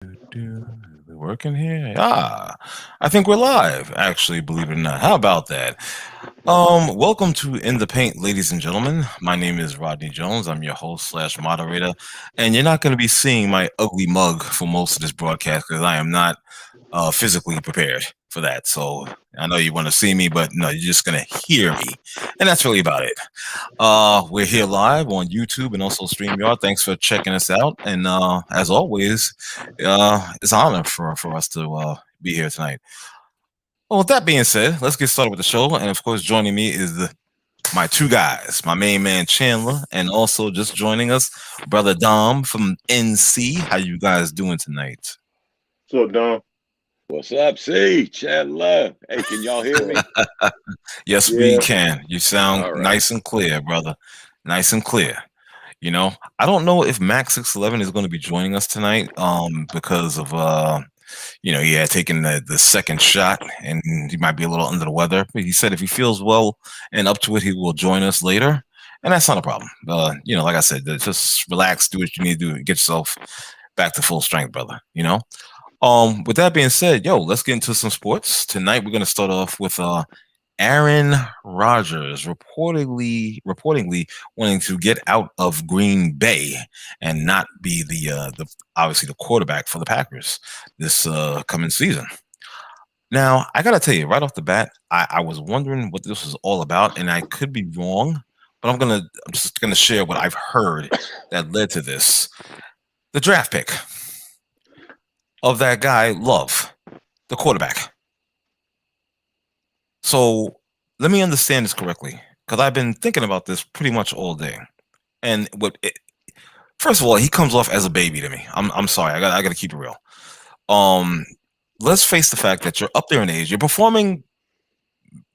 We working here? I think we're live. Actually, believe it or not. How about that? Welcome to In the Paint, ladies and gentlemen. My name is Rodney Jones. I'm your host slash moderator, and you're not going to be seeing my ugly mug for most of this broadcast because I am not physically prepared for that. So I know you want to see me, but no, you're just going to hear me, and that's really about it. We're here live on YouTube and also StreamYard. Thanks for checking us out. And as always, it's an honor for us to be here tonight. Well, with that being said, let's get started with the show. And of course, joining me is my two guys, my main man Chandler, and also just joining us, brother Dom from NC. How you guys doing tonight? So Don, What's up, C? Chandler. Hey, can y'all hear me? Yes, we yeah, can. You sound All right. nice and clear, brother. Nice and clear. You know, I don't know if Max 611 is going to be joining us tonight because of he had taken the second shot and he might be a little under the weather. But he said if he feels well and up to it, he will join us later. And that's not a problem. Like I said, just relax, do what you need to do, get yourself back to full strength, brother. With that being said, let's get into some sports. Tonight we're gonna start off with Aaron Rodgers reportedly wanting to get out of Green Bay and not be the obviously the quarterback for the Packers this coming season. Now, I gotta tell you right off the bat, I was wondering what this was all about, and I could be wrong, but I'm just gonna share what I've heard that led to this. The draft pick of that guy, Love, the quarterback. So let me understand this correctly, because I've been thinking about this pretty much all day. And first of all, he comes off as a baby to me. I'm sorry, I got to keep it real. Um, let's face the fact that you're up there in age. You're performing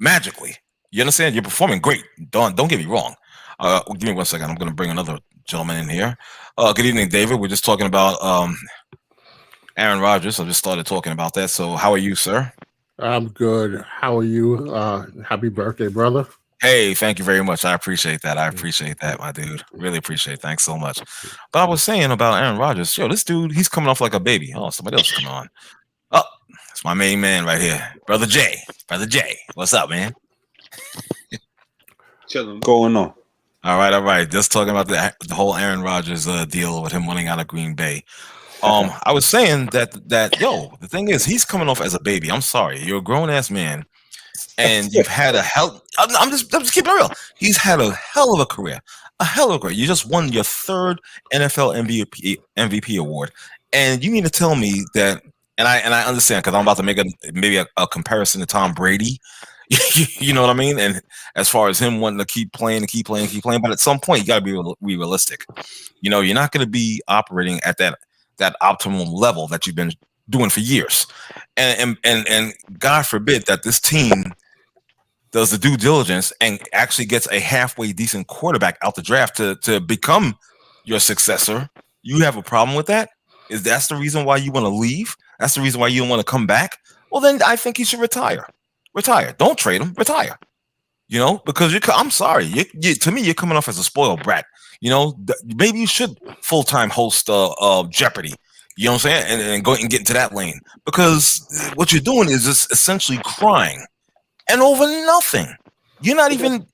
magically. You understand? You're performing great. Don't get me wrong. Give me 1 second. I'm going to bring another gentleman in here. Good evening, David. We're just talking about Aaron Rodgers. I just started talking about that. So how are you, sir? I'm good. How are you? Happy birthday, brother. Hey, thank you very much. I appreciate that. I appreciate that, my dude. Really appreciate it. Thanks so much. But I was saying about Aaron Rodgers, this dude, he's coming off like a baby. Oh, somebody else is coming on. Oh, it's my main man right here. Brother Jay. Brother Jay. What's up, man? chilling. Going on. All right, all right. Just talking about the whole Aaron Rodgers deal with him running out of Green Bay. I was saying that the thing is, he's coming off as a baby. I'm sorry, you're a grown ass man, and you've had a hell. I'm just keeping it real. He's had a hell of a career, You just won your third NFL MVP award, and you need to tell me that. And I understand because I'm about to make maybe a comparison to Tom Brady. You know what I mean? And as far as him wanting to keep playing and keep playing, but at some point you got to be realistic. You're not going to be operating at that optimum level that you've been doing for years. And God forbid that this team does the due diligence and actually gets a halfway decent quarterback out the draft to become your successor. You have a problem with that? Is that's the reason why you want to leave? That's the reason why you don't want to come back? Well, then I think he should retire. Retire. Don't trade him. Retire. Because I'm sorry. To me, you're coming off as a spoiled brat. Maybe you should full-time host Jeopardy. You know what I'm saying? And go and get into that lane. Because what you're doing is just essentially crying. And over nothing. You're not even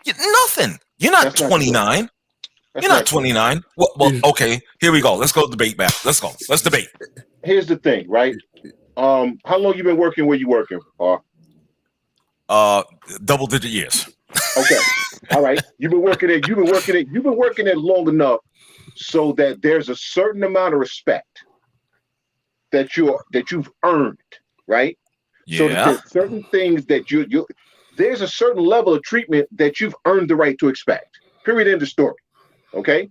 nothing. You're not 29. You're not 29. Well, okay, here we go. Let's go debate back. Let's go. Let's debate. Here's the thing, right? How long you been working where you working? Double-digit years. Okay. All right. You've been working it long enough so that there's a certain amount of respect that you've earned, right? Yeah. So that there's certain things that there's a certain level of treatment that you've earned the right to expect. Period. End of story. Okay.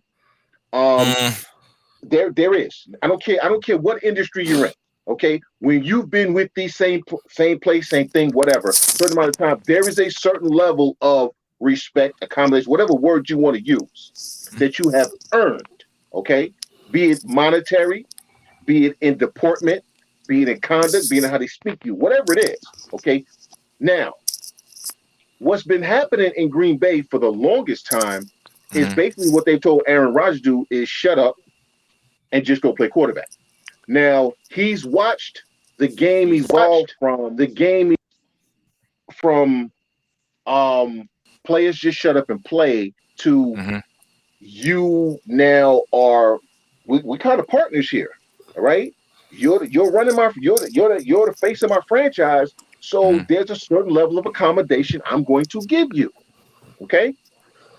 There is. I don't care what industry you're in. Okay, when you've been with the same place, same thing, whatever, certain amount of time, there is a certain level of respect, accommodation, whatever word you want to use, that you have earned. Okay, be it monetary, be it in deportment, be it in conduct, be it in how they speak to you, whatever it is. Okay, now what's been happening in Green Bay for the longest time is basically what they've told Aaron Rodgers to do is shut up and just go play quarterback. Now he's watched the game evolve from players just shut up and play to Hmm. you now are we kind of partners here, all right? You're running my you're the face of my franchise, so Hmm. there's a certain level of accommodation I'm going to give you. Okay,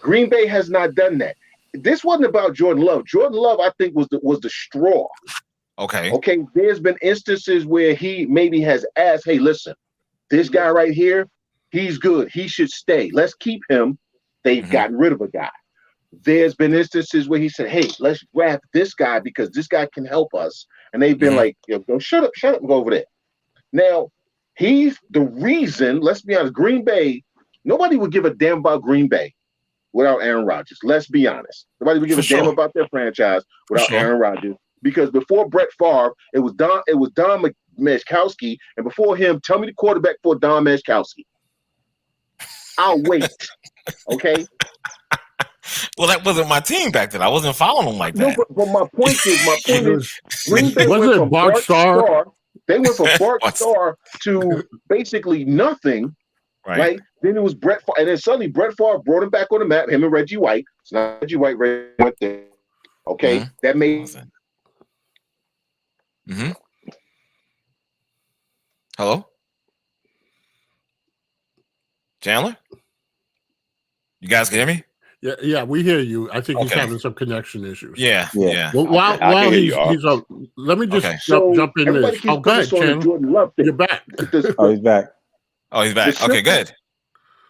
Green Bay has not done that. This wasn't about Jordan Love. Jordan Love, I think, was the straw. Okay. Okay, there's been instances where he maybe has asked, "Hey, listen, this guy right here, he's good. He should stay. Let's keep him." They've Hmm. gotten rid of a guy. There's been instances where he said, "Hey, let's grab this guy because this guy can help us," and they've been Hmm. like, "Yo, go shut up, and go over there." Now, he's the reason. Let's be honest. Green Bay, nobody would give a damn about Green Bay without Aaron Rodgers. Let's be honest. Nobody would give For a damn sure. about their franchise For without sure. Aaron Rodgers. Because before Brett Favre, it was Don Majkowski, and before him, tell me the quarterback for Don Majkowski. I'll wait. Okay. Well, that wasn't my team back then. I wasn't following them like No, that. but my point It is, was Green Bay wasn't went it from Bart Bart Starr? Starr. They went from Bart What's- Starr to basically nothing, right. right? Then it was Brett Favre, and then suddenly Brett Favre brought him back on the map. Him and Reggie White. It's not Reggie White. Reggie went there. Okay, Mhm. that What made was that? Hmm. Hello, Chandler. You guys can hear me? Yeah, we hear you. I think he's Okay. having some connection issues. Yeah. Yeah. Yeah. Well, I can while hear he's you, Ar. he's let me just Okay. jump in everybody this. keeps Oh, go putting ahead, this on the Chandler. Jordan Love thing. You're back. Oh, he's back. Oh, he's back. The Okay. simple- Good.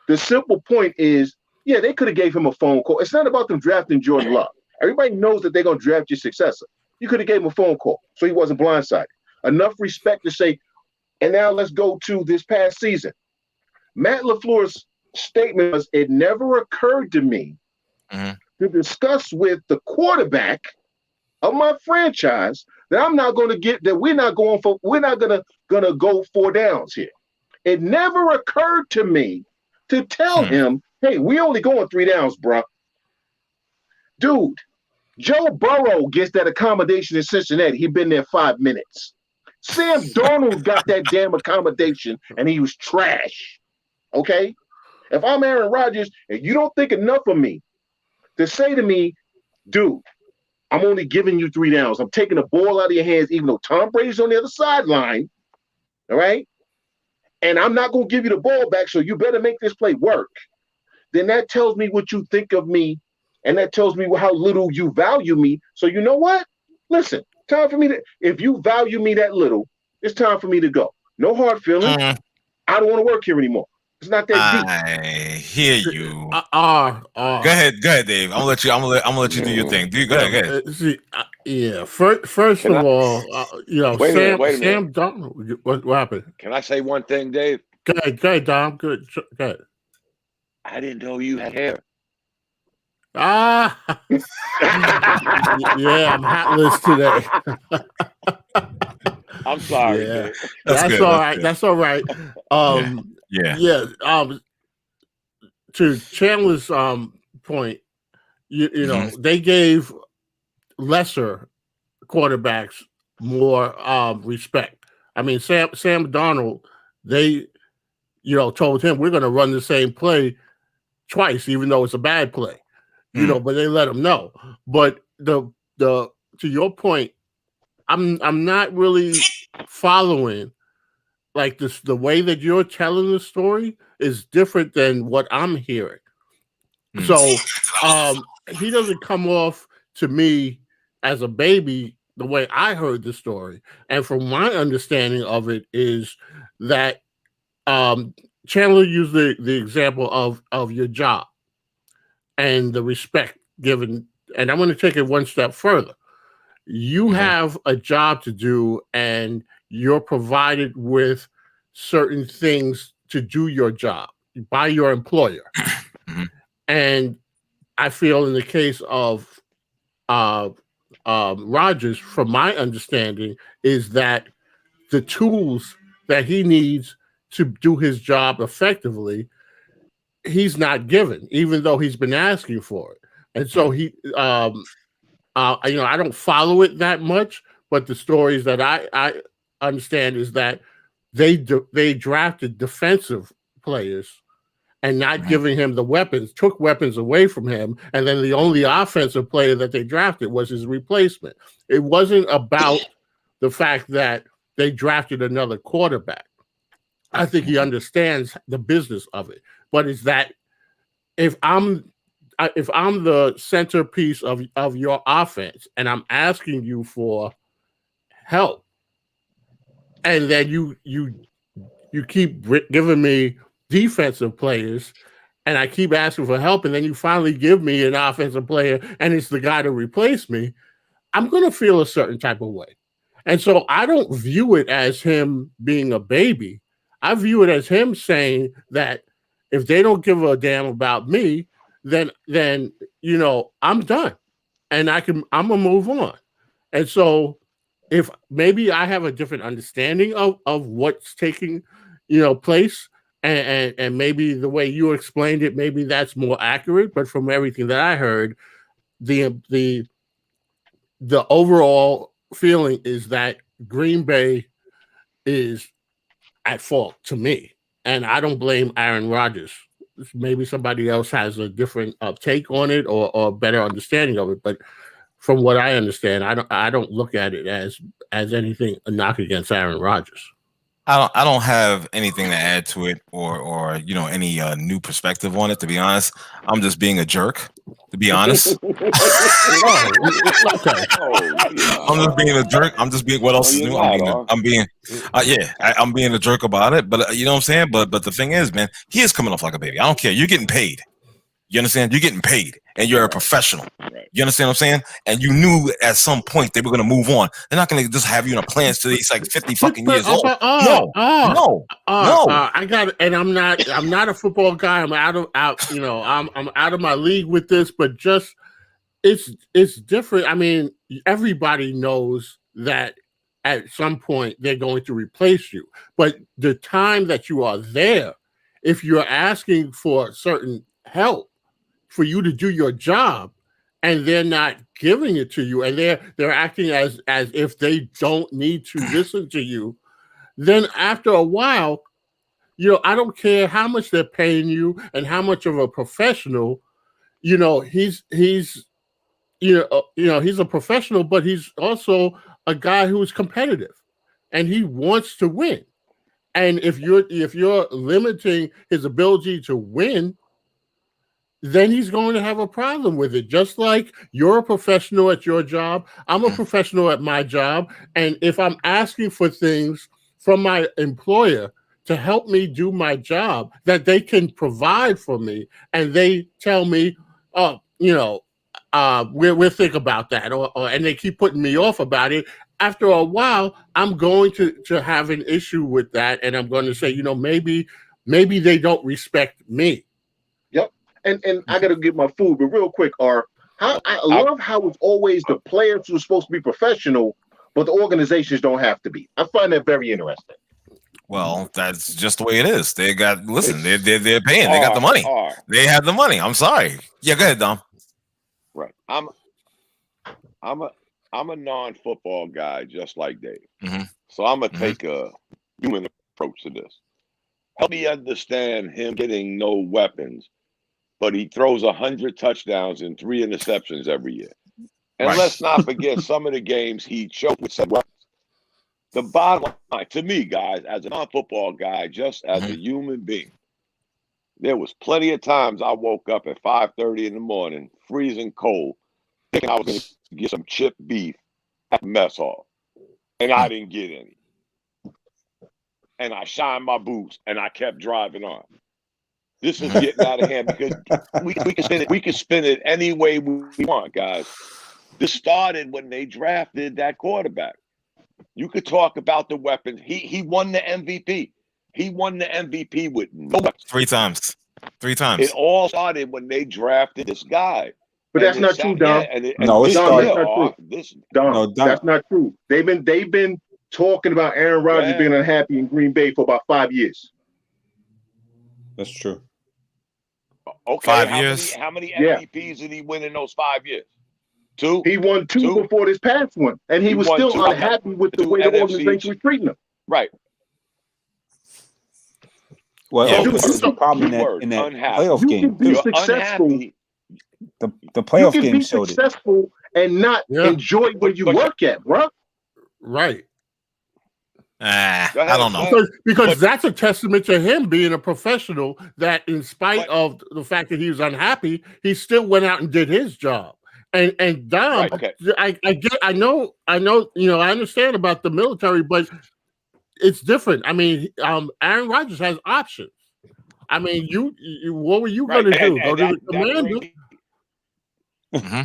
The simple point is, yeah, they could have gave him a phone call. It's not about them drafting Jordan Love. Everybody knows that they're going to draft your successor. You could have gave him a phone call so he wasn't blindsided. Enough respect to say, and now let's go to this past season. Matt LaFleur's statement was, it never occurred to me Mhm. to discuss with the quarterback of my franchise that I'm not going to get that we're not gonna go 4 downs here. It never occurred to me to tell him, hey, we only going 3 downs, bro. Dude, Joe Burrow gets that accommodation in Cincinnati. He been there 5 minutes. Sam Darnold got that damn accommodation and he was trash. Okay? If I'm Aaron Rodgers and you don't think enough of me to say to me, dude, I'm only giving you 3 downs. I'm taking the ball out of your hands, even though Tom Brady's on the other sideline. All right? And I'm not going to give you the ball back, so you better make this play work. Then that tells me what you think of me, and that tells me how little you value me. So you know what? Listen, time for me to, if you value me that little, it's time for me to go. No hard feelings. Mm, I don't want to work here anymore. It's not that deep. I hear you. Go Go ahead, Dave. I'm gonna let you do your thing. Go ahead. See, yeah. First Can of I- all, Wait a minute. Sam Donald. What happened? Can I say one thing, Dave? Go ahead, Dom. Good. Go ahead. I didn't know you had hair. Ah, yeah, I'm hatless today. I'm sorry, Yeah. Dave. That's good, all that's right. good. That's all right. Yeah. Yeah. To Chandler's point, you know, they gave lesser quarterbacks more respect. I mean, Sam Darnold, they told him we're going to run the same play twice, even though it's a bad play. But they let him know. But the to your point, I'm not really following like this. The way that you're telling the story is different than what I'm hearing. So he doesn't come off to me as a baby the way I heard the story. And from my understanding of it is that Chandler used the example of your job and the respect given. And I'm going to take it one step further. You have a job to do and you're provided with certain things to do your job by your employer. And I feel in the case of Rodgers, from my understanding, is that the tools that he needs to do his job effectively, he's not given, even though he's been asking for it. And so I don't follow it that much, but the stories that I understand is that they drafted defensive players and not giving him the weapons, took weapons away from him, and then the only offensive player that they drafted was his replacement. It wasn't about the fact that they drafted another quarterback. I think he understands the business of it, but it's that if I'm the centerpiece of your offense and I'm asking you for help, and then you keep giving me defensive players, and I keep asking for help, and then you finally give me an offensive player, and it's the guy to replace me, I'm going to feel a certain type of way. And so I don't view it as him being a baby. I view it as him saying that if they don't give a damn about me, then I'm done, and I'm gonna move on. And so if maybe I have a different understanding of what's taking place, and maybe the way you explained it, maybe that's more accurate. But from everything that I heard, the overall feeling is that Green Bay is at fault to me, and I don't blame Aaron Rodgers. Maybe somebody else has a different take on it or better understanding of it, but from what I understand, I don't look at it as anything a knock against Aaron Rodgers. I don't have anything to add to it or any new perspective on it. To be honest, I'm just being a jerk. To be honest, Okay. I'm just being a jerk. I'm just being. What else is new? I'm being a jerk about it. But you know what I'm saying. But the thing is, man, he is coming off like a baby. I don't care. You're getting paid. You understand? You're getting paid, and you're a professional. Right. You understand what I'm saying? And you knew at some point they were going to move on. They're not going to just have you in a plan till he's like 50 fucking years old. No. I got it, and I'm not a football guy. I'm out of my league with this, but just it's different. I mean, everybody knows that at some point they're going to replace you, but the time that you are there, if you're asking for certain help for you to do your job, and they're not giving it to you, and they're acting as if they don't need to listen to you, then after a while, I don't care how much they're paying you and how much of a professional, he's a professional, but he's also a guy who is competitive, and he wants to win. And if you're limiting his ability to win, then he's going to have a problem with it. Just like you're a professional at your job, I'm a professional at my job. And if I'm asking for things from my employer to help me do my job that they can provide for me, and they tell me, we'll think about that, and they keep putting me off about it, after a while, I'm going to have an issue with that. And I'm going to say, maybe they don't respect me. And I got to get my food, but real quick, I love how it's always the players who are supposed to be professional, but the organizations don't have to be. I find that very interesting. Well, that's just the way it is. They're paying. They got the money. They have the money. I'm sorry. Yeah, go ahead, Dom. Right. I'm a non-football guy, just like Dave. Mm-hmm. So I'm gonna take a human approach to this. Help me understand him getting no weapons, but he throws 100 touchdowns and 3 interceptions every year. And let's not forget some of the games he choked with some weapons. The bottom line, to me, guys, as a non-football guy, just as a human being, there was plenty of times I woke up at 5:30 in the morning, freezing cold, thinking I was going to get some chipped beef at the mess hall. And I didn't get any. And I shined my boots, and I kept driving on. This is getting out of hand because we can spin it any way we want, guys. This started when they drafted that quarterback. You could talk about the weapons. He won the MVP. He won the MVP with no weapons. 3 times. 3 times. It all started when they drafted this guy. But that's not true, Dom. That's not true. They've been talking about Aaron Rodgers being unhappy in Green Bay for about 5 years. That's true. Okay, 5 years. How many MVPs did he win in those 5 years? Two. He won two before this past one, and he was won still two. unhappy with the Two way the NFC. organization was treating him. Right. Well, Yeah. this is the problem in that Unhappy. playoff You game can be too. successful. Unhappy. The You playoff can game be showed it. successful and not enjoy where you work at, bro. Right. I don't know. Because that's a testament to him being a professional, that in spite of the fact that he was unhappy, he still went out and did his job. And Dom, I know, I understand about the military, but it's different. I mean, Aaron Rodgers has options. I mean, you what were you going to do? Go to the Commander?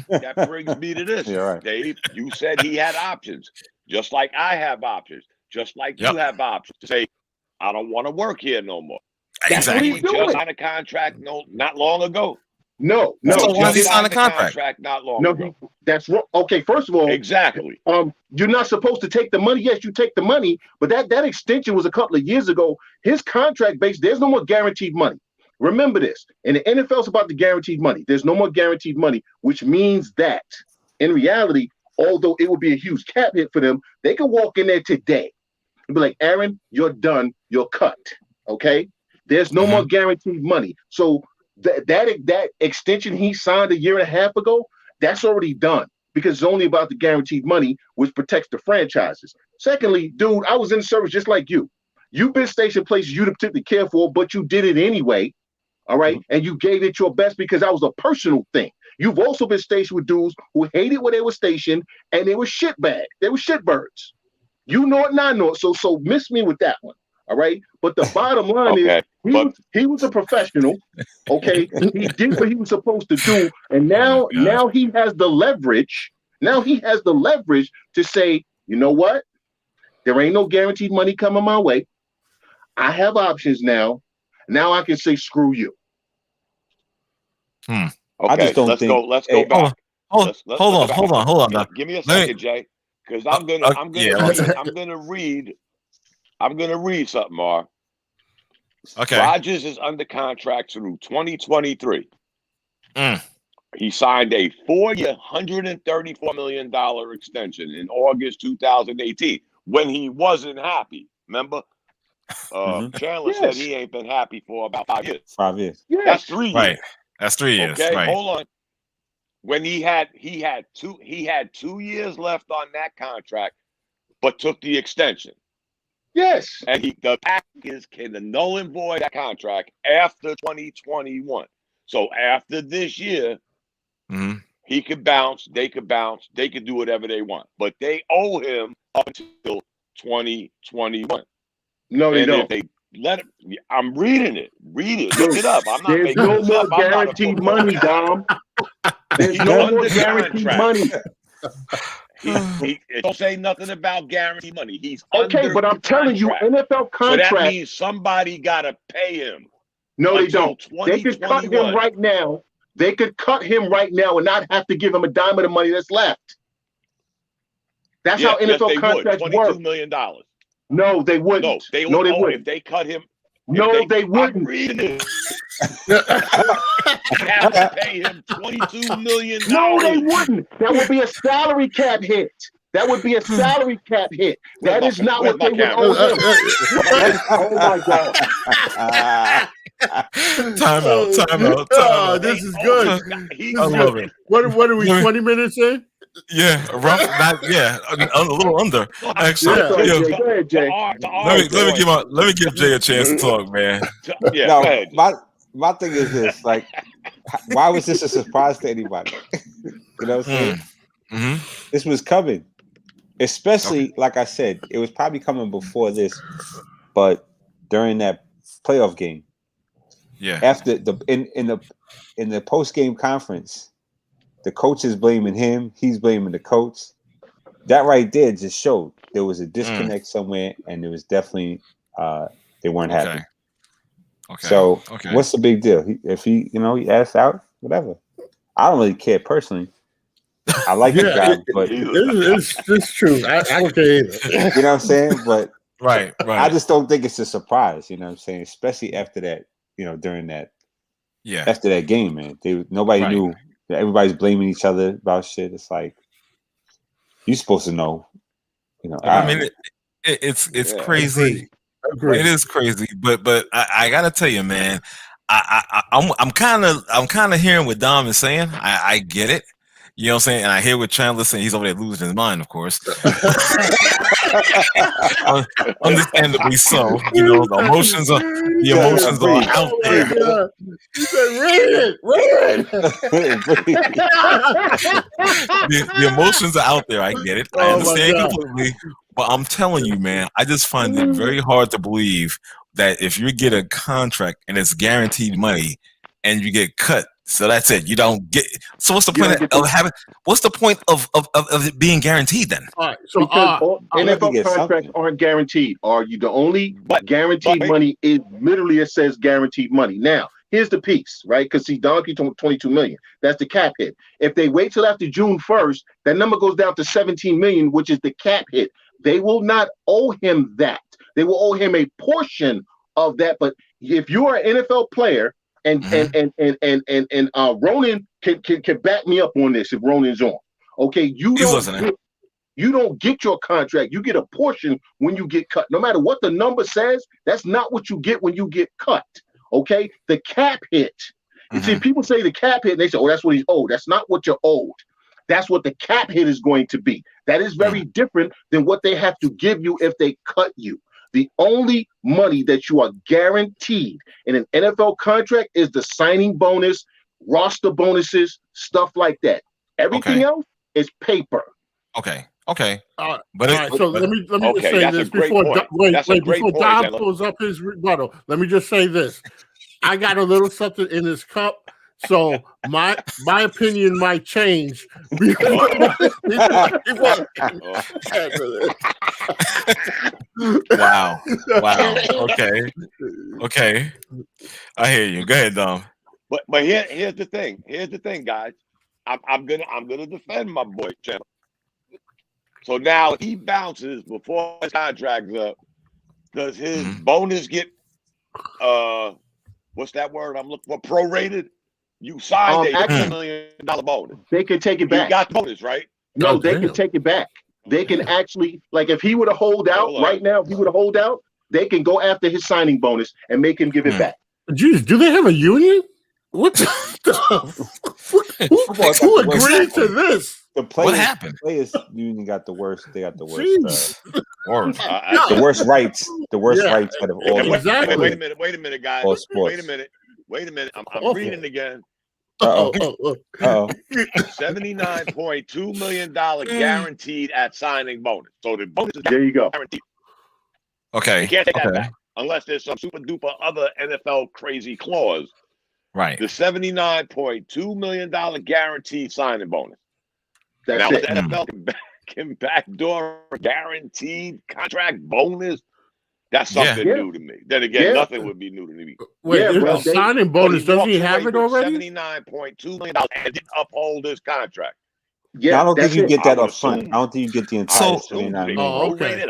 That brings me to this, Dave. You said he had options, just like I have options, just like you have options to say, I don't want to work here no more. Exactly. He just signed a contract not long ago. No. So why did he sign a contract not long ago? That's wrong. Okay, first of all, exactly. You're not supposed to take the money. Yes, you take the money, but that extension was a couple of years ago. His contract base, there's no more guaranteed money. Remember this. And the NFL's about the guaranteed money. There's no more guaranteed money, which means that in reality, although it would be a huge cap hit for them, they could walk in there today and be like, Aaron, you're done. You're cut. Okay? There's no more guaranteed money. So that extension he signed a year and a half ago, that's already done because it's only about the guaranteed money, which protects the franchises. Secondly, dude, I was in the service just like you. You've been stationed places you didn't particularly care for, but you did it anyway. All right. And you gave it your best because that was a personal thing. You've also been stationed with dudes who hated where they were stationed and they were shitbags. They were shitbirds. You know it and I know it. So miss me with that one. All right. But the bottom line is he was a professional. Okay. He did what he was supposed to do. And now he has the leverage. Now he has the leverage to say, you know what? There ain't no guaranteed money coming my way. I have options now. Now I can say, screw you. Okay, I just don't let's think. go back. Hold on. Now. Give me a second, Jay, because I'm gonna read something, Mar. Okay. Rodgers is under contract through 2023. He signed a 4-year, $134 million extension in August 2018 when he wasn't happy. Remember? Chandler said he ain't been happy for about 5 years. 5 years. Yes. That's 3 years. Right. That's 3 years. Okay, right. hold on. When he had 2 years left on that contract, but took the extension. Yes. And the Packers can null and void that contract after 2021. So after this year, he could bounce, they could do whatever they want. But they owe him up until 2021. No, they don't. If they let him, I'm reading it. Read it. Look it up. I'm not There's making no this more up. I'm not a guaranteed football money, guy. Dom. There's He's no under more guaranteed contract. money. It don't say nothing about guaranteed money. He's Okay, under but I'm telling you, contract. NFL So that contract. means somebody got to pay him. No, they until don't. They could cut him 2021. right now. They could cut him right now and not have to give him a dime of the money that's left. That's how NFL contracts work. $22 million. No, they wouldn't. No, they wouldn't. If they cut him. No, they wouldn't. I'm reading it. You have to pay him $22 million. No, they wouldn't. That would be a salary cap hit. That would be a salary cap hit. That is not what they would owe him. Oh my God. Time out. Oh, this is good. I love it. What are we, 20 minutes in? Yeah, a little under. Actually, Go ahead, Jay. let me give Jay a chance to talk, man. Yeah, no, go ahead. my thing is this: like, why was this a surprise to anybody? You know what I'm saying? This was coming, especially like I said, it was probably coming before this, but during that playoff game, after in the post game conference. The coach is blaming him. He's blaming the coach. That right there just showed there was a disconnect somewhere, and there was definitely they weren't happy. Okay. So what's the big deal? If he asked out, whatever. I don't really care personally. I like the guy, but it's true. I don't care either. You know what I'm saying? But right. I just don't think it's a surprise. You know what I'm saying? Especially after that, during that. Yeah. After that game, man, nobody knew everybody's blaming each other about shit. It's like you're supposed to know. I mean, it's crazy. Agreed. It is crazy, but I gotta tell you, man, I'm kind of hearing what Dom is saying. I get it. You know what I'm saying? And I hear what Chandler's saying. He's over there losing his mind, of course. Understandably so. The emotions are out there. He said, read it. The emotions are out there. I get it. I understand completely. But I'm telling you, man, I just find it very hard to believe that if you get a contract and it's guaranteed money and you get cut, so that's it. You don't get. So what's the point of having? What's the point of it being guaranteed then? All right. So because NFL contracts aren't guaranteed. Are you the only guaranteed money is literally it says guaranteed money. Now here's the piece, right? Because see, Donkey told $22 million. That's the cap hit. If they wait till after June 1st, that number goes down to $17 million, which is the cap hit. They will not owe him that. They will owe him a portion of that. But if you are an NFL player. And Ronan can back me up on this if Ronan's on. Okay, you don't get your contract. You get a portion when you get cut. No matter what the number says, that's not what you get when you get cut. Okay, the cap hit. You see, people say the cap hit, and they say, "Oh, that's what he's owed." That's not what you're owed. That's what the cap hit is going to be. That is very different than what they have to give you if they cut you. The only money that you are guaranteed in an NFL contract is the signing bonus, roster bonuses, stuff like that. Everything else is paper. Okay. But let me just say this before Dom pulls up his rebuttal. Let me just say this. I got a little something in this cup. So my opinion might change. Wow. Okay. I hear you. Go ahead, Dom. But here's the thing. Here's the thing, guys. I'm gonna defend my boy Chandler. So now if he bounces before his contract's up, does his bonus get what's that word I'm looking for? Prorated? You signed a $10 million bonus. They can take it back. You got the bonus, right? No, they can take it back. They can actually, like, if he were to hold out right now, they can go after his signing bonus and make him give it back. Jeez, do they have a union? What the who agreed to this? What happened? The players union got the worst. They got the worst. The worst rights. The worst rights out of all. Exactly. Wait a minute, guys. Wait a minute. I'm reading again. $79.2 million guaranteed at signing bonus. So the bonus is there. You go. Guaranteed. Okay. You can't take that back unless there's some super duper other NFL crazy clause. Right. The $79.2 million guaranteed signing bonus. That's it. The NFL can backdoor a guaranteed contract bonus. That's something new to me. Then again, nothing would be new to me. Wait, the signing bonus, does he have it already? $79.2 million and didn't uphold his contract. Yeah, I don't think you get that up front. I don't think you get the entire $79 million. Okay.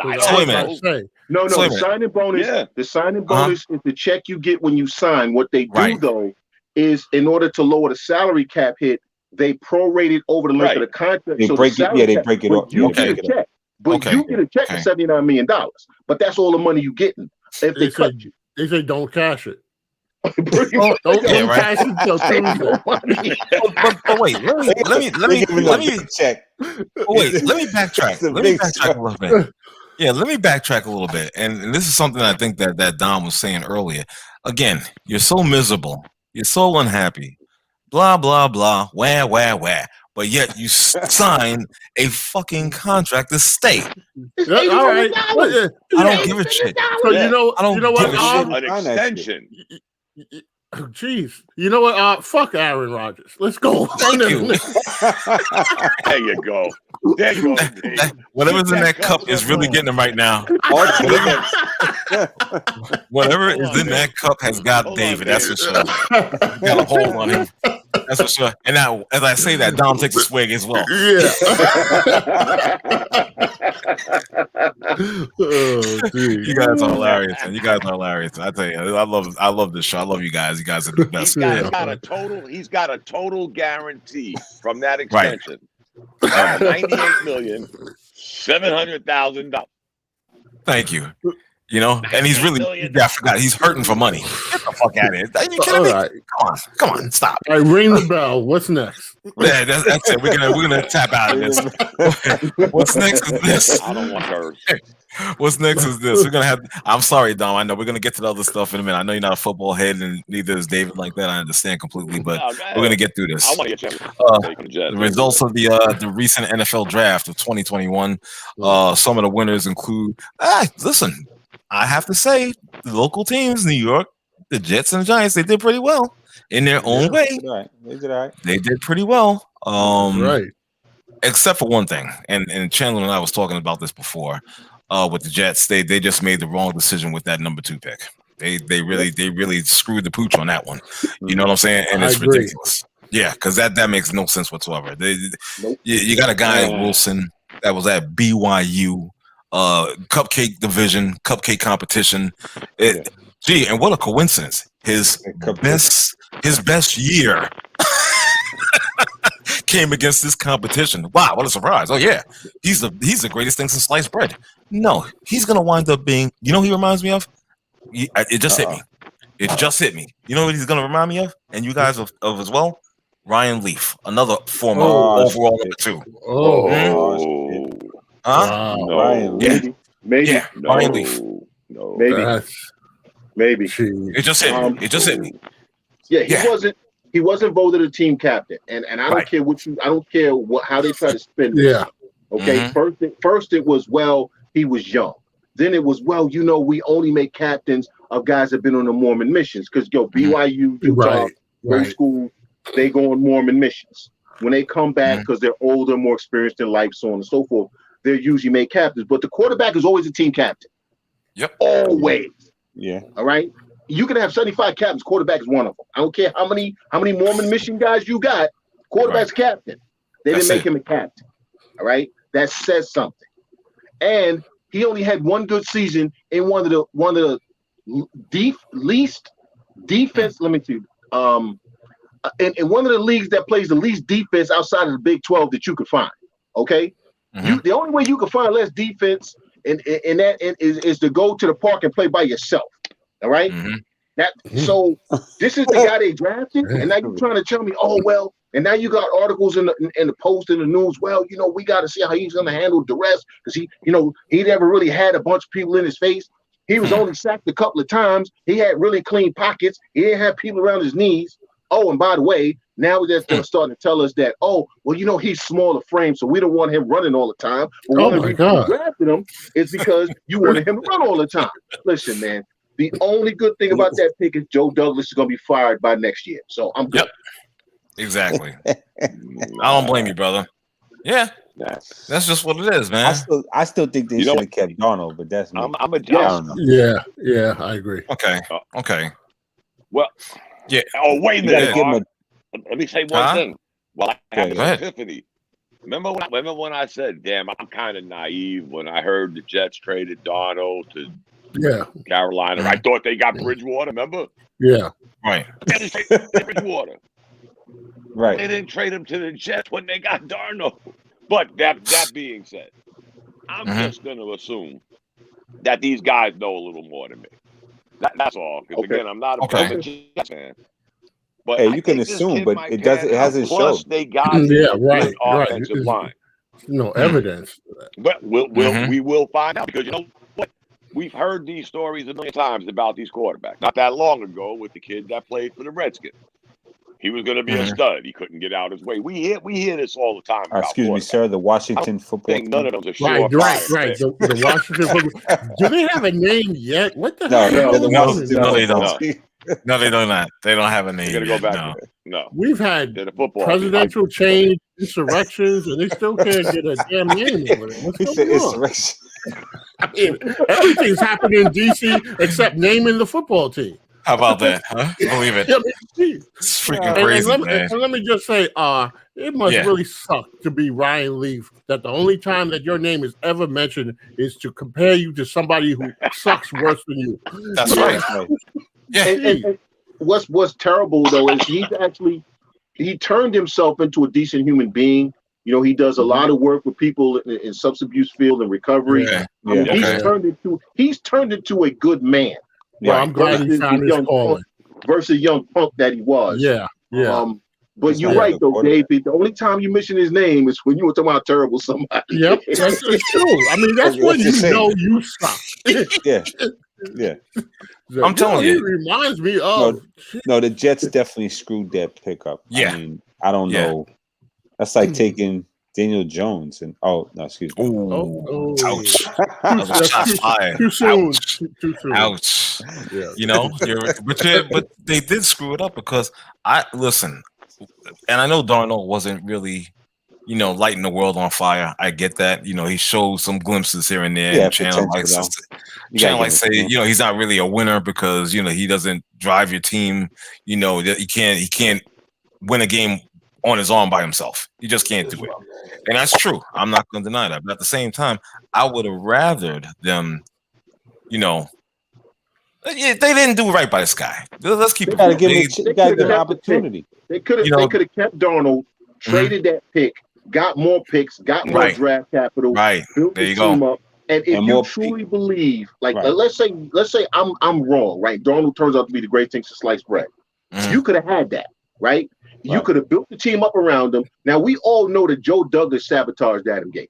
No, the signing bonus. Yeah. The signing bonus is the check you get when you sign. What they do though is, in order to lower the salary cap hit, they prorate it over the length of the contract. They break it up. You get a check. But you get a check for $79 million. But that's all the money you getting if they cut you. They say don't cash it. Don't cash it until Tuesday. But wait, let me check. Wait, let me backtrack. Let me backtrack a little bit. Yeah, let me backtrack a little bit. And this is something I think that Dom was saying earlier. Again, you're so miserable. You're so unhappy. Blah, blah, blah. Wah. But yet you sign a fucking contract to stay. All right. I don't give a shit. So you know what? An extension. Jeez. You know what? Fuck Aaron Rodgers. Let's go. Thank you. There you go. Whatever's in that cup is really getting him right now. Whatever is in that cup has got David. That's for sure. Got a hold on him. That's for sure. And now, as I say that, Dom takes a swig as well. Yeah. Oh, geez. You guys are hilarious, man. You guys are hilarious. I tell you, I love this show. I love you guys. You guys are the best. He's got a total guarantee from that extension of $98,700,000. Thank you. You know, and he's really, I forgot, he's hurting for money. Get the fuck out of here. Are you kidding me? Right. Come on, stop. All right, ring the bell. What's next? Yeah, that's it. We're gonna tap out of this. What's next is this. I don't want hers. What's next is this. We're gonna have. I'm sorry, Dom. I know we're gonna get to the other stuff in a minute. I know you're not a football head, and neither is David like that. I understand completely, but we're gonna get through this. I want to get the results of the recent NFL draft of 2021. Some of the winners include. Listen, I have to say, the local teams, New York, the Jets and the Giants, they did pretty well in their own way. They did all right. They did pretty well. Right. Except for one thing, and Chandler and I was talking about this before. With the Jets, they just made the wrong decision with that number 2 pick. They really screwed the pooch on that one. You know what I'm saying? And it's ridiculous. Yeah, because that makes no sense whatsoever. You got a guy Wilson that was at BYU, cupcake division, cupcake competition. Gee, and what a coincidence! His best year came against this competition. Wow, what a surprise! Oh yeah, he's the greatest thing since sliced bread. No, he's gonna wind up being. You know, who he reminds me of. It just hit me. It just hit me. You know what he's gonna remind me of, and you guys of as well. Ryan Leaf, another former overall number 2. Wow. No. Ryan, maybe. Yeah, No. Ryan Leaf. No. Maybe. It just hit me. It just hit me. Yeah, he wasn't voted a team captain, and I don't care how they try to spin this. Yeah. Okay. First it was he was young. Then it was we only make captains of guys that have been on the Mormon missions because BYU, Utah, those schools, they go on Mormon missions. When they come back because they're older, more experienced in life, so on and so forth, they're usually made captains. But the quarterback is always a team captain. Yep. Always. Yeah. All right. You can have 75 captains. Quarterback is one of them. I don't care how many Mormon mission guys you got. Quarterback's captain. They didn't make him a captain. All right. That says something. And he only had one good season in one of the least defense. Let me see. In one of the leagues that plays the least defense outside of the Big 12 that you could find. Okay. The only way you can find less defense is to go to the park and play by yourself. All right. So this is the guy they drafted, and now you're trying to tell me, and now you got articles in the Post in the news. Well, we got to see how he's going to handle duress because he never really had a bunch of people in his face. He was only sacked a couple of times. He had really clean pockets. He didn't have people around his knees. Oh, and by the way, now they're starting to tell us that, he's smaller frame, so we don't want him running all the time. But one of the reasons you drafted him is because you wanted him to run all the time. Listen, man, the only good thing about that pick is Joe Douglas is going to be fired by next year. So I'm good. Yep. Exactly. I don't blame you, brother. Yeah. That's just what it is, man. I still think they should have kept Darnold, but that's me. I'm a Yeah, I agree. Okay. Well, yeah. Oh, wait a minute. Let me say one thing. Well, I had an epiphany. Remember when I said, "Damn, I'm kind of naive" when I heard the Jets traded Darnold to Carolina. I thought they got Bridgewater. Remember? Yeah. Right. They didn't trade Bridgewater. Right. They didn't trade him to the Jets when they got Darnold. But that being said, I'm just going to assume that these guys know a little more than me. That's all. Because again, I'm not a Jets fan. But hey, you can assume, but it hasn't shown. They got offensive line. No evidence. But we will find out because you know what? We've heard these stories a million times about these quarterbacks. Not that long ago with the kid that played for the Redskins. He was going to be a stud. He couldn't get out his way. We hear this all the time. Excuse me, sir. The Washington football team. None of them are right. The Washington football. Do they have a name yet? What the hell? No, they don't. No, they do not. They don't have a name. You're going to go back. No. We've had presidential change, insurrections, and they still can't get a damn name over it. What's going on? I mean, everything's happening in D.C. except naming the football team. How about that? Huh? Believe it. I mean, It's freaking and crazy, man. let me just say, it must Yeah. really suck to be Ryan Leaf. That the only time that your name is ever mentioned is to compare you to somebody who sucks worse than you. That's right. Yeah. And what's terrible though is he turned himself into a decent human being. You know, he does a lot of work with people in substance abuse field and recovery. Yeah. I mean, Okay. he's turned into a good man. Well, Right. I'm glad he Versus found the his young calling. versus young punk that he was. Yeah. But It's you're not right the though, quarterback. Dave. The only time you mention his name is when you were talking about terrible somebody. Yep, that's true. I mean, that's when the you same. know you suck. Yeah. I'm telling He you. reminds me of. No, the Jets definitely screwed that pickup. Yeah. I mean, I don't Yeah. know. That's like taking Daniel Jones and excuse me. Ooh. Ouch. Too, That was a shot fired. too soon. Ouch. Too soon. Ouch. Yeah. You know, but they did screw it up because listen, and I know Darnold wasn't really, lighting the world on fire. I get that. You know, he showed some glimpses here and there. Yeah, And Chandler potential, likes say, he's not really a winner because he doesn't drive your team. You know, that he can't win a game on his own by himself. He just can't do it, and that's true. I'm not going to deny that. But at the same time, I would have rathered them. They didn't do right by this guy. Let's keep it. Gotta give They- him, you gotta give him opportunity. They could have kept Darnold, traded that pick, got more picks, got more Right. draft capital, Right. built There the you go. team up. And if And you more truly believe, like Right. let's say I'm wrong, right? Darnold turns out to be the great thing to slice bread. Mhm. You could have had that, right? You Right. could have built the team up around him. Now we all know that Joe Douglas sabotaged Adam Gase.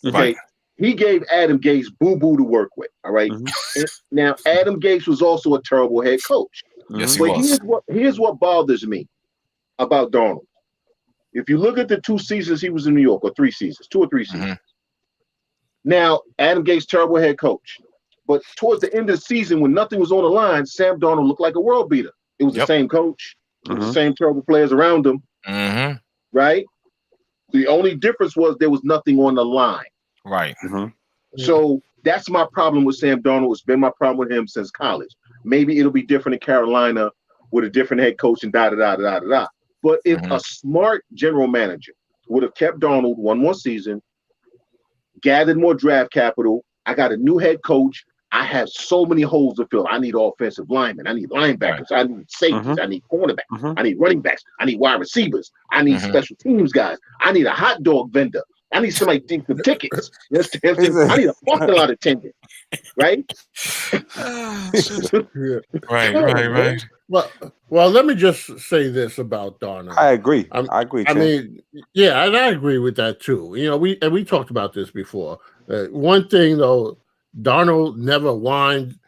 Okay. Right. He gave Adam Gase boo-boo to work with. All right? Mhm. And now Adam Gase was also a terrible head coach. Yes, he But was. here's what bothers me about Darnold. If you look at the 2 seasons he was in New York, or 3 seasons, 2 or 3 seasons. Mhm. Now, Adam Gase, terrible head coach. But towards the end of the season, when nothing was on the line, Sam Darnold looked like a world beater. It was the Yep. same coach. It was Mhm. the same terrible players around him, Mm-hmm. right? The only difference was there was nothing on the line. Right. Mhm. So that's my problem with Sam Darnold. It's been my problem with him since college. Maybe it'll be different in Carolina with a different head coach and da-da-da-da-da-da. But if Mhm. a smart general manager would have kept Darnold one more season, gathered more draft capital, I got a new head coach. I have so many holes to fill. I need offensive linemen. I need linebackers. I need safeties. I need cornerbacks. Mhm. I need running backs. I need wide receivers. I need Mhm. special teams guys. I need a hot dog vendor. I need somebody to take the tickets. Yes, I need a parking lot attendant. Right? Yeah. Right. Well, let me just say this about Darnold. I agree. I'm- I agree. I Tim. mean, yeah, and I agree with that too. You know, we talked about this before. One thing though, Darnold never whined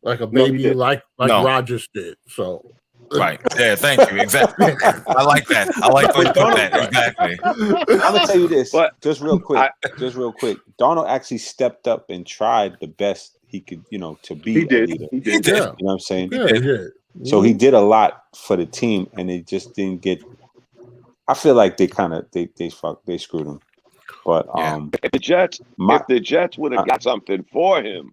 like a No, he baby, didn't. like No. Rodgers did. So Right. Yeah. Thank you. Exactly. I like that. I like the way you put that. Exactly. I'm gonna tell you this, But just real quick. Darnold actually stepped up and tried the best he could, to be He a did. leader. He He did. did. You know what I'm saying? yeah. So he did a lot for the team, and they just didn't get. I feel like they screwed him. But Yeah. if the Jets would have Uh, got something for him,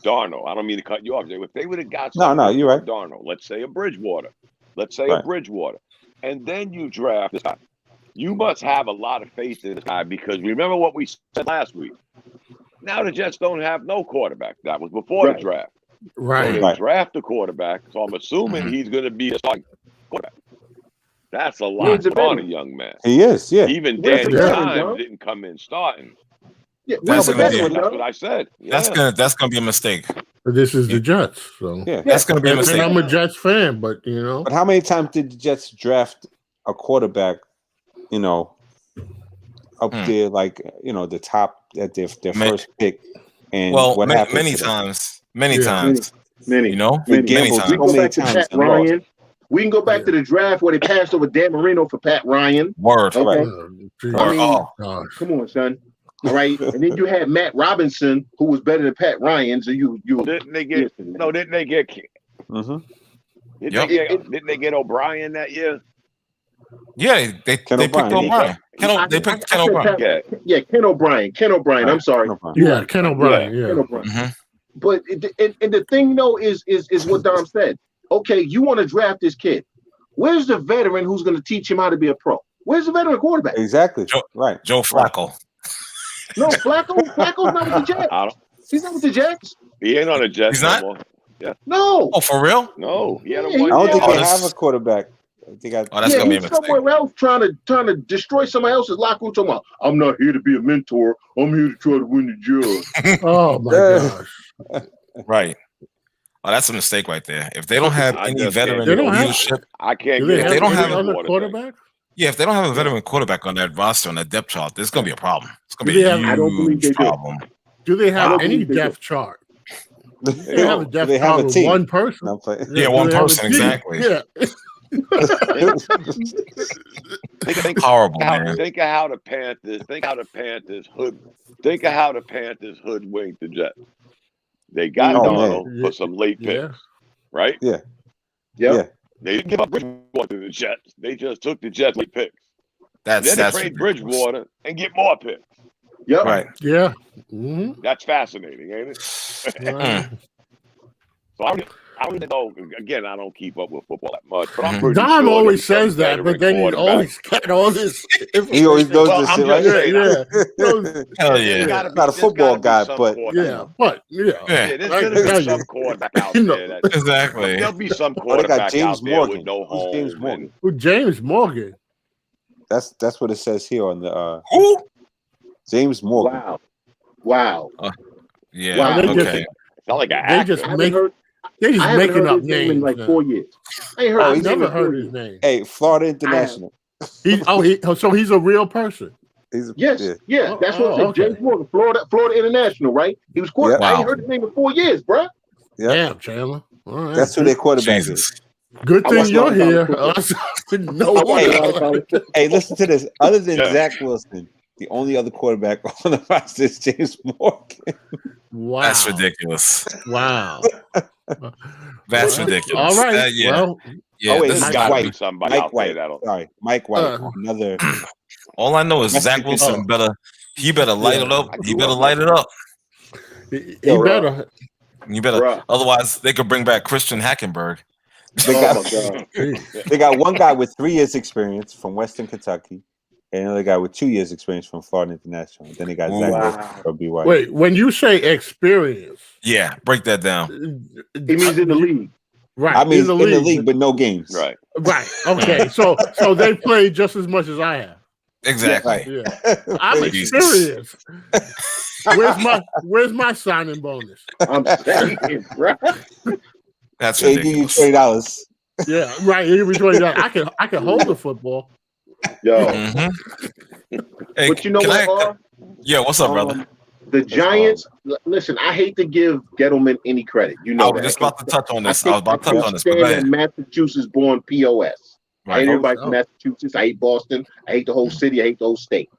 Darnold, I don't mean to cut you off, Jay. If they would have got No, something you're for right. Darnold, let's say a Bridgewater, and then you draft this guy, you must have a lot of faith in this guy because remember what we said last week. Now the Jets don't have no quarterback. That was before the Right. draft. So Right. they Right. draft a quarterback. So I'm assuming Mhm. he's going to be a starting quarterback. That's a lot Where's the on a veteran? young man. He is, yeah. Even Where's Danny the veteran, Dimes John? didn't come in starting. Yeah, That's where's the gonna be- veteran, That's John? what I said. That's Yeah. gonna be a mistake. But this is the Jets, so Yeah. That's gonna be a and mistake. I'm a Jets fan, but But how many times did the Jets draft a quarterback, up Hmm. there, like, the top at their Ma- first pick? And Well, what happened many to them? times. Many Yeah. times. Many. You know, They Many. gambled times. We so can go many back to times Pat and lost. Ryan. We can go back to the draft where they passed over Dan Marino for Pat Ryan. Word. Okay. geez. I mean, Oh. Gosh. come on, son. All right. And then you had Matt Robinson, who was better than Pat Ryan. So you Didn't they get? listen, man. No, didn't they get? Mm-hmm. Yep. Didn't they get O'Brien that year? Yeah, they Ken picked O'Brien. O'Brien. They picked Ken O'Brien. Yeah. Yeah, Ken O'Brien. Ken O'Brien. I'm sorry. No problem. Yeah, Ken O'Brien. Yeah. Ken O'Brien. Mhm. and the thing though is what Dom said. Okay, you want to draft this kid. Where's the veteran who's going to teach him how to be a pro? Where's the veteran quarterback? Exactly. Right. Joe Flacco. No, Flacco's not with the Jets. He's not with the Jets. He ain't on the Jets He's not? no more. Yeah. No. Oh, for real? No, he had a Yeah, one. I don't think Oh, they that's- have a quarterback. I think Oh, that's gonna be a he's mistake. somewhere else trying to destroy somebody else's locker room. Talking about, I'm not here to be a mentor. I'm here to try to win the job. Oh my gosh. Right. Oh, that's a mistake right there. If they don't have I any just veteran can't They don't have- leadership, I can't Do they get have they don't any have other water quarterback? yeah, if they don't have a veteran quarterback on that roster on that depth chart, there's gonna be a problem. It's gonna Do be they a have- I don't believe they huge do. problem. Do they have Wow. any They depth chart? They They have a depth they have chart a with team. one person. No, I'm playing. Yeah, do one they have a person, team? exactly. Yeah. Think Horrible, how, man. think of how the Panthers hoodwinked the Jets. They got Oh, Donald man. for some late picks, Yeah. right? Yeah. Yep. They didn't give up Bridgewater to the Jets. They just took the Jets late picks. That's Then they that's trade ridiculous. Bridgewater and get more picks. Yep. Right. Yeah. Mhm. That's fascinating, ain't it? Right. So I don't know. Again, I don't keep up with football that much, but I'm Mhm. pretty Dom sure always there's some says that, but veteran then he quarterback. always got all this. He always knows Well, this I'm shit, just right? saying, Yeah. Hell There's yeah. gotta be- Not a there's football gotta be guy, some but quarterback. Yeah, but yeah. Yeah. Yeah, there's I gonna can tell be some you. quarterback out You know. there. Exactly. There'll be some Oh, they got quarterback James out there Morgan. with no Who's James home. Morgan? And With James Morgan. That's what it says here on the Who? James Morgan. Wow. Yeah. Wow. They Okay. just it's not like an they actor. just I haven't make heard. they I just haven't making heard up his name in names. like now. 4 years. I ain't heard. Oh, his he's name Never in 4 heard years. his name. Hey, Florida International. So he's a real person. He's Yes, yeah. yeah, that's what I said. Okay. James Morgan, Florida International, right? He was quarterback. Yep. I Wow. ain't heard his name in 4 years, bruh. Yeah. Damn, Chandler. All right. That's who their quarterback is. Jesus. Good I thing watched a you're lot of college here. football. No I watch a lot of wonder. college football. Hey, listen to this. Other than Yeah. Zach Wilson, the only other quarterback on the roster is James Morgan. Wow. That's ridiculous. Wow. That's Well, ridiculous. all right. Yeah. Well, Yeah. Oh, wait, this There's is gotta White. be somebody Mike out there White. that'll. Sorry, Mike White. Uh, Another. all I know is That's Zach the- Wilson better. He better light it up. I He grew better up light it up. he Yo, better. You better. Bruh. Otherwise, they could bring back Christian Hackenberg. They Oh got my God. they got one guy with 3 years experience from Western Kentucky, and another guy with 2 years experience from Florida International. And then they got Ooh. Zach Wow. Wilson from BYU. Wait, when you say experience, Yeah, break that down. He means in the league. right? I mean, in the league, but no games. Right. right? Okay, so they played just as much as I have. Exactly. Right. Yeah, I'm Jesus. experienced. Where's my signing bonus? I'm saying, bruh. That's They give you ridiculous. $20. Yeah, right. Here between that, I can hold the football. Yo. Mhm. Hey, But you know can what, I- R? yeah, what's up, brother? The Giants, listen, I hate to give Gettleman any credit. You I know was that. just about to touch on this. I can't- was about to touch on this, but can't go stand ahead. that Massachusetts-born POS. I Right. hate everybody Oh. from Massachusetts. I hate Boston. I hate the whole city. I hate the whole state.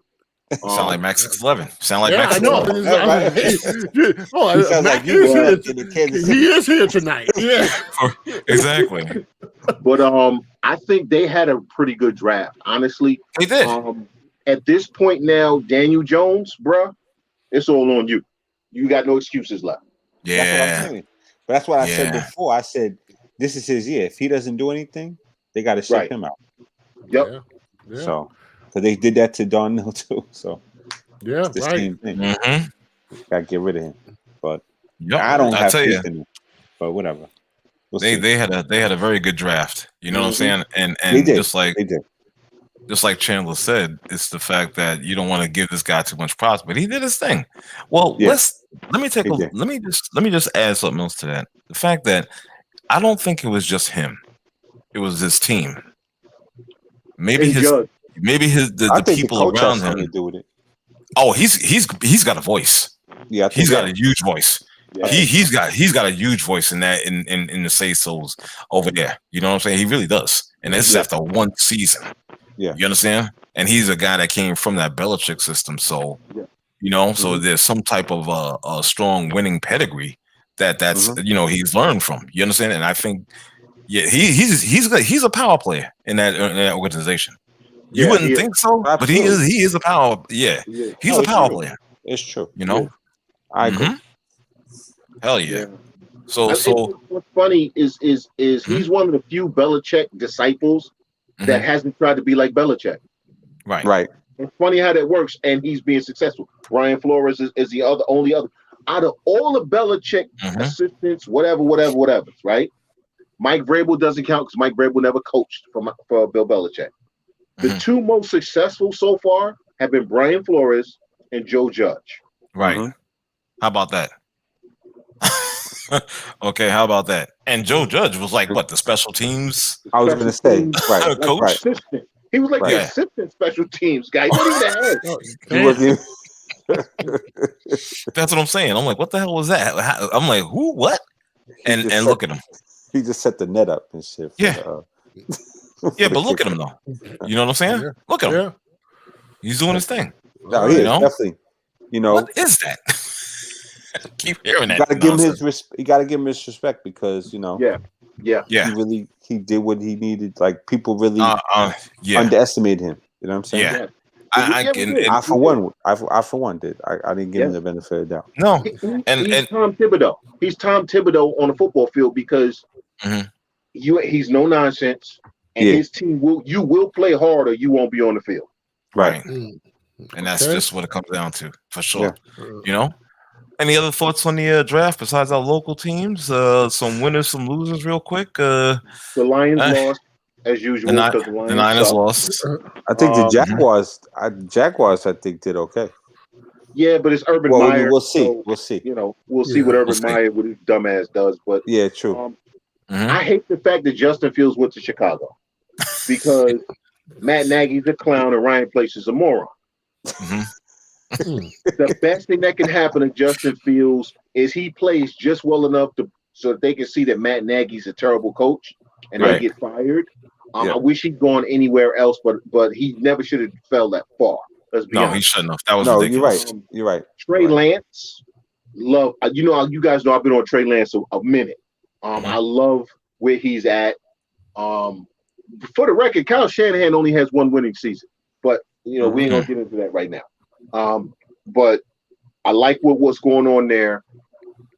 Sound like Max 611. Sound like Yeah, Max I know. 611. He sounds Mac like you is going here. up to the Kansas City. He is here tonight. Yeah. Exactly. But I think they had a pretty good draft, honestly. They did. At this point now, Daniel Jones, bruh, it's all on you. You got no excuses left. That's what I'm Yeah. saying. But that's what I said Yeah. before. I said this is his year. If he doesn't do anything, they got to ship Right. him out. Yep. Yeah. So, because they did that to Darnell too. So Yeah, it's the right. same thing. Mm-hmm. Got to get rid of him. But Yep. I don't have tell you, faith in him. But whatever. We'll they see. they had a very good draft. You know what I'm saying? And They did. just like They did. Chandler said, it's the fact that you don't want to give this guy too much props, but he did his thing. Well, Yeah. let me take He a did. let me just add something else to that. The fact that I don't think it was just him; it was his team. Maybe Hey, Judge, the I think people the coach around has something him. to do with it. Oh, he's got a voice. Yeah, I think He's got a huge voice. yeah. He's got a huge voice in that in the say so's over there. You know what I'm saying? He really does. And this is Yeah. after one season. Yeah. You understand? And he's a guy that came from that Belichick system. So Yeah. you know, so there's some type of a strong winning pedigree that's Mhm. you know he's learned from. You understand? And I think he's a power player in that organization. You Yeah, wouldn't he is. think so, but he is a power. Yeah, Yeah. he's Oh, a it's power true. player. It's true. You know. I agree. Mhm. Hell yeah. Yeah. So What's funny is he's one of the few Belichick disciples that hasn't tried to be like Belichick. right. It's funny how that works, and he's being successful. Brian Flores is the only other out of all the Belichick assistants, whatever, right? Mike Vrabel doesn't count because Mike Vrabel never coached for Bill Belichick. The two most successful so far have been Brian Flores and Joe Judge. Right. How about that? Okay, how about that? And Joe Judge was like, what, the special teams? I was going to say, right, coach? right. Assistant. He was like the assistant special teams guy. He wasn't even That's what I'm saying. I'm like, what the hell was that? I'm like, who? What? And look at him. He just set the net up and shit. Yeah, but look at him though. You know what I'm saying? Yeah. Look at him. Yeah. He's doing his thing. No, he is definitely. You know, what is that? I keep hearing that. You gotta give him his respect. You gotta give him his respect because you know. Yeah. He did what he needed. Like people really underestimated him. You know what I'm saying? Yeah. I for one did. I didn't give him the benefit of the doubt. No, he's Tom Thibodeau. He's Tom Thibodeau on the football field because he's no nonsense, and his team will play hard or you won't be on the field. Right. And that's just what it comes down to, for sure. Yeah. You know. Any other thoughts on the draft besides our local teams? Some winners, some losers, real quick. The Lions lost as usual. The Niners lost. I think the Jaguars, I think, did okay. Yeah, but it's Urban Meyer. We'll see. So, we'll see. You know, we'll see what Urban Meyer with his dumbass does. But yeah, true. I hate the fact that Justin Fields went to Chicago because Matt Nagy's a clown and Ryan Place is a moron. The best thing that can happen to Justin Fields is he plays just well enough so that they can see that Matt Nagy's a terrible coach and they get fired. I wish he'd gone anywhere else, but he never should have fell that far. Let's be honest. He shouldn't have. That was ridiculous. You're right. Trey Lance, love. You guys know I've been on Trey Lance a minute. I love where he's at. For the record, Kyle Shanahan only has one winning season, but we ain't gonna get into that right now. But I like what's going on there.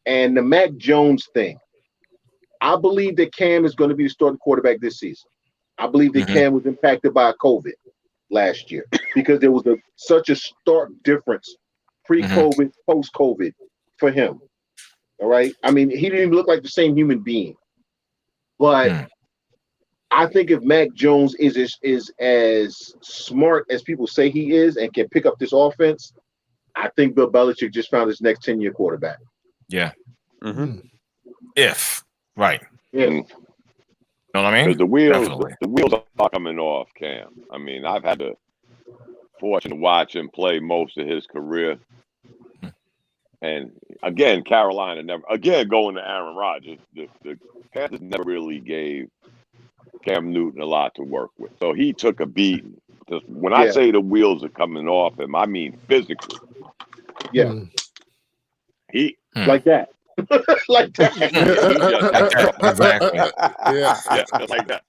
And the Mac Jones thing. I believe that Cam is going to be the starting quarterback this season. I believe that Cam was impacted by COVID last year because there was such a stark difference pre-COVID, post-COVID for him. All right. I mean, he didn't even look like the same human being. But I think if Mac Jones is as smart as people say he is and can pick up this offense, I think Bill Belichick just found his next 10-year quarterback. Yeah. If. Right. Yeah. You know what I mean? The wheels are coming off, Cam. I mean, I've had the fortune to watch him play most of his career. And again, Carolina going to Aaron Rodgers, the Panthers never really gave Cam Newton a lot to work with. So he took a beating. When I say the wheels are coming off him, I mean physically. Yeah. Like that. Like that. Exactly. Yeah, just like that.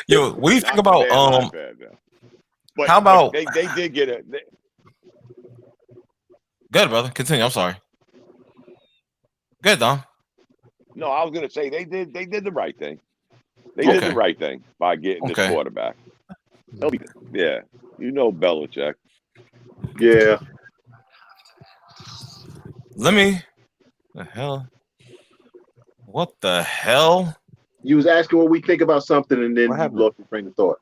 Yo, what do you think about But, how about they did get it? Good, brother. Continue. I'm sorry. Good, Don. No, I was gonna say they did the right thing. They did the right thing by getting this quarterback. Yeah, Belichick. Yeah. What the hell? You was asking what we think about something, and then you lost your train of thought.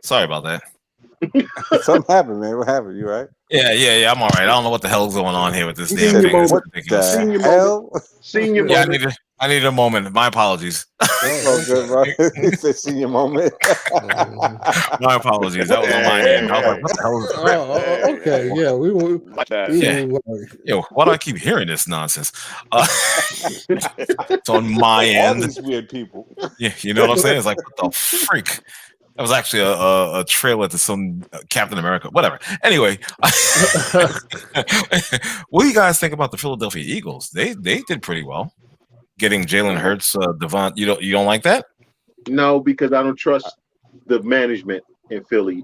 Sorry about that. Something happened, man. What happened? You right? Yeah. I'm all right. I don't know what the hell's going on here with this damn Senior thing. It's moment. ridiculous. Hell? Senior Yeah, moment. I need a moment. My apologies. Oh, good, bro. He said senior moment. My apologies. That was on my end. I was like, what the hell is this? Okay. Yeah, we will. Yo, why do I keep hearing this nonsense? It's on my end. All these weird people. Yeah, you know what I'm saying? It's like, what the freak? That was actually a trailer to some Captain America, whatever. Anyway, what do you guys think about the Philadelphia Eagles? They did pretty well, getting Jalen Hurts, Devon. You don't like that? No, because I don't trust the management in Philly.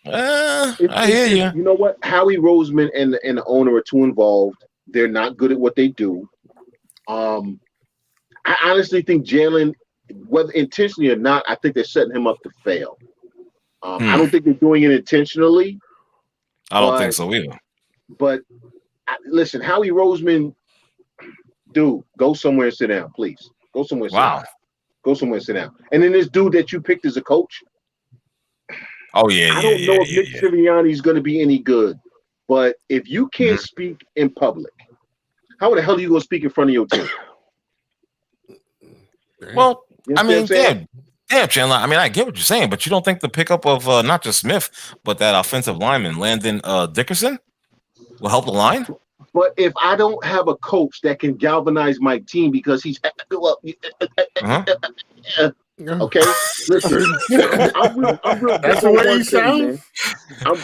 I hear you. You know what? Howie Roseman and the owner are too involved. They're not good at what they do. I honestly think Jalen, whether intentionally or not, I think they're setting him up to fail. I don't think they're doing it intentionally. I don't think so either. But listen, Howie Roseman, dude, go somewhere and sit down, please. Go somewhere and sit down. Go somewhere and sit down. And then this dude that you picked as a coach. Oh, yeah, I don't know if Nick Sirianni is going to be any good. But if you can't speak in public, how the hell are you going to speak in front of your team? Well, I mean, damn, Chandler. I mean, I get what you're saying, but you don't think the pickup of not just Smith, but that offensive lineman, Landon Dickerson, will help the line? But if I don't have a coach that can galvanize my team because he's okay, listen, I'm real That's big the on way one he thing, sounds.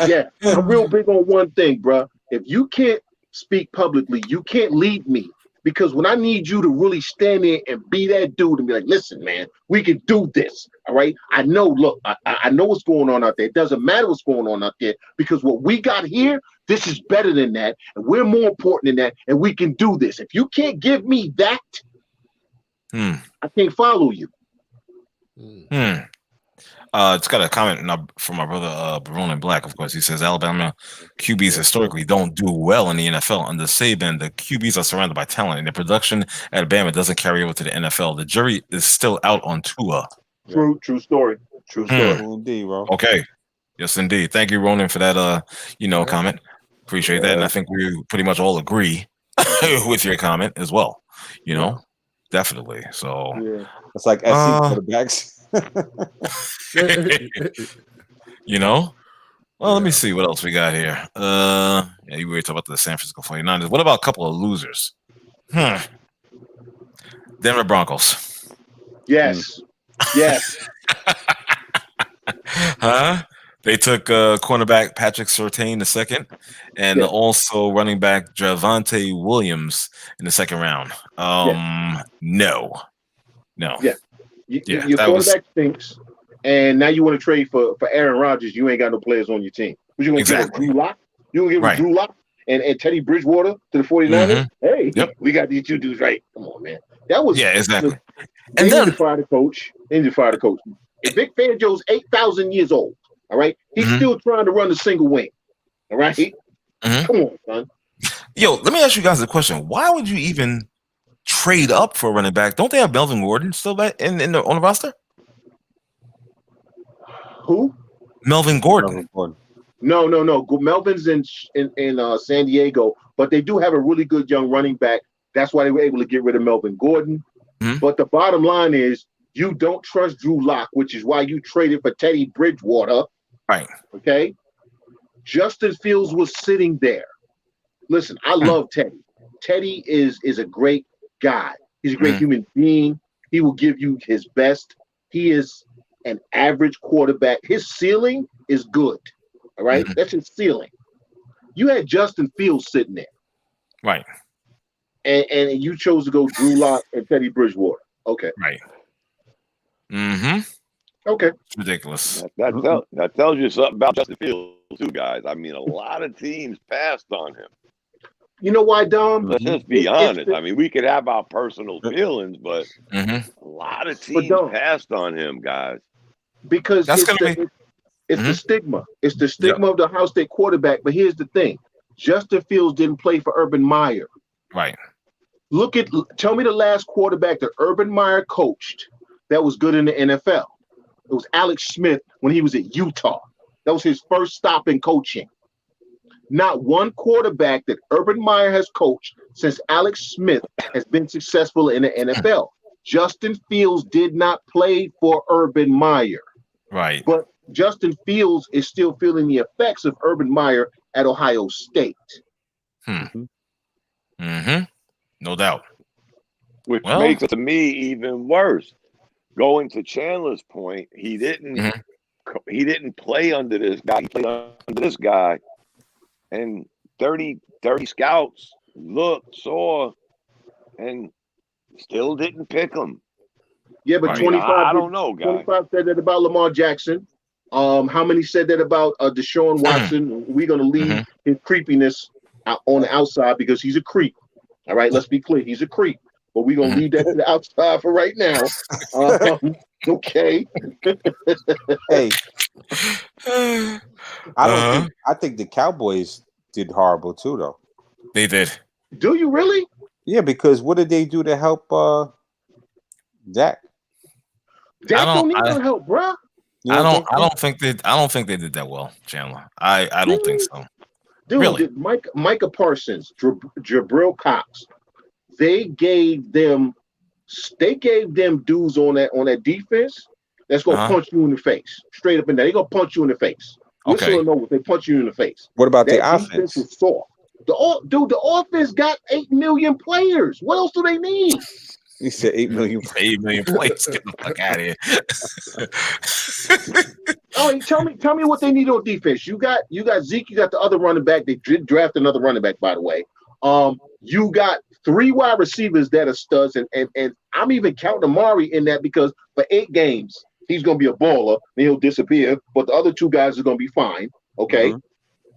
man. I'm real big on one thing, bro. If you can't speak publicly, you can't lead me. Because when I need you to really stand there and be that dude and be like, listen, man, we can do this. All right. I know, look, I know what's going on out there. It doesn't matter what's going on out there because what we got here, this is better than that. And we're more important than that. And we can do this. If you can't give me that, I can't follow you. It's got a comment from my brother Barone in Black, of course. He says Alabama QBs historically don't do well in the NFL. Under Saban, the QBs are surrounded by talent, and the production at Alabama doesn't carry over to the NFL. The jury is still out on Tua. True story. True story. Indeed, bro. Okay. Yes, indeed. Thank you, Ronan, for that comment. Appreciate that. And I think we pretty much all agree with your comment as well. Definitely. So it's like SC quarterbacks. Well, let me see what else we got here. You were talking about the San Francisco 49ers. What about a couple of losers? Denver Broncos. Yes. They took cornerback Patrick Surtain II and also running back Javonte Williams in the second round. No. Yeah. Your quarterback stinks, and now you want to trade for Aaron Rodgers. You ain't got no players on your team. What you going to give Drew Lock? You going to give Drew Lock and Teddy Bridgewater to the 49ers? Hey, we got these two dudes right. Come on, man. That was exactly. They need to fire the coach. If Vic Fangio's 8,000 years old, all right, he's still trying to run a single wing. All right, come on, son. Yo, let me ask you guys a question. Why would you even trade up for a running back? Don't they have Melvin Gordon still back on the roster? Who? Melvin Gordon. No. Melvin's in San Diego, but they do have a really good young running back. That's why they were able to get rid of Melvin Gordon. But the bottom line is you don't trust Drew Lock, which is why you traded for Teddy Bridgewater. Right. Okay. Justin Fields was sitting there. Listen, I love Teddy. Teddy is a great guy. He's a great human being. He will give you his best. He is an average quarterback. His ceiling is good. All right? That's his ceiling. You had Justin Fields sitting there. Right. And you chose to go Drew Lock and Teddy Bridgewater. Okay. Right. Okay. It's ridiculous. That tells you something about Justin Fields, too, guys. I mean, a lot of teams passed on him. You know why, Dom? Let's just be honest. I mean, we could have our personal feelings, but a lot of teams passed on him, guys. Because it's the stigma. It's the stigma of the Ohio State quarterback. But here's the thing. Justin Fields didn't play for Urban Meyer. Right. Tell me the last quarterback that Urban Meyer coached that was good in the NFL. It was Alex Smith when he was at Utah. That was his first stop in coaching. Not one quarterback that Urban Meyer has coached since Alex Smith has been successful in the NFL. Justin Fields did not play for Urban Meyer. Right. But Justin Fields is still feeling the effects of Urban Meyer at Ohio State. No doubt. Which makes it, to me, even worse. Going to Chandler's point, he didn't play under this guy. He played under this guy. And 30 scouts looked, saw, and still didn't pick him. Yeah, but 25. I don't know, guys. 25 said that about Lamar Jackson. How many said that about Deshaun Watson? We're gonna leave his creepiness out on the outside because he's a creep. All right, let's be clear, he's a creep. But we're gonna leave that to the outside for right now. Okay. Hey, I think the Cowboys did horrible too, though. They did. Do you really? Yeah, because what did they do to help Dak? Dak don't need no help, bro. I don't think they did that well, Chandler. I don't think so. Dude, really? Micah Parsons, Jabril Cox, they gave them dudes on that defense that's gonna punch you in the face, straight up and down. They gonna punch you in the face. Okay. They punch you in the face. What about that the offense? Was soft. The offense got 8 million players. What else do they need? He said 8 million. 8 million players. Get the fuck out of here. Oh, tell me what they need on defense. You got Zeke. You got the other running back. They did draft another running back, by the way. You got 3 wide receivers that are studs, and I'm even counting Amari in that because for 8 games he's gonna be a baller. Then he'll disappear, but the other 2 guys are gonna be fine. Okay. Mm-hmm.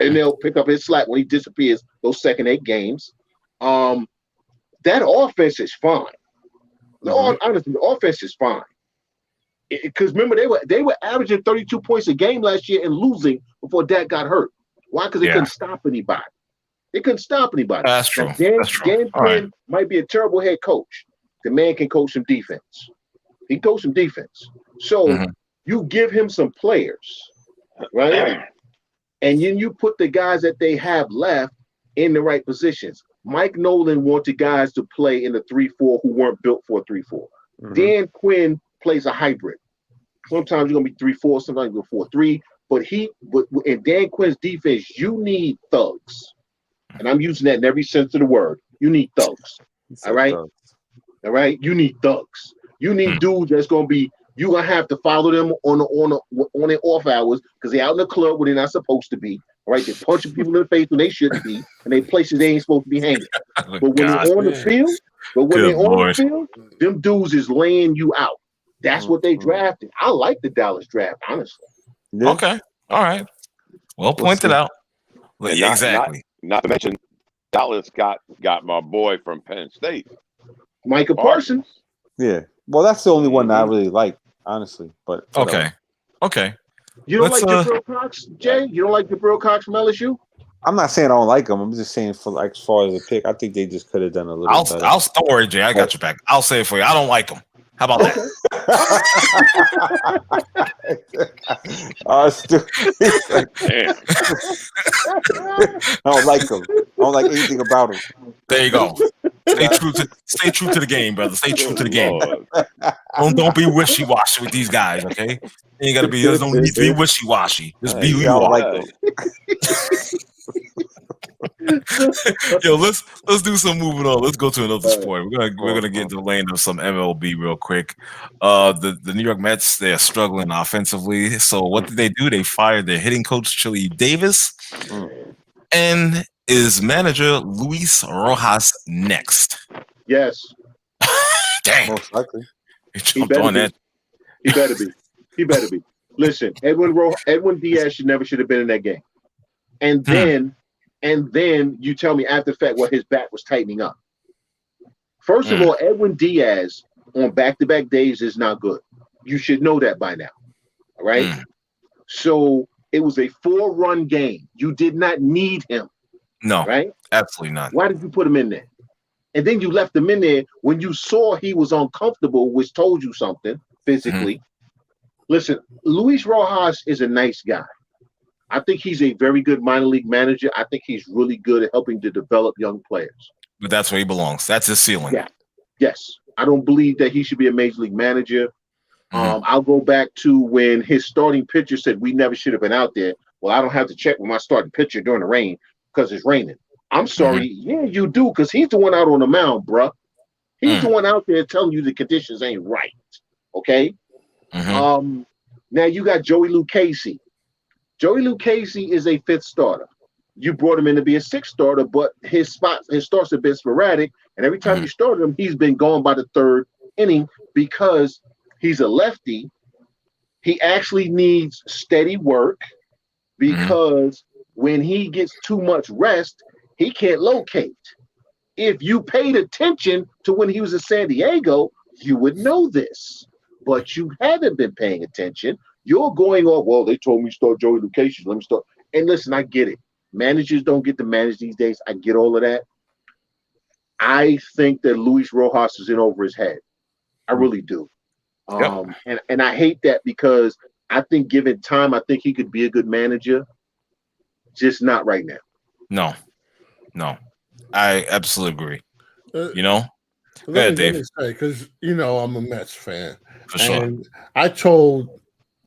And they'll pick up his slack when he disappears those second 8 games. That offense is fine. Honestly, the offense is fine. Because remember, they were averaging 32 points a game last year and losing before Dak got hurt. Why? Because they couldn't stop anybody. They couldn't stop anybody. That's true. Now, Dan Quinn might be a terrible head coach. The man can coach some defense. He can coach some defense. So you give him some players, right? And then you put the guys that they have left in the right positions. Mike Nolan wanted guys to play in the 3-4 who weren't built for a 3-4. Dan Quinn plays a hybrid. Sometimes you're gonna be 3-4, sometimes you're 4-3. But in Dan Quinn's defense, you need thugs. And I'm using that in every sense of the word. You need thugs. All right? Thugs. All right? You need thugs. You need dudes that's gonna be. You're gonna have to follow them on their off hours because they're out in the club where they're not supposed to be. All right, they're punching people in the face when they shouldn't be, and they places they ain't supposed to be hanging. But when they're on the field, them dudes is laying you out. That's what they drafted. I like the Dallas draft, honestly. Yeah. Okay, all right. Well pointed out. Exactly. Not to mention, Dallas got my boy from Penn State, Micah Parsons. Yeah. Well, that's the only one that I really like, honestly. But okay. You don't like Jabril Cox, Jay? You don't like Jabril Cox from LSU? I'm not saying I don't like him. I'm just saying as far as a pick, I think they just could have done a little better. Don't worry, Jay. I got your back. I'll say it for you. I don't like him. How about that? Stupid. I don't like him. I don't like anything about him. There you go. Stay true to the game, brother. Stay true to the game. Don't be wishy-washy with these guys, okay? You ain't gotta be. Don't need to be wishy-washy. Just be who you are. Like Yo, let's do some moving on. Let's go to another sport. We're gonna get into the lane of some MLB real quick. The New York Mets, they're struggling offensively. So what did they do? They fired their hitting coach Chili Davis, and is manager Luis Rojas next? Yes. Dang. Most likely. He better be. Listen, Edwin Diaz should have been in that game. And then you tell me after the fact what his back was tightening up. First of all, Edwin Diaz on back-to-back days is not good. You should know that by now. All right? So it was a 4-run game. You did not need him. No, right? Absolutely not. Why did you put him in there? And then you left him in there when you saw he was uncomfortable, which told you something physically. Listen, Luis Rojas is a nice guy. I think he's a very good minor league manager. I think he's really good at helping to develop young players. But that's where he belongs. That's his ceiling. Yeah. Yes. I don't believe that he should be a major league manager. I'll go back to when his starting pitcher said we never should have been out there. Well, I don't have to check with my starting pitcher during the rain because it's raining. I'm sorry. Yeah, you do, because he's the one out on the mound, bruh. He's the one out there telling you the conditions ain't right. Okay? Now you got Joey Lucchesi. Joey Lucchesi is a 5th starter. You brought him in to be a 6th starter, but his starts have been sporadic, and every time you started him, he's been gone by the 3rd inning because he's a lefty, He actually needs steady work because when he gets too much rest, he can't locate. If you paid attention to when he was in San Diego, you would know this. But you haven't been paying attention. You're going off, well, they told me start Joey Lucchesi. Let me start. And listen, I get it. Managers don't get to manage these days. I get all of that. I think that Luis Rojas is in over his head. I really do. And I hate that because I think given time, I think he could be a good manager. Just not right now. No. I absolutely agree. Go ahead, Dave. Because I'm a Mets fan. For sure. And I told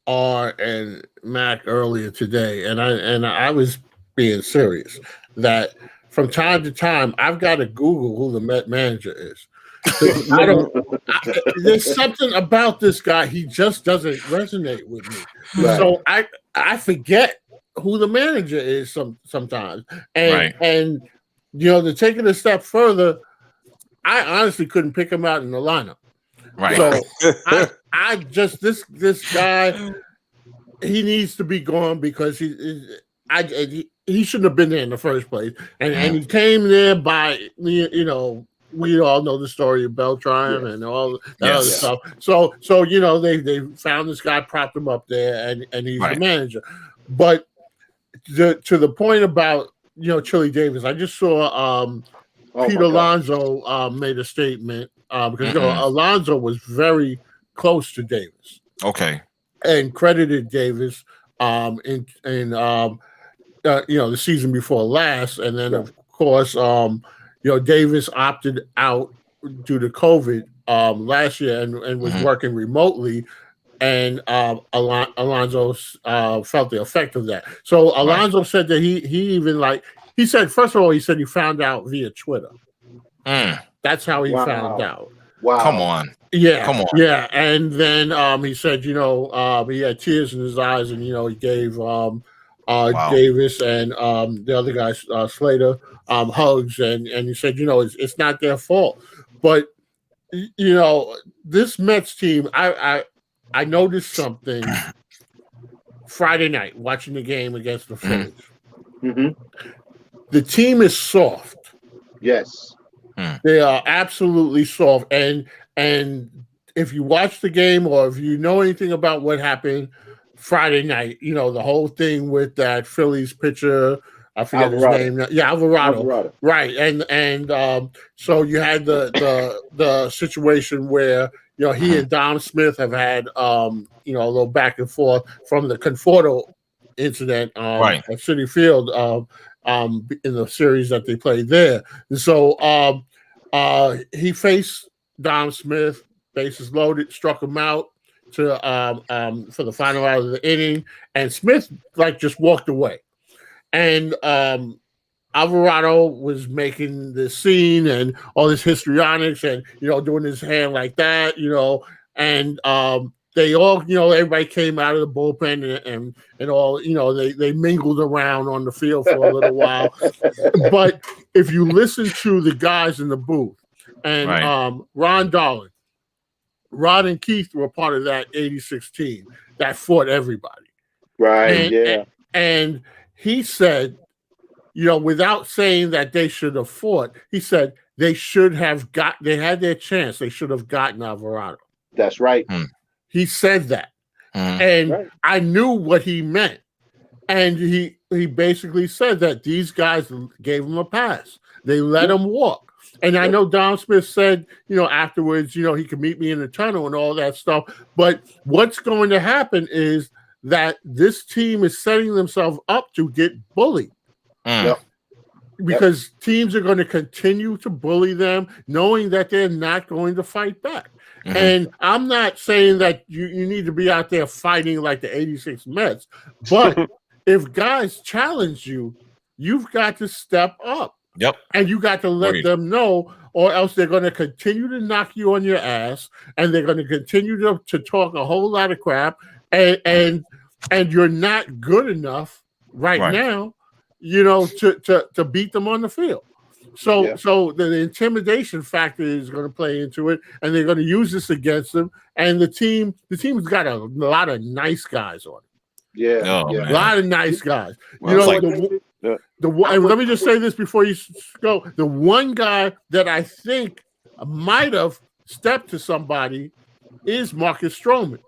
R and Mac earlier today, and I was being serious, that from time to time I've got to Google who the Met manager is. There's something about this guy, he just doesn't resonate with me. Right. So I forget who the manager is sometimes. And to take it a step further, I honestly couldn't pick him out in the lineup. Right. So I just this guy, he needs to be gone because he shouldn't have been there in the first place. And he came there by we all know the story of Beltran and all that other stuff. So they found this guy, propped him up there, and he's the manager. But to the point about Chili Davis, I just saw Pete Alonso made a statement because Alonso was very close to Davis. Okay. And credited Davis in the season before last, and then of course Davis opted out due to COVID last year and was working remotely, and Alonso felt the effect of that. So Alonso said that he said, first of all, he said he found out via Twitter. That's how he found out. Wow. Come on. Yeah. Come on. Yeah. And then he said, he had tears in his eyes, and he gave Davis and the other guy, Slater, hugs, and he said, it's not their fault. But this Mets team, I noticed something Friday night watching the game against the Phillies. The team is soft. Yes. They are absolutely soft. And if you watch the game, or if you know anything about what happened Friday night, the whole thing with that Phillies pitcher, I forget his name. Yeah, Alvarado. Right. And so you had the situation where he and Dom Smith have had a little back and forth from the Conforto incident at Citi Field in the series that they played there. And so he faced Dom Smith, bases loaded, struck him out for the final out of the inning, and Smith just walked away. And Alvarado was making the scene and all this histrionics and doing his hand like that, and they all, everybody came out of the bullpen and all, they mingled around on the field for a little while. But if you listen to the guys in the booth and Ron Darling, Rod and Keith were part of that 86 team that fought everybody. Right. And he said, without saying that they should have fought, he said they had their chance. They should have gotten Alvarado. That's right. He said that. And I knew what he meant. And he basically said that these guys gave him a pass. They let him walk. And I know Dom Smith said, afterwards, he could meet me in the tunnel and all that stuff. But what's going to happen is that this team is setting themselves up to get bullied. Because teams are going to continue to bully them, knowing that they're not going to fight back. And I'm not saying that you need to be out there fighting like the 86 Mets, but if guys challenge you, you've got to step up. And you got to let them know, or else they're going to continue to knock you on your ass, and they're going to continue to talk a whole lot of crap, and you're not good enough right now, to beat them on the field. So the intimidation factor is going to play into it, and they're going to use this against them. And the team's got a lot of nice guys on it. Yeah, A lot of nice guys. Well, And let me just say this before you go. The one guy that I think might have stepped to somebody is Marcus Stroman.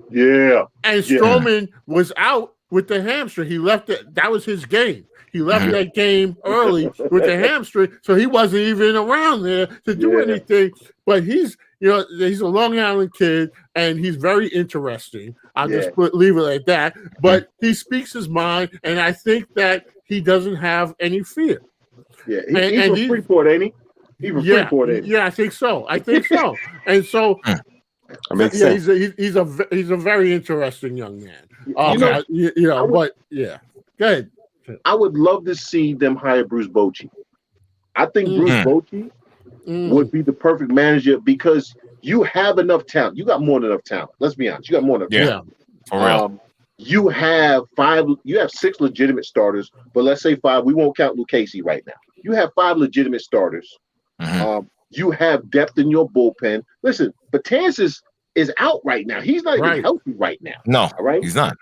Yeah. And Stroman was out with the hamstring. He left it. That was his game. He left that game early with the hamstring, so he wasn't even around there to do anything. But he's a Long Island kid, and he's very interesting. I'll just leave it like that. But he speaks his mind, and I think that he doesn't have any fear. Yeah, he's from Freeport, ain't he? He's from Freeport, ain't he? Yeah, I think so. And so. He's a very interesting young man. Go ahead. I would love to see them hire Bruce Bochy. I think Bruce Bochy would be the perfect manager because you have enough talent. You got more than enough talent. Let's be honest. You got more than enough talent. For real. You have 6 legitimate starters, but let's say 5. We won't count Luke Casey right now. You have 5 legitimate starters. You have depth in your bullpen. Listen, Betances is out right now. He's not even healthy right now. No, all right, he's not.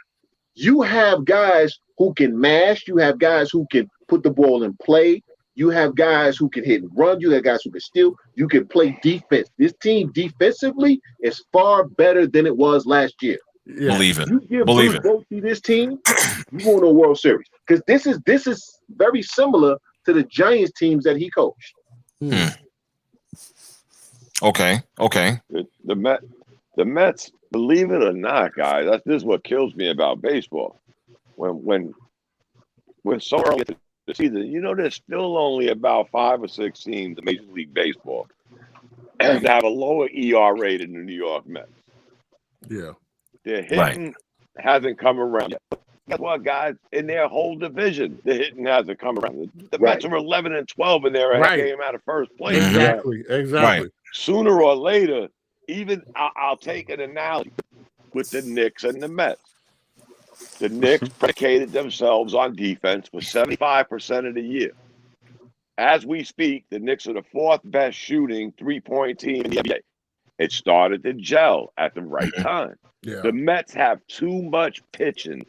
You have guys who can mash. You have guys who can put the ball in play. You have guys who can hit and run. You have guys who can steal. You can play defense. This team defensively is far better than it was last year. Yeah. Believe it. You give Believe Bruce Bochy this team, you going to a World Series because this is very similar to the Giants teams that he coached. Okay. The Mets, believe it or not, guys, this is what kills me about baseball. When so early in the season, there's still only about 5 or 6 teams in Major League Baseball that have a lower ERA than the New York Mets. Yeah. Their hitting hasn't come around yet. Guess what, guys? In their whole division, the hitting hasn't come around. The Mets are 11-12, and they're a game out of first place. Exactly. Right. Sooner or later, even I'll take an analogy with the Knicks and the Mets. The Knicks predicated themselves on defense for 75% of the year. As we speak, the Knicks are the 4th best shooting 3-point team in the NBA. It started to gel at the right time. Yeah. The Mets have too much pitching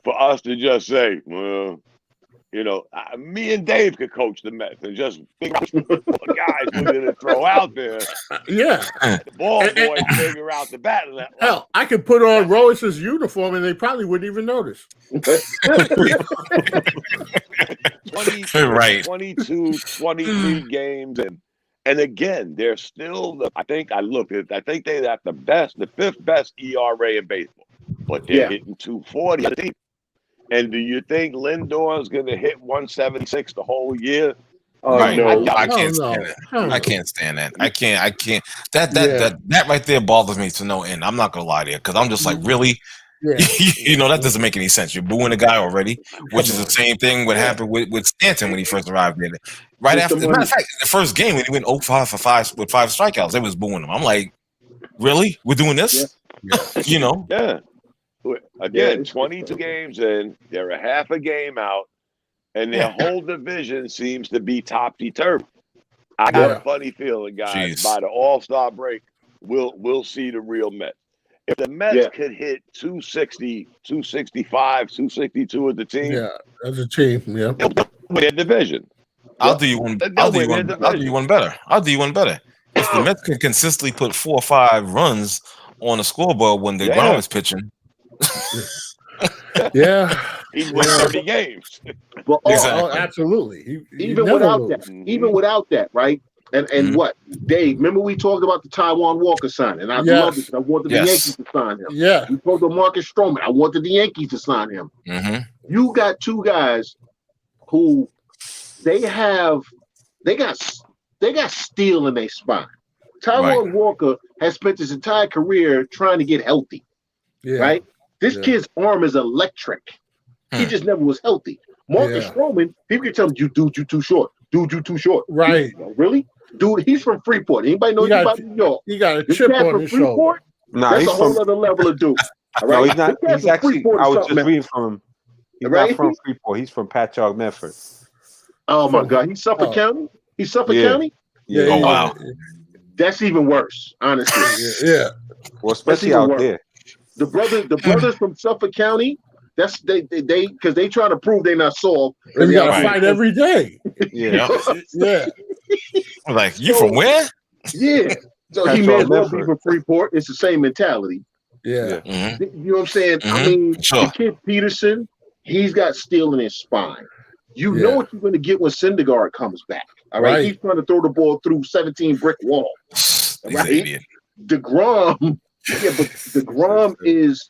for us to just say, well, me and Dave could coach the Mets and just figure out what guys we're going to throw out there. Yeah. The ball boys figure out the battle. Hell, I could put on Rojas' uniform and they probably wouldn't even notice. 22, 23 games. And again, they're still, I think they have the 5th best ERA in baseball. But they're hitting 240. And do you think Lindor's going to hit 176 the whole year? No. I can't stand it. I can't stand that. I can't. That right there bothers me to no end. I'm not gonna lie to you because I'm just like, really, that doesn't make any sense. You're booing the guy already, which is the same thing what happened with Stanton when he first arrived there. Right after, as a matter of fact, the first game when he went 0-5 for 5 with 5 strikeouts, they was booing him. I'm like, really? We're doing this? Yeah. Again, 22 games in, they're a half a game out, and their whole division seems to be topsy-turvy. I got a funny feeling, guys, by the All-Star break, we'll see the real Mets. If the Mets could hit 260, 265, 262 as a team, as a team, they'll win their division. I'll do you one better. If the Mets can consistently put 4 or 5 runs on the scoreboard when DeGrom is pitching. He won 30 games. Well, absolutely. Even without that, right? And what, Dave? Remember we talked about the Taiwan Walker sign, and I love it. I wanted the Yankees to sign him. Yeah, we talked about Marcus Stroman. I wanted the Yankees to sign him. You got 2 guys who they got steel in their spine. Taiwan Walker has spent his entire career trying to get healthy. Right? This kid's arm is electric. He just never was healthy. Marcus Stroman, people can tell him, you too short. Dude, you too short. Right. Really? Dude, he's from Freeport. Anybody know anything about New York? He got a chip on his shoulder. That's a whole other level of dude. All right? No, he's not. He's actually, I was just reading from him. He's not from Freeport. He's from Patchogue, Medford. Oh, my God. He's Suffolk County? He's Suffolk Yeah. County. Yeah. Oh, wow. That's even worse, honestly. Yeah. Well, especially even out worse. there. The brothers from Suffolk County. That's they because they try to prove they're not soft. And you got to Right. fight every day. Yeah. Yeah. I'm like, you from where? Yeah. So he may as well be from Freeport. It's the same mentality. Yeah. Mhm. You know what I'm saying? I mean, Sure. the kid Peterson, he's got steel in his spine. You Yeah. know what you're going to get when Syndergaard comes back. All right? He's trying to throw the ball through 17 brick walls. He's Right? an idiot. DeGrom, but DeGrom is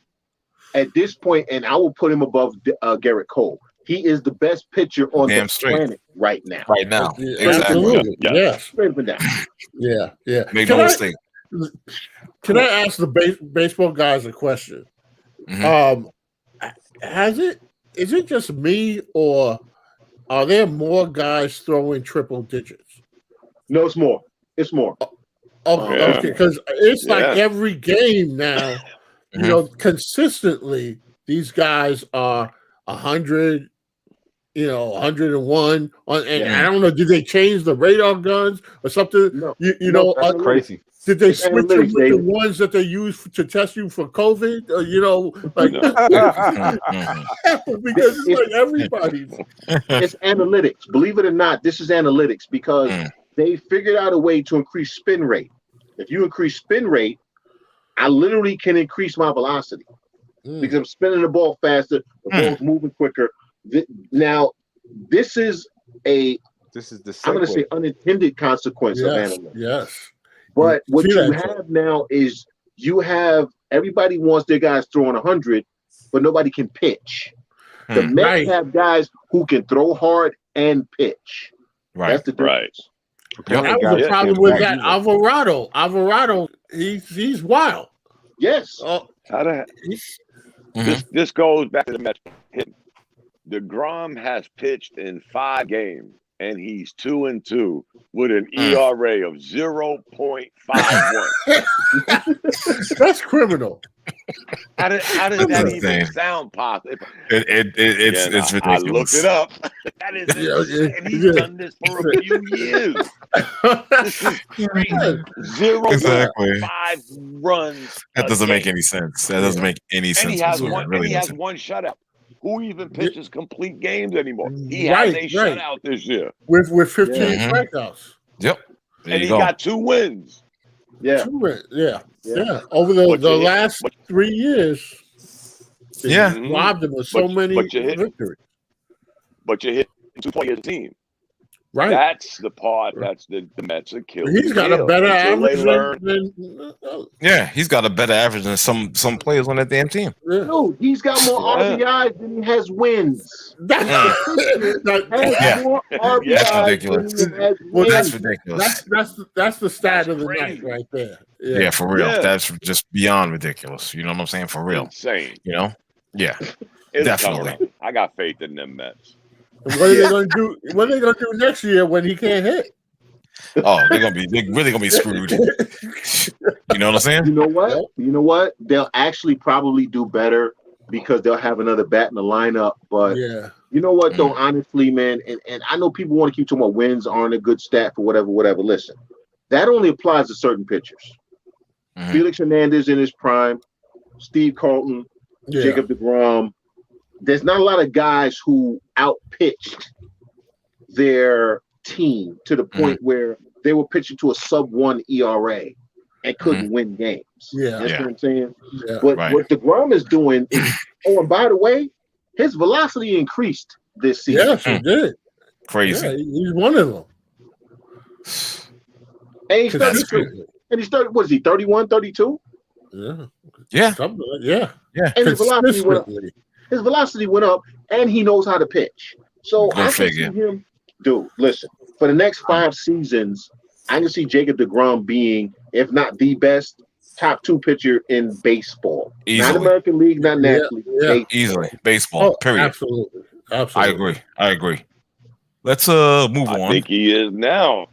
at this point, and I will put him above Garrett Cole. He is the best pitcher on the planet right now. Right now. Yeah, Exactly. absolutely. Yes. Straight up and down. Yeah. Yeah. Make no mistake. Can I ask the baseball guys a question? Mhm. Is it just me, or are there more guys throwing triple digits? No, it's more. It's more. Okay, because it's like Yeah. every game now, you know, consistently these guys are 100, 101 and I don't know, did they change the radar guns or something? No, you know, that's crazy. did they It's switch them analytics, with the David. ones that they use to test you for COVID? Like because it's like everybody's. It's analytics. Believe it or not, this is analytics because they figured out a way to increase spin rate. If you increase spin rate, I literally can increase my velocity because I'm spinning the ball faster, the ball's moving quicker. Now, this is the I'm going to say unintended consequence of analytics. Yes. But what See you that, have now is everybody wants their guys throwing 100, but nobody can pitch. The Mets have guys who can throw hard and pitch. Right. That's the difference. That was the problem with that Alvarado. Alvarado, he's wild. Yes. This goes back to the Mets. DeGrom has pitched in 5 games, and he's 2-2 with an ERA of 0.51. That's criminal. How does that even sound possible? It's ridiculous. I looked it up. That is insane. And he's done this for a few years. This is 0.5 runs. That doesn't make any sense. That doesn't make any sense. And he has one shutout. Who even pitches complete games anymore? He has a shutout this year with 15 strikeouts. Yep. And he got 2 wins. Yeah. Over the last 3 years. Yeah. Robbed him with so many victories. But you hit 2 points as a team. Right. That's the part that's the Mets are killing. He's got a better average than he's got a better average than some players on that damn team. No, he's got more RBIs than he has wins. That's ridiculous. That's ridiculous. That's the stat of the night right there. Yeah, for real. Yeah. That's just beyond ridiculous. You know what I'm saying? For real. Insane. Yeah. It's definitely. I got faith in them Mets. And what are they going to do? What are they going to do next year when he can't hit? Oh, they're really gonna be screwed. You know what I'm saying? You know what? They'll actually probably do better because they'll have another bat in the lineup. But you know what, though, honestly, man, and I know people want to keep talking about wins aren't a good stat for whatever. Listen, that only applies to certain pitchers. Felix Hernandez in his prime, Steve Carlton, Jacob deGrom. There's not a lot of guys who outpitched their team to the point where they were pitching to a sub-1 ERA and couldn't win games. That's what I'm saying. But what deGrom is doing is, and by the way, his velocity increased this season. Yes, he did. Crazy. Yeah, he's one of them. And he's 32. And he's 30. What is he? 31, 32? Yeah. And his velocity went up, and he knows how to pitch. So I can see him, dude. Listen, for the next 5 seasons, I can see Jacob deGrom being, if not the best, top 2 pitcher in baseball. Easily. Not American League, not National League. Easily. Baseball. Period. Absolutely. I agree. Let's move on. I think he is now.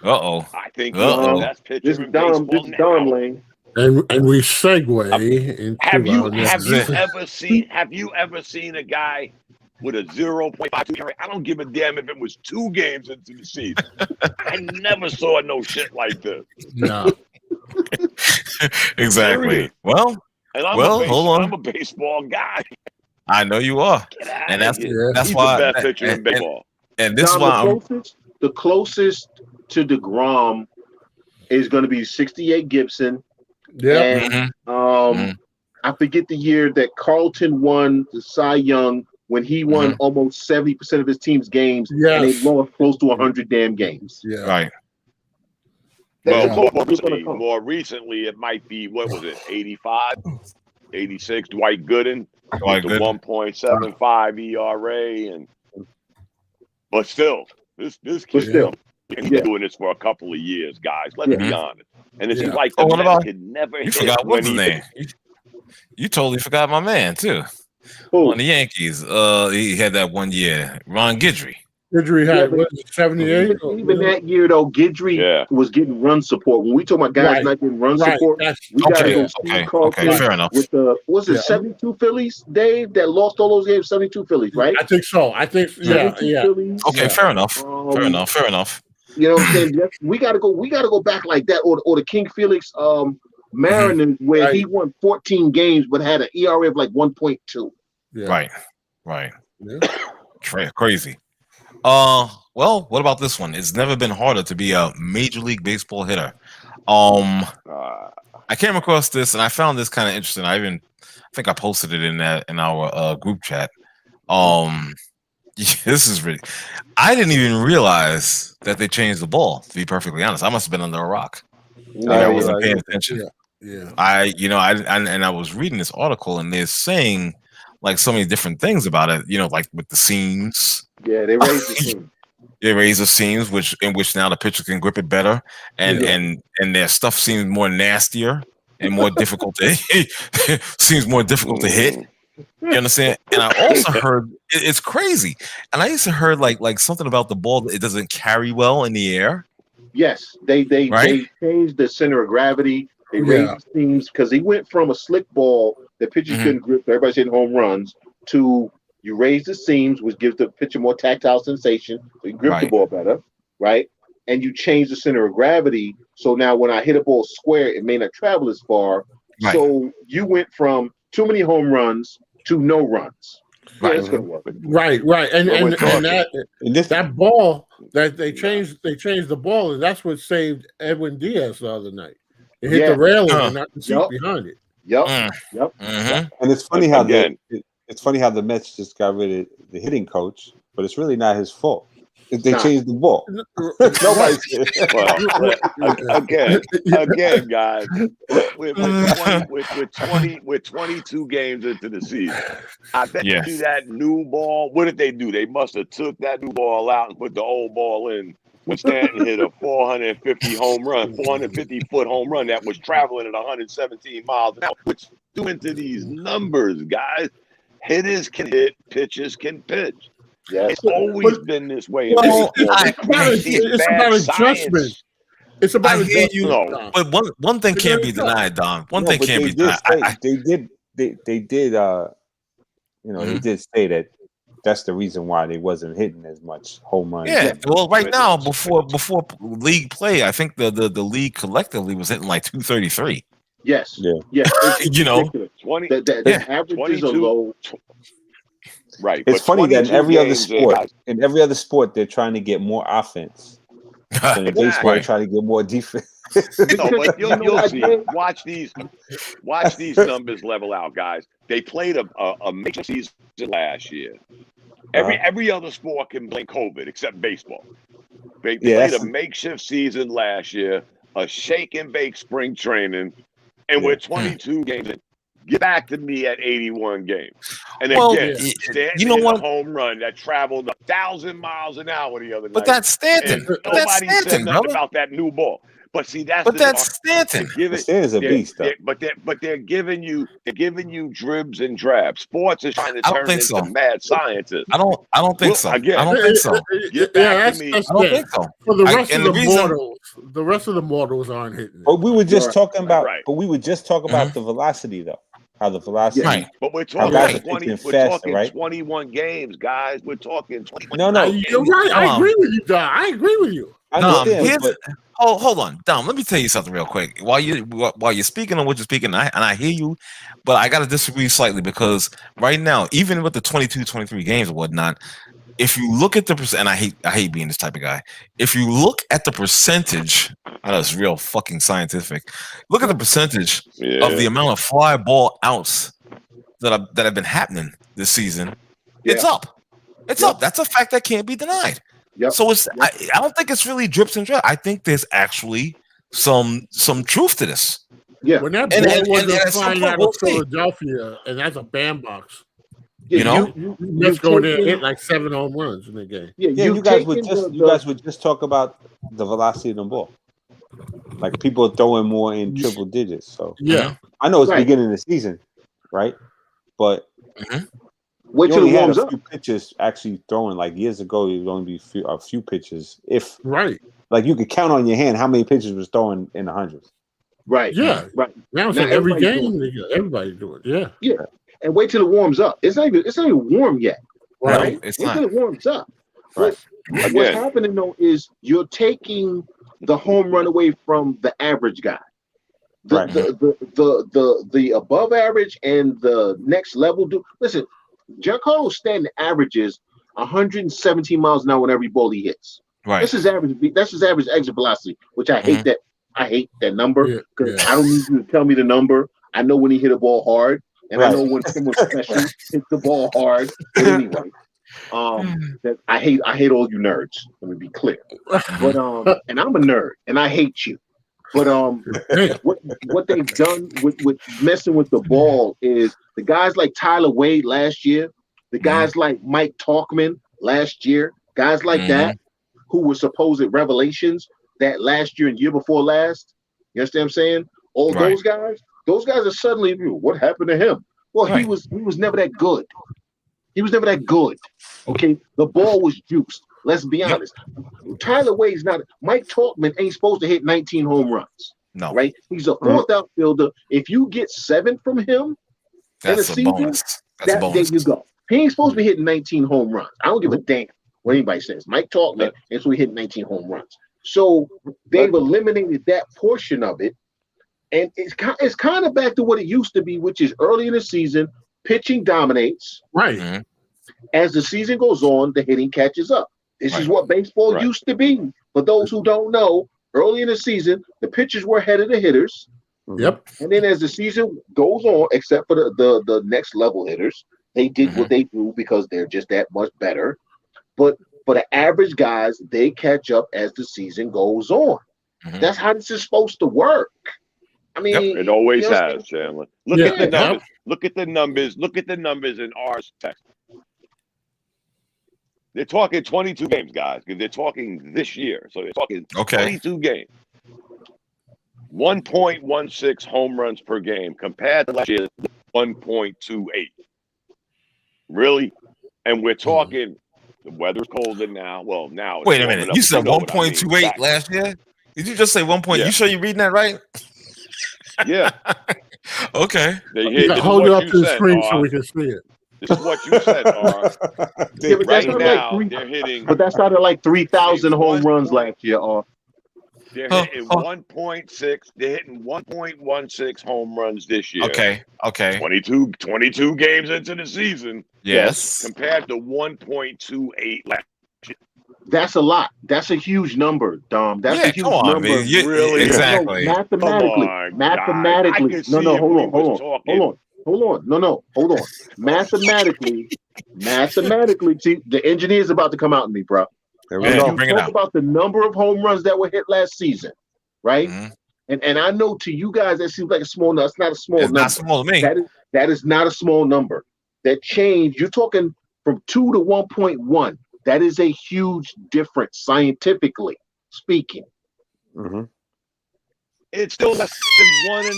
I think he's the best pitcher in baseball now. Lane. And we segue into have you ever seen a guy with a 0.52 ERA. I don't give a damn if it was 2 games into the season. I never saw no shit like this. No. Exactly. Period. Well, And hold on. I'm a baseball guy. I know you are, Get out and of here. that's He's why. the best pitcher in baseball. And this is Dom, why the closest to DeGrom is going to be 68 Gibson. Yeah. And Mhm. I forget the year that Carlton won the Cy Young when he won almost 70% of his team's games, and they Yes. lost close to 100 damn games. Yeah. right. Well, Yeah. more recently, it might be, what was it, 85, 86, Dwight Gooden Dwight with the Gooden. 1.75 ERA. But still, this kid, he's been doing this for a couple of years, guys. Let's be honest. And it seems like the what Mets about could never you? hit Forgot what's his when he name? You totally forgot my man too. Who? On the Yankees, he had that one year. Ron Guidry. Guidry Yeah, had but what is it, 78? Even that year, though, Guidry was getting run support. When we talk about guys Right. not getting run Right. support, That's we got to Okay, go okay, Steve Carlton okay, fair enough. with the, was it Yeah. 72 Phillies, Dave, that lost all those games? 72 Phillies, right? I think so. I think 72 Phillies. Okay, Yeah. fair enough. Fair enough. You know what I'm saying? We gotta go back like that, or the King Felix Mariners, where he won 14 games but had an ERA of like 1.2. Yeah. Right. Yeah. Crazy. Well, what about this one? It's never been harder to be a Major League Baseball hitter. I came across this and I found this kind of interesting. I think I posted it in our group chat. This is really. I didn't even realize that they changed the ball. To be perfectly honest, I must have been under a rock. I wasn't paying attention. Yeah. I was reading this article and they're saying like so many different things about it. Like with the seams. Yeah, they raised the team. They raise the seams, in which now the pitcher can grip it better, and their stuff seems more nastier and more difficult to seems more difficult to hit. You understand? And I also heard it's crazy. And I used to heard like something about the ball that it doesn't carry well in the air. Yes, they changed the center of gravity. They raised the seams because he went from a slick ball that pitchers couldn't grip. Everybody's hitting home runs to. You raise the seams, which gives the pitcher more tactile sensation, so you grip the ball better, right? And you change the center of gravity, so now when I hit a ball square, it may not travel as far. Right. So you went from too many home runs to no runs. Right, it's gonna work. Right. And that ball that they changed the ball, and that's what saved Edwin Diaz the other night. It hit the railing and not the seat behind it. Yep. And it's funny how it's funny how the Mets just got rid of the hitting coach, but it's really not his fault. They changed the ball. Nobody's again, guys. With 22 games into the season, I bet you that new ball. What did they do? They must have took that new ball out and put the old ball in. When Stanton hit a 450-foot home run that was traveling at 117 miles an hour, which due into these numbers, guys. Hitters can hit, pitchers can pitch. Yes. It's always been this way. It's about adjustment. It's about adjustment. But one thing can't be denied, Don. One thing can't be denied. They did. They did say that that's the reason why they wasn't hitting as much home runs. Yeah. Well, right now, before league play, I think the league collectively was hitting like 233. Yes. Yeah. Yes. The averages are low. Right. It's funny that in every other sport, they're trying to get more offense. And in baseball, they're trying to get more defense. But you'll see. Watch these numbers level out, guys. They played a major season last year. Every other sport can blame COVID except baseball. They played a makeshift season last year, a shake and bake spring training. And we're 22 games in. Get back to me at 81 games. And again, Stanton hit a home run that traveled 1,000 miles an hour the other night. But that's Stanton. Nobody said nothing about that new ball. But see, that's Stanton. Stanton's a beast, though. But they're giving you dribs and drabs. Sports is trying to turn into mad scientists. I don't think so. Again, I don't think so. Get back to me. I don't think so. For the rest of the mortals aren't hitting. But we were just talking about. But we were just talking about the velocity, though. how the velocity. Right. But we're How talking guys are 20. thinking We're faster, talking right? 21 games, guys. We're talking 21. No. You're right. I agree with you, Don. I agree with you. I Dom, understand, but hold on, Dom. Let me tell you something real quick. While you're speaking on what you're speaking, and I hear you, but I got to disagree slightly because right now, even with the 22, 23 games and whatnot, if you look at the percent, and I hate being this type of guy. If you look at the percentage, I know it's real fucking scientific. Look at the percentage of the amount of fly ball outs that have been happening this season. It's up. It's up. That's a fact that can't be denied. Yep. So I don't think it's really drips and drabs. I think there's actually some truth to this. Yeah. When that And- ball and- wasn't and at some flying point out we'll of see. Philadelphia, and that's a bandbox. You know? Let's go there and hit like 7 home runs in the game. yeah, you guys would just talk about the velocity of the ball. Like people throwing more in triple digits. So Yeah. I know it's Right. beginning of the season, right? But wait you till only it had warms a up. few pitches actually throwing. Like years ago, it would only be a few pitches. If Right. like you could count on your hand how many pitches was throwing in the hundreds. Right. Yeah. Right. Now it's Now like every everybody's game, everybody do it. Yeah. Yeah. And wait till it warms up. It's not even warm yet. Right. Right? It's Wait not. till it warms up. Right. What's Again. happening though is you're taking the home run away from the average guy. Right. The above average and the next level do listen, Giancarlo Stanton averages 117 miles an hour on every ball he hits. Right. That's his average exit velocity, which I hate that. I hate that number because I don't need you to tell me the number. I know when he hit a ball hard, and I know when someone special hits the ball hard. But anyway, that I hate all you nerds. Let me be clear. But and I'm a nerd, and I hate you. But what they've done with messing with the ball is the guys like Tyler Wade last year, the guys like Mike Talkman last year, guys like that who were supposed revelations that last year and year before last. You understand what I'm saying? All those guys are suddenly, what happened to him? Well, he was never that good. He was never that good. Okay, the ball was juiced. Let's be honest. Tyler Wade's not. Mike Talkman ain't supposed to hit 19 home runs. No. Right? He's a fourth outfielder. If you get 7 from him in a That's a season, bonus. That's a there bonus. you go. He ain't supposed to be hitting 19 home runs. I don't give a damn what anybody says. Mike Talkman is supposed to be hitting 19 home runs. So they've eliminated that portion of it. And it's kind of back to what it used to be, which is early in the season, pitching dominates. Right. As the season goes on, the hitting catches up. This is what baseball used to be. For those who don't know, early in the season, the pitchers were ahead of the hitters. Yep. And then as the season goes on, except for the next level hitters, they did what they do because they're just that much better. But for the average guys, they catch up as the season goes on. That's how this is supposed to work. I mean, it always has, Chandler. Look at the numbers. Yep. Look at the numbers. Look at the numbers in our text. They're talking 22 games, guys, because they're talking this year. So they're talking 22 games. 1.16 home runs per game compared to last year's 1.28. Really? And we're talking the weather's colder now. Well, now. Wait a minute. You said 1.28 exactly. last year? Did you just say 1 point? Yeah. You sure you're reading that right? Yeah. Okay. They hit, Hold it up to the screen so we can see it. This is what you said, R. Yeah, but Right that's now, like they're hitting. But that started like 3,000 home runs last year. They're hitting 1.6. They're hitting 1.16 home runs this year. Okay. 22 games into the season. Yes. Compared to 1.28 last year. That's a lot. That's a huge number, Dom. That's a huge come on, number. man. Really? Exactly. No, mathematically. Hold on. Mathematically, see, the engineer's about to come out in me, bro. There we go. You Bring it talk out. about the number of home runs that were hit last season, right? Mm-hmm. And I know to you guys that seems like a small number. It's not a small number. Not small to me. That is not a small number. That change, you're talking from 2 to 1.1. That is a huge difference, scientifically speaking. Mm-hmm. It's still less than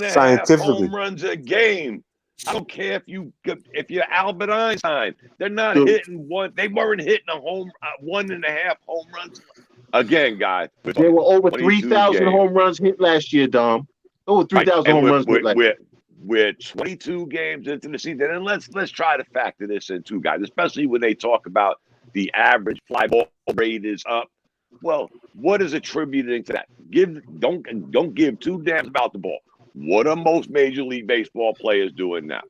1.5 home runs a game. I don't care if you're Albert Einstein. They're not hitting one. They weren't hitting a 1.5 home runs. Again, guys. There were over 3,000 home runs hit last year, Dom. Over 3,000 home runs hit last year. we're 22 games into the season, and let's try to factor this in too, guys, especially when they talk about the average fly ball rate is up. Well, what is attributing to that? Don't give two damns about the ball. What are most Major League Baseball players doing now?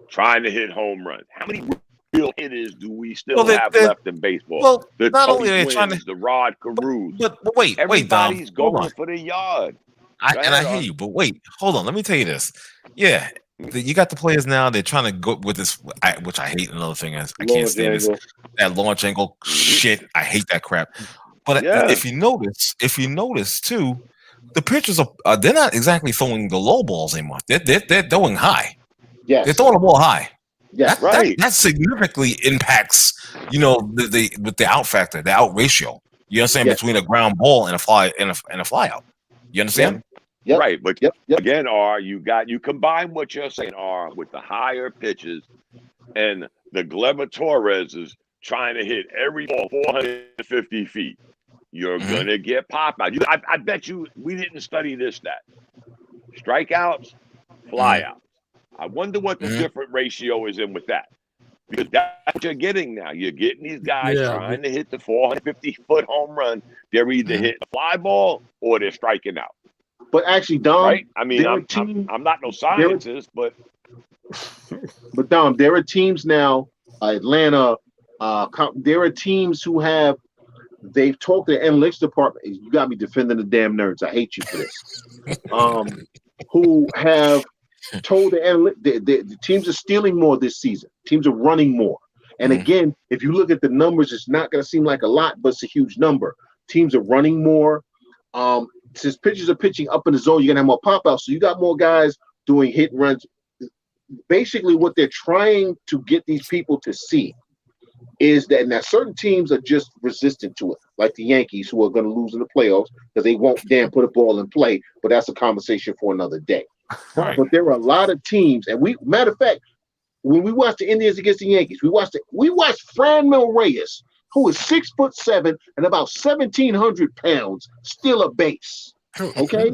Trying to hit home runs. How many real hitters do we still have left in baseball? Well, the not Tony only are they Gwynns, trying to, the Rod Carews. but wait, Dom. Everybody's Hold going on. for the yard. I hear you, but wait, hold on. Let me tell you this. Yeah, you got the players now. They're trying to go with this, which I hate. Another thing is I can't stand this. That launch angle shit. I hate that crap. But if you notice too, the pitchers are they're not exactly throwing the low balls anymore. They're throwing high. Yes. They're throwing the ball high. Yeah, that significantly impacts, the with the out factor, the out ratio. You understand, between a ground ball and a fly and a fly out. You understand? Yep. Right, but again, you combine what you're saying, with the higher pitches, and the Gleyber Torres is trying to hit every ball 450 feet. You're gonna get pop out. I bet you we didn't study this stat. Strikeouts, flyouts. I wonder what the different ratio is in with that. Because that's what you're getting now. You're getting these guys trying to hit the 450-foot home run. They're either hitting a fly ball or they're striking out. But actually, Dom, right? I mean, I'm not no scientist, but Dom, there are teams now, Atlanta. There are teams who they've talked to the analytics department. You got me defending the damn nerds. I hate you for this. Who have told the teams are stealing more this season. Teams are running more. And again, if you look at the numbers, it's not going to seem like a lot, but it's a huge number. Teams are running more. Since pitchers are pitching up in the zone, you're going to have more pop outs. So you got more guys doing hit and runs. Basically, what they're trying to get these people to see is that now certain teams are just resistant to it, like the Yankees, who are going to lose in the playoffs because they won't damn put a ball in play. But that's a conversation for another day. Right. But there are a lot of teams, and matter of fact, when we watched the Indians against the Yankees, we watched Franmil Reyes, who is 6'7" and about 1,700 pounds, steal a base. Okay,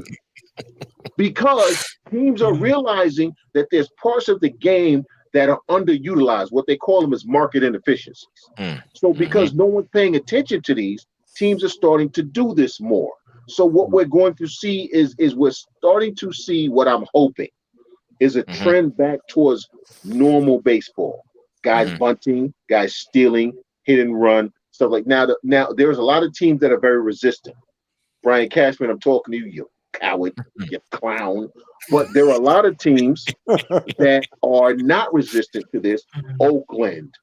because teams are realizing that there's parts of the game that are underutilized. What they call them is market inefficiencies. So because no one's paying attention to these, teams are starting to do this more. So what we're going to see is we're starting to see what I'm hoping is a trend back towards normal baseball. Guys bunting, guys stealing, hit and run, stuff like now there's a lot of teams that are very resistant. Brian Cashman, I'm talking to you, you coward, you clown. But there are a lot of teams that are not resistant to this. Oakland,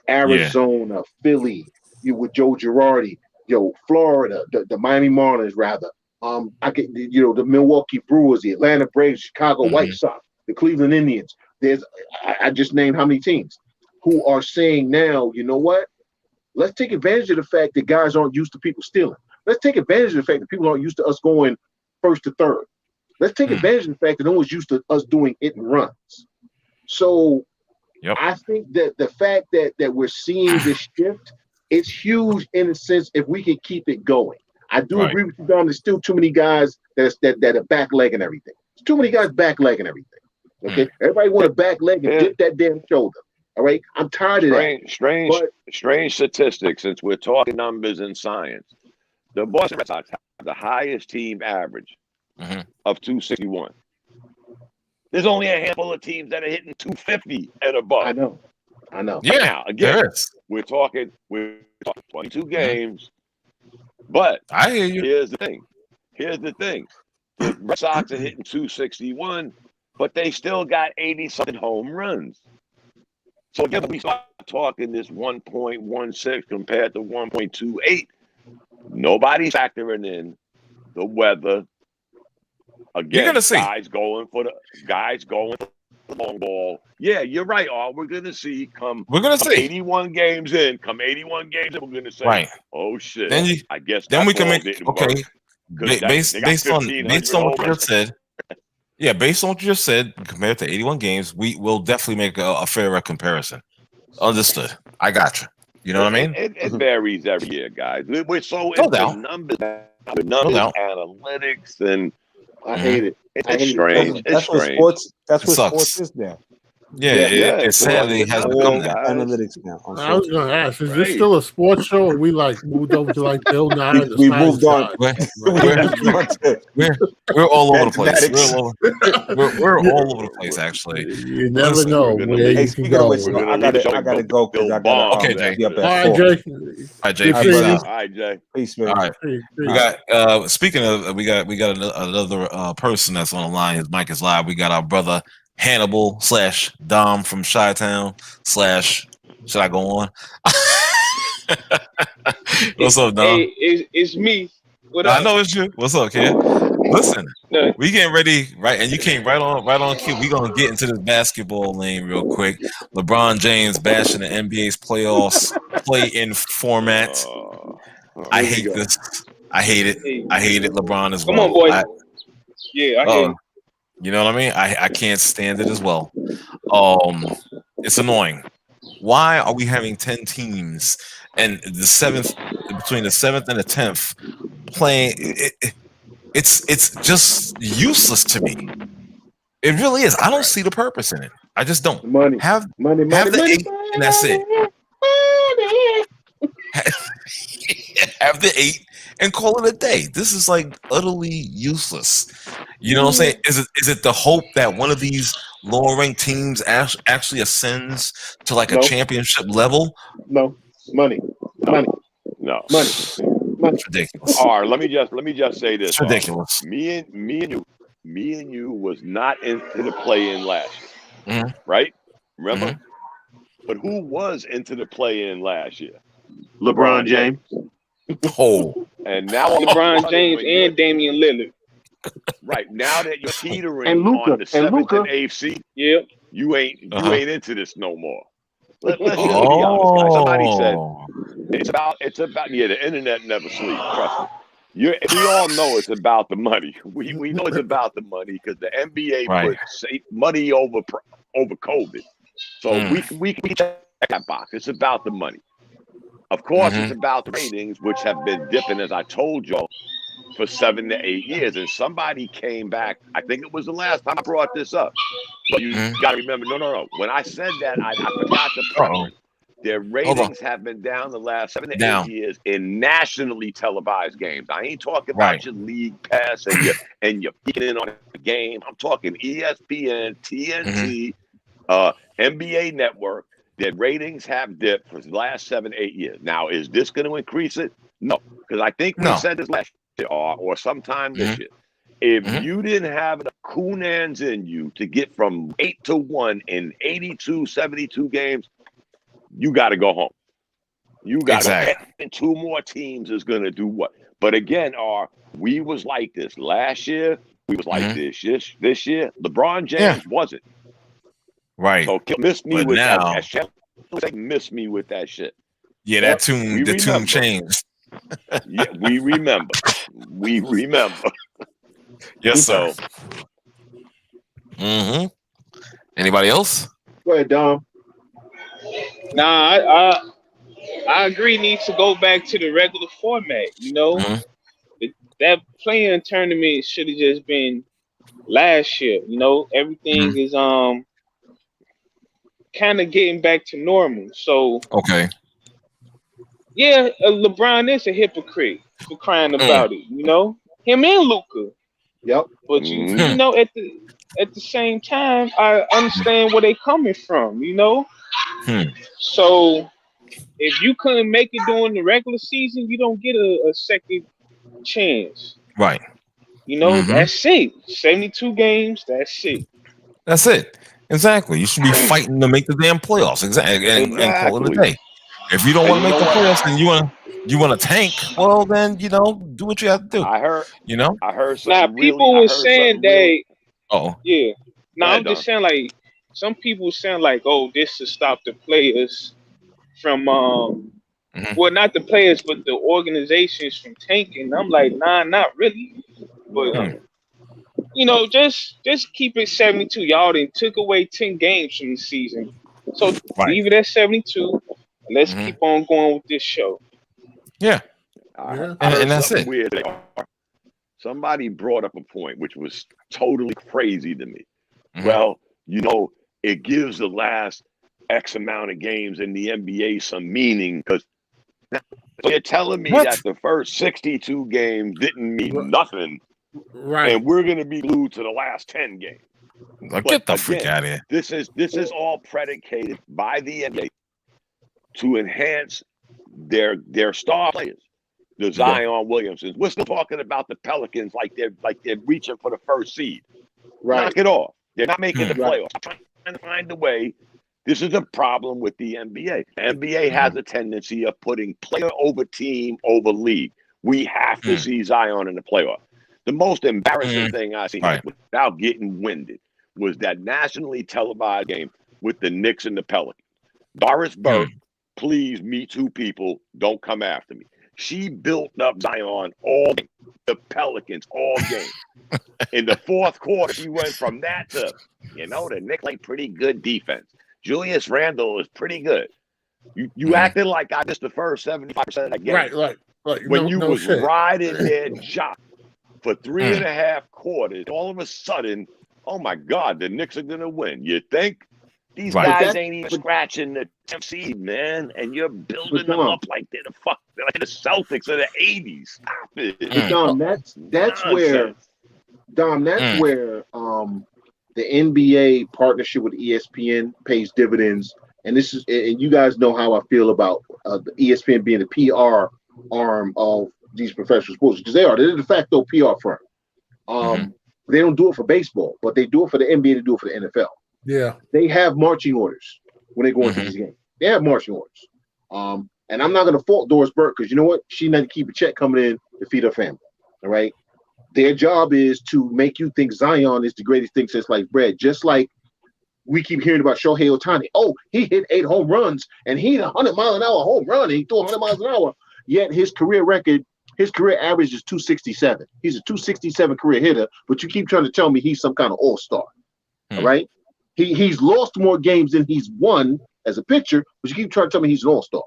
Arizona, Philly, with Joe Girardi, Florida, the Miami Marlins, rather. The Milwaukee Brewers, the Atlanta Braves, Chicago White Sox, the Cleveland Indians. I just named how many teams who are saying now, you know what? Let's take advantage of the fact that guys aren't used to people stealing. Let's take advantage of the fact that people aren't used to us going first to third. Let's take advantage of the fact that no one's used to us doing hit and runs. So I think that the fact that we're seeing this shift, it's huge in a sense if we can keep it going. I do agree with you, Dom. There's still too many guys that are backlegging everything. There's too many guys backlegging everything. Okay, everybody want to backleg and dip that damn shoulder. All right, I'm tired of that. Strange statistics. Since we're talking numbers and science, the Boston Red Sox have the highest team average of 261. There's only a handful of teams that are hitting 250 and above. I know. Yeah, now, again, we're talking 22 games. But I hear you. Here's the thing. The Red Sox are hitting 261, but they still got 80-something home runs. So again, when we start talking this 1.16 compared to 1.28, nobody's factoring in the weather. Again, you're gonna see guys going for the long ball. Yeah, you're right. We're gonna see we're gonna see 81 games in. Come 81 games in, we're gonna say, oh shit. I guess then we can make based on what you just said. Yeah, based on what you just said, compared to 81 games, we will definitely make a fairer comparison. Understood. I got you. You know what I mean? It varies every year, guys. We're so into numbers, analytics, and I hate it. It's strange. That's what strange. sports. That's It what sucks. sports is now. Yeah, Yeah, it sadly it's has all become All that. analytics now. I was going to ask, is this Right. still a sports show, or we like moved over to like Bill Nye and the We Science moved on. Guy? We're, We we're, moved on to we're all over the place. mathematics. We're all over the place, actually. You never Listen, know we're gonna where leave- Hey, you can speaking of go. which, We're gonna I leave the show gotta and go because Bill I gotta Bonds Okay, after Jay. be up this. All at right, 4. Jay. All right, Jay, Good peace seeing you. out. All right, Jay. Peace, All man. right. Peace. We got speaking of we got another person that's on the line. His mic is live. We got our brother Hannibal / Dom from Chi-Town / should I go on? What's up, Dom? Hey, it's me. What I up? know it's you. What's up, kid? Listen, No, we getting ready, right? And you came right on cue. We gonna get into this basketball lane real quick. LeBron James bashing the NBA's playoffs play-in format. I Here we hate go. this. I hate it. hey, I hate it. LeBron as come well. on, boy. Yeah, I hear Oh, you. you know what I mean? I can't stand it as well. It's annoying. Why are we having 10 teams and between the seventh and the 10th playing? It's just useless to me. It really is. I don't see the purpose in it. I just don't. Money, Have money, have money, the money, 8 and that's it. Have the 8 and call it a day. This is like utterly useless. You know what I'm saying? Is it the hope that one of these lower ranked teams actually ascends to like a No. championship level? No, money, money, No. money, money. It's ridiculous. All right, let me just say this. It's ridiculous. Me and you was not into the play-in last year, right? Remember? But who was into the play-in last year? LeBron James. Oh, And now all of a LeBron sudden, James when you're- and Damian Lillard. right now that you're teetering And Luka, on the 7th Luka. and 8th seed, Yep. you ain't into this no more. Let's just be oh, honest, guys. Somebody said it's about the internet never sleeps. Trust me. We all know it's about the money. We know it's about the money because the NBA Right. put money over COVID. So we can check that box. It's about the money. Of course, it's about the ratings, which have been dipping, as I told y'all, for 7 to 8 years. And somebody came back. I think it was the last time I brought this up. But you got to remember, no. When I said that, I forgot to preface. Their ratings have been down the last 7 to 8 years in nationally televised games. I ain't talking about your league pass and you're peeking in on a game. I'm talking ESPN, TNT, NBA Network. Their ratings have dipped for the last 7 to 8 years. Now, is this going to increase it? No, because I think we said this last year or sometime this year. If you didn't have the Coonans in you to get from 8-1 in 82, 72 games, you got to go home. You got to. And 2 more teams is going to do what? But again, we was like this last year. We was like this year. LeBron James wasn't. Right. So miss me But with now, that shit. Miss me with that shit. Yeah, that tune. The tune changed. Yeah, we remember. We remember. Yes, sir. Anybody else? Go ahead, Dom. Nah, I agree. Needs to go back to the regular format. You know, that playing tournament should have just been last year. You know, everything is kind of getting back to normal. So yeah, LeBron is a hypocrite for crying about it. You know, him and Luka. Yep. But you know, at the same time, I understand where they coming from. You know, so if you couldn't make it during the regular season, you don't get a second chance. Right. You know, that's it. 72 games, that's it. That's it. Exactly. You should be fighting to make the damn playoffs. Exactly. And call it a day. If you don't want to make the playoffs and you want to tank, well then, you know, do what you have to do. I heard something. Now people were saying that yeah. No, I'm just saying like some people saying like, oh, this to stop the players from well, not the players, but the organizations from tanking. I'm like, nah, not really. But you know, just keep it 72. Y'all then took away 10 games from the season. So leave it at 72. And let's keep on going with this show. Yeah. I heard and that's something it. weird. somebody brought up a point which was totally crazy to me. Mhm. Well, it gives the last X amount of games in the NBA some meaning because you're telling me that the first 62 games didn't mean nothing, Right? and we're going to be glued to the last 10 games. Get the freak out of here. This is all predicated by the NBA to enhance their star players. The Zion Williamsons. We're still talking about the Pelicans like they're reaching for the first seed. Right. Knock it off. They're not making the playoffs. I'm trying to find a way. This is a problem with the NBA. The NBA has a tendency of putting player over team over league. We have to see Zion in the playoff. The most embarrassing thing I see, without getting winded, was that nationally televised game with the Knicks and the Pelicans. Doris Burke, please, Me Too people, don't come after me. She built up Zion all game. The Pelicans all game. In the fourth quarter, she went from that to, the Knicks play pretty good defense. Julius Randle is pretty good. You acted like I missed the first 75% of that game. Right. When you was riding their jock for 3.5 quarters, all of a sudden, oh my God, the Knicks are gonna win. You think? These guys ain't even scratching the 10th seed, man, and you're building them up like they're the Celtics of the 80s. Stop it. But Dom, that's where the NBA partnership with ESPN pays dividends, and you guys know how I feel about the ESPN being the PR arm of these professional sports, because they're de facto PR firm. They don't do it for baseball, but they do it for the NBA. They do it for the NFL. Yeah, they have marching orders when they go into these games. They have marching orders. And I'm not going to fault Doris Burke because you know what? She needs to keep a check coming in to feed her family. All right. Their job is to make you think Zion is the greatest thing since sliced bread. Just like we keep hearing about Shohei Ohtani. Oh, he hit 8 home runs and he hit 100-mile-an-hour home run and he threw 100 miles an hour. Yet his career average is 267. He's a 267 career hitter, but you keep trying to tell me he's some kind of all-star. All right. He's lost more games than he's won as a pitcher, but you keep trying to tell me he's an all-star.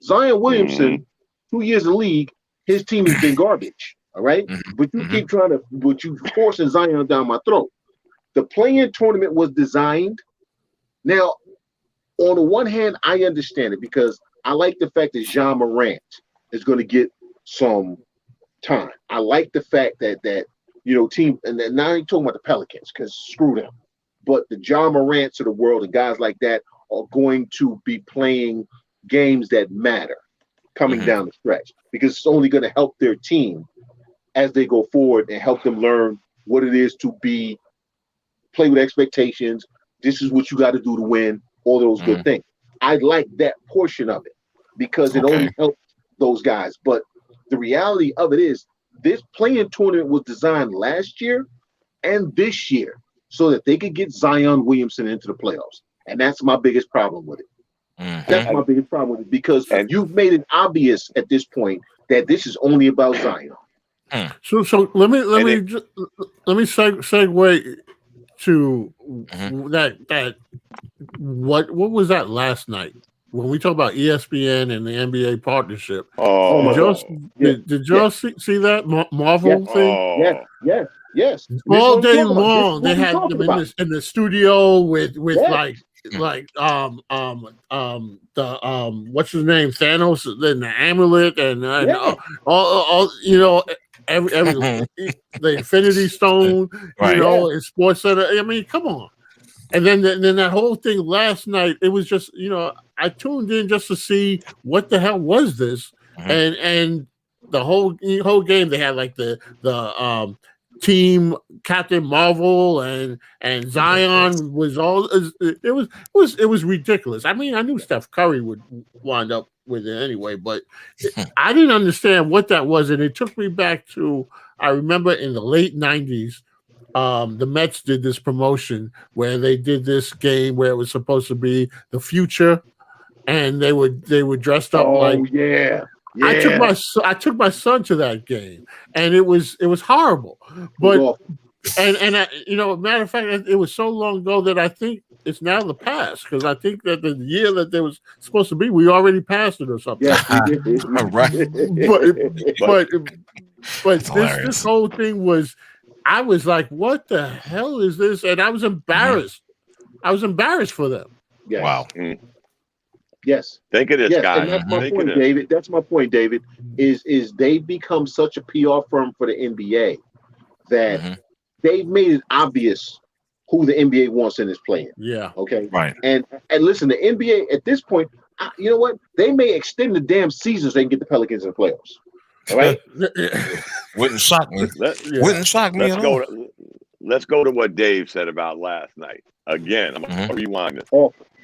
Zion Williamson, 2 years in the league, his team has been garbage. All right. But you keep you forcing Zion down my throat. The play-in tournament was designed. Now, on the one hand, I understand it because I like the fact that Ja Morant is going to get some time. I like the fact that team, and now I ain't talking about the Pelicans because screw them. But the Ja Morants of the world and guys like that are going to be playing games that matter coming down the stretch because it's only going to help their team as they go forward and help them learn what it is to play with expectations. This is what you got to do to win, all those good things. I like that portion of it because it only helps those guys. But the reality of it is this play-in tournament was designed last year and this year so that they could get Zion Williamson into the playoffs. And that's my biggest problem with it. That's my biggest problem with it because you've made it obvious at this point that this is only about Zion. So let me segue to that what was that last night when we talk about ESPN and the NBA partnership? Did y'all see that Marvel thing? Yes. All day long they had them in the studio with like what's his name, Thanos, and the amulet and all every the Infinity Stone, in Sports Center. I mean, come on. And then that whole thing last night, it was just I tuned in just to see what the hell was this, and the whole game they had like the team Captain Marvel and Zion was all it was ridiculous. I mean, I knew Steph Curry would wind up with it anyway, but I didn't understand what that was, and it took me back to I remember in the late 90s, the Mets did this promotion where they did this game where it was supposed to be the future, and they were dressed up I took my son to that game, and it was horrible. But matter of fact, it was so long ago that I think it's now the past because I think that the year that they was supposed to be, we already passed it or something. Yes, we did. Right. But this whole thing was, I was like, what the hell is this? And I was embarrassed. I was embarrassed for them. Yes. Wow. Yes. Think of this, guys. And that's my point, David. That's my point, David. Is they become such a PR firm for the NBA that they've made it obvious who the NBA wants in its playing. Yeah. Okay. Right. And listen, the NBA at this point, you know what? They may extend the damn season so they can get the Pelicans in the playoffs. All right. Wouldn't shock me. Wouldn't shock me at all. Let's go to what Dave said about last night. Again, I'm going to rewind it.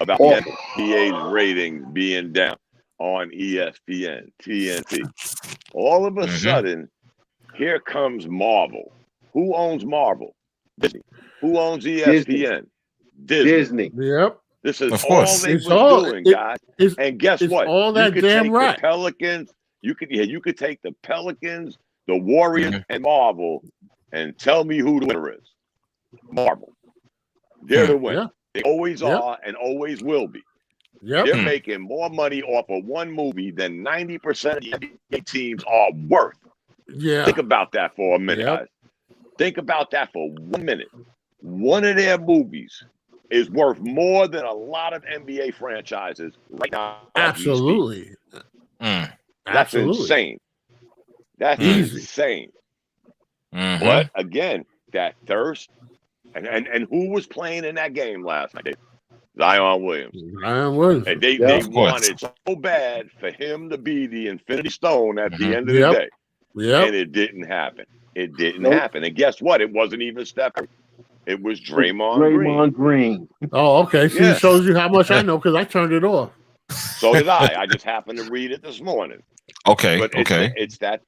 About the NBA's ratings being down on ESPN, TNT. All of a sudden, here comes Marvel. Who owns Marvel? Disney. Who owns ESPN? Disney. Yep. This is all they were doing, guys. And guess what? All that damn right. The Pelicans. You could take the Pelicans, the Warriors, and Marvel, and tell me who the winner is. Marvel. They're the winner. They always are and always will be. They're making more money off of one movie than 90% of the NBA teams are worth. Yeah. Think about that for a minute, guys. Think about that for 1 minute. One of their movies is worth more than a lot of NBA franchises right now. Absolutely. That's insane. That's insane. But again, that thirst. And who was playing in that game last night? Zion Williams. And they wanted so bad for him to be the Infinity Stone at the end of the day. And it didn't happen. It didn't happen. And guess what? It wasn't even Steph Curry. It was Draymond Green. Oh, okay. So it shows you how much I know because I turned it off. So did I. I just happened to read it this morning. Okay. But it's that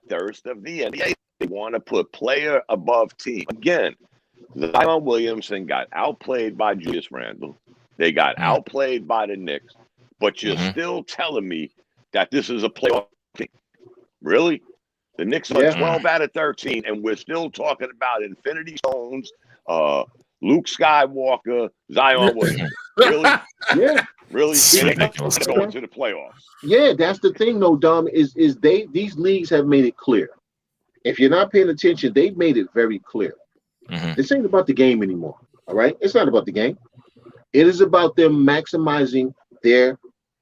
thirst of the NBA. They want to put player above team. Again, Zion Williamson got outplayed by Julius Randle. They got outplayed by the Knicks. But you're still telling me that this is a playoff team. Really? The Knicks are 12 out of 13, and we're still talking about Infinity Stones, Luke Skywalker, Zion Williams. Really? Really? Going to the playoffs. Yeah, that's the thing, though, Dom, is these leagues have made it clear. If you're not paying attention, they've made it very clear. This ain't about the game anymore. All right? It's not about the game. It is about them maximizing their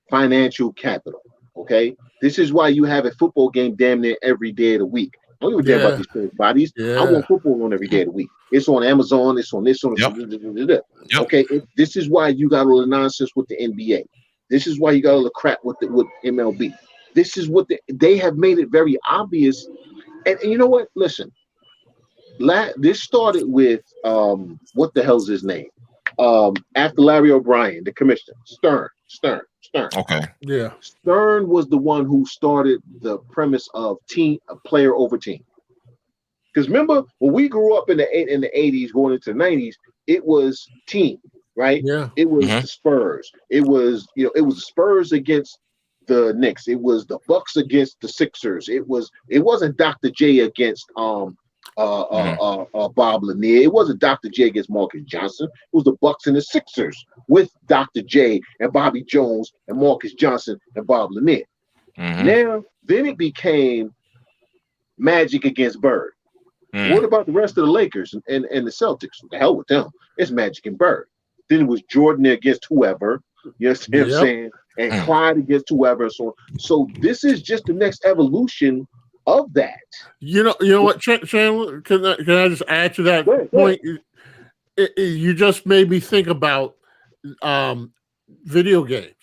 financial capital. Okay? This is why you have a football game damn near every day of the week. I don't give a damn about these sports bodies. I want football on every day of the week. It's on Amazon. It's on this. Okay? This is why you got all the nonsense with the NBA. This is why you got all the crap with MLB. This is what they have made it very obvious. And you know what? Listen. This started with what the hell's his name? After Larry O'Brien, the commissioner, Stern. Okay. Yeah. Stern was the one who started the premise of player over team. Because remember when we grew up in the 80s, going into the 90s, it was team, right? Yeah. It was the Spurs. It was it was the Spurs against the Knicks. It was the Bucks against the Sixers. It wasn't Dr. J against Bob Lanier. It wasn't Dr. J against Marcus Johnson. It was the Bucks and the Sixers with Dr. J and Bobby Jones and Marcus Johnson and Bob Lanier. Now, then it became Magic against Bird. What about the rest of the Lakers and the Celtics? The hell with them. It's Magic and Bird. Then it was Jordan against whoever. You know what I'm saying? And Clyde against whoever. So this is just the next evolution of that. You know what, Chandler? Can I just add to that point? You just made me think about video games.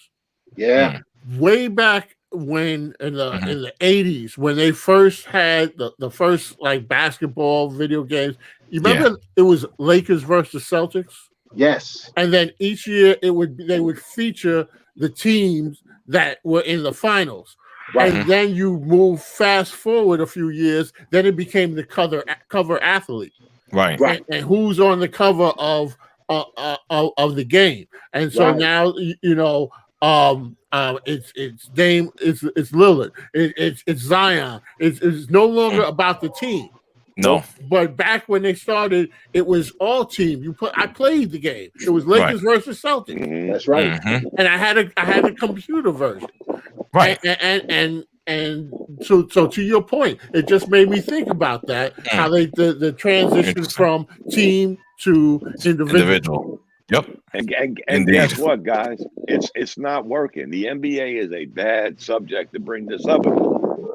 Yeah. Way back when in the 80s, when they first had the first like basketball video games, you remember it was Lakers versus Celtics? Yes. And then each year they would feature the teams that were in the finals. Right. And then you move fast forward a few years, then it became the cover athlete. Right. And who's on the cover of the game. And so now it's Dame, it's Lillard, it's Zion. It's no longer about the team. No. But back when they started, it was all team. I played the game. It was Lakers versus Celtics. That's right. And I had a computer version. Right. And And so to your point, it just made me think about that, how the transition from team to individual. Yep. And guess what, guys? It's not working. The NBA is a bad subject to bring this up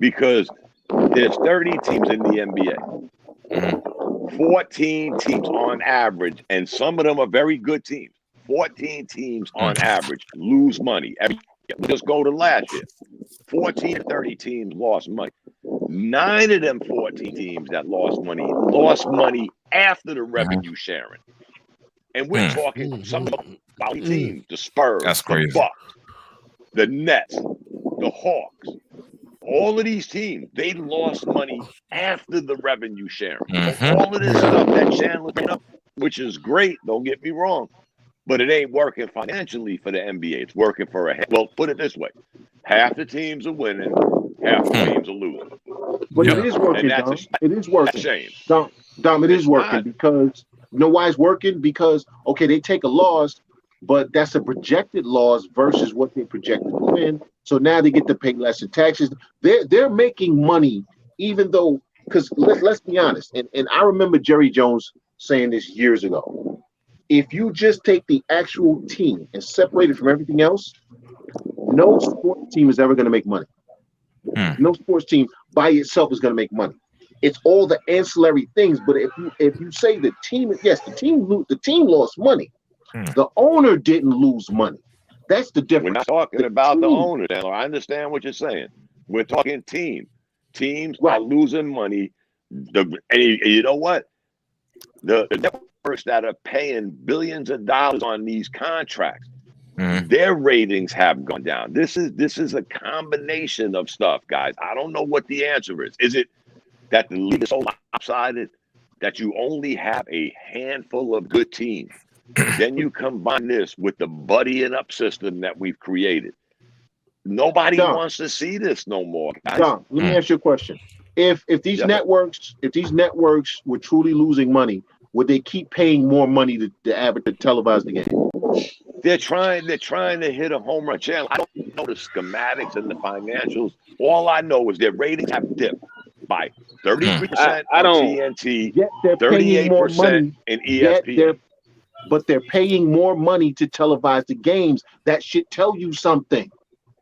because there's 30 teams in the NBA. 14 teams on average, and some of them are very good teams. 14 teams on average lose money. Just go to last year. 14 to 30 teams lost money. 9 of them 14 teams that lost money after the revenue sharing. And we're talking some quality teams, the Spurs, the Bucks, the Nets, the Hawks. All of these teams, they lost money after the revenue sharing. All of this stuff that Chandler brought up, which is great, don't get me wrong, but it ain't working financially for the NBA. It's working for well, put it this way. Half the teams are winning, half the teams are losing. But it is working, Dom. It is working. Shame. Dom, it is working because you know why it's working? Because okay, they take a loss, but that's a projected loss versus what they projected to win. So now they get to pay less in taxes. They're making money, even though because let's be honest, and I remember Jerry Jones saying this years ago. If you just take the actual team and separate it from everything else, no sports team is ever going to make money. No sports team by itself is going to make money. It's all the ancillary things. But if you say the team, yes, the team lost money. The owner didn't lose money. That's the difference. We're not talking about the owner, Taylor. I understand what you're saying. We're talking team. Teams are losing money. And you know what? The networks that are paying billions of dollars on these contracts, their ratings have gone down. This is a combination of stuff, guys. I don't know what the answer is. Is it that the league is so lopsided that you only have a handful of good teams? Then you combine this with the buddying up system that we've created. Nobody wants to see this no more, guys. Dom, let me ask you a question. If these networks were truly losing money, would they keep paying more money to televise the game? They're trying to hit a home run channel. I don't know the schematics and the financials. All I know is their ratings have dipped by 33% on TNT, 38% in ESPN. But they're paying more money to televise the games. That should tell you something.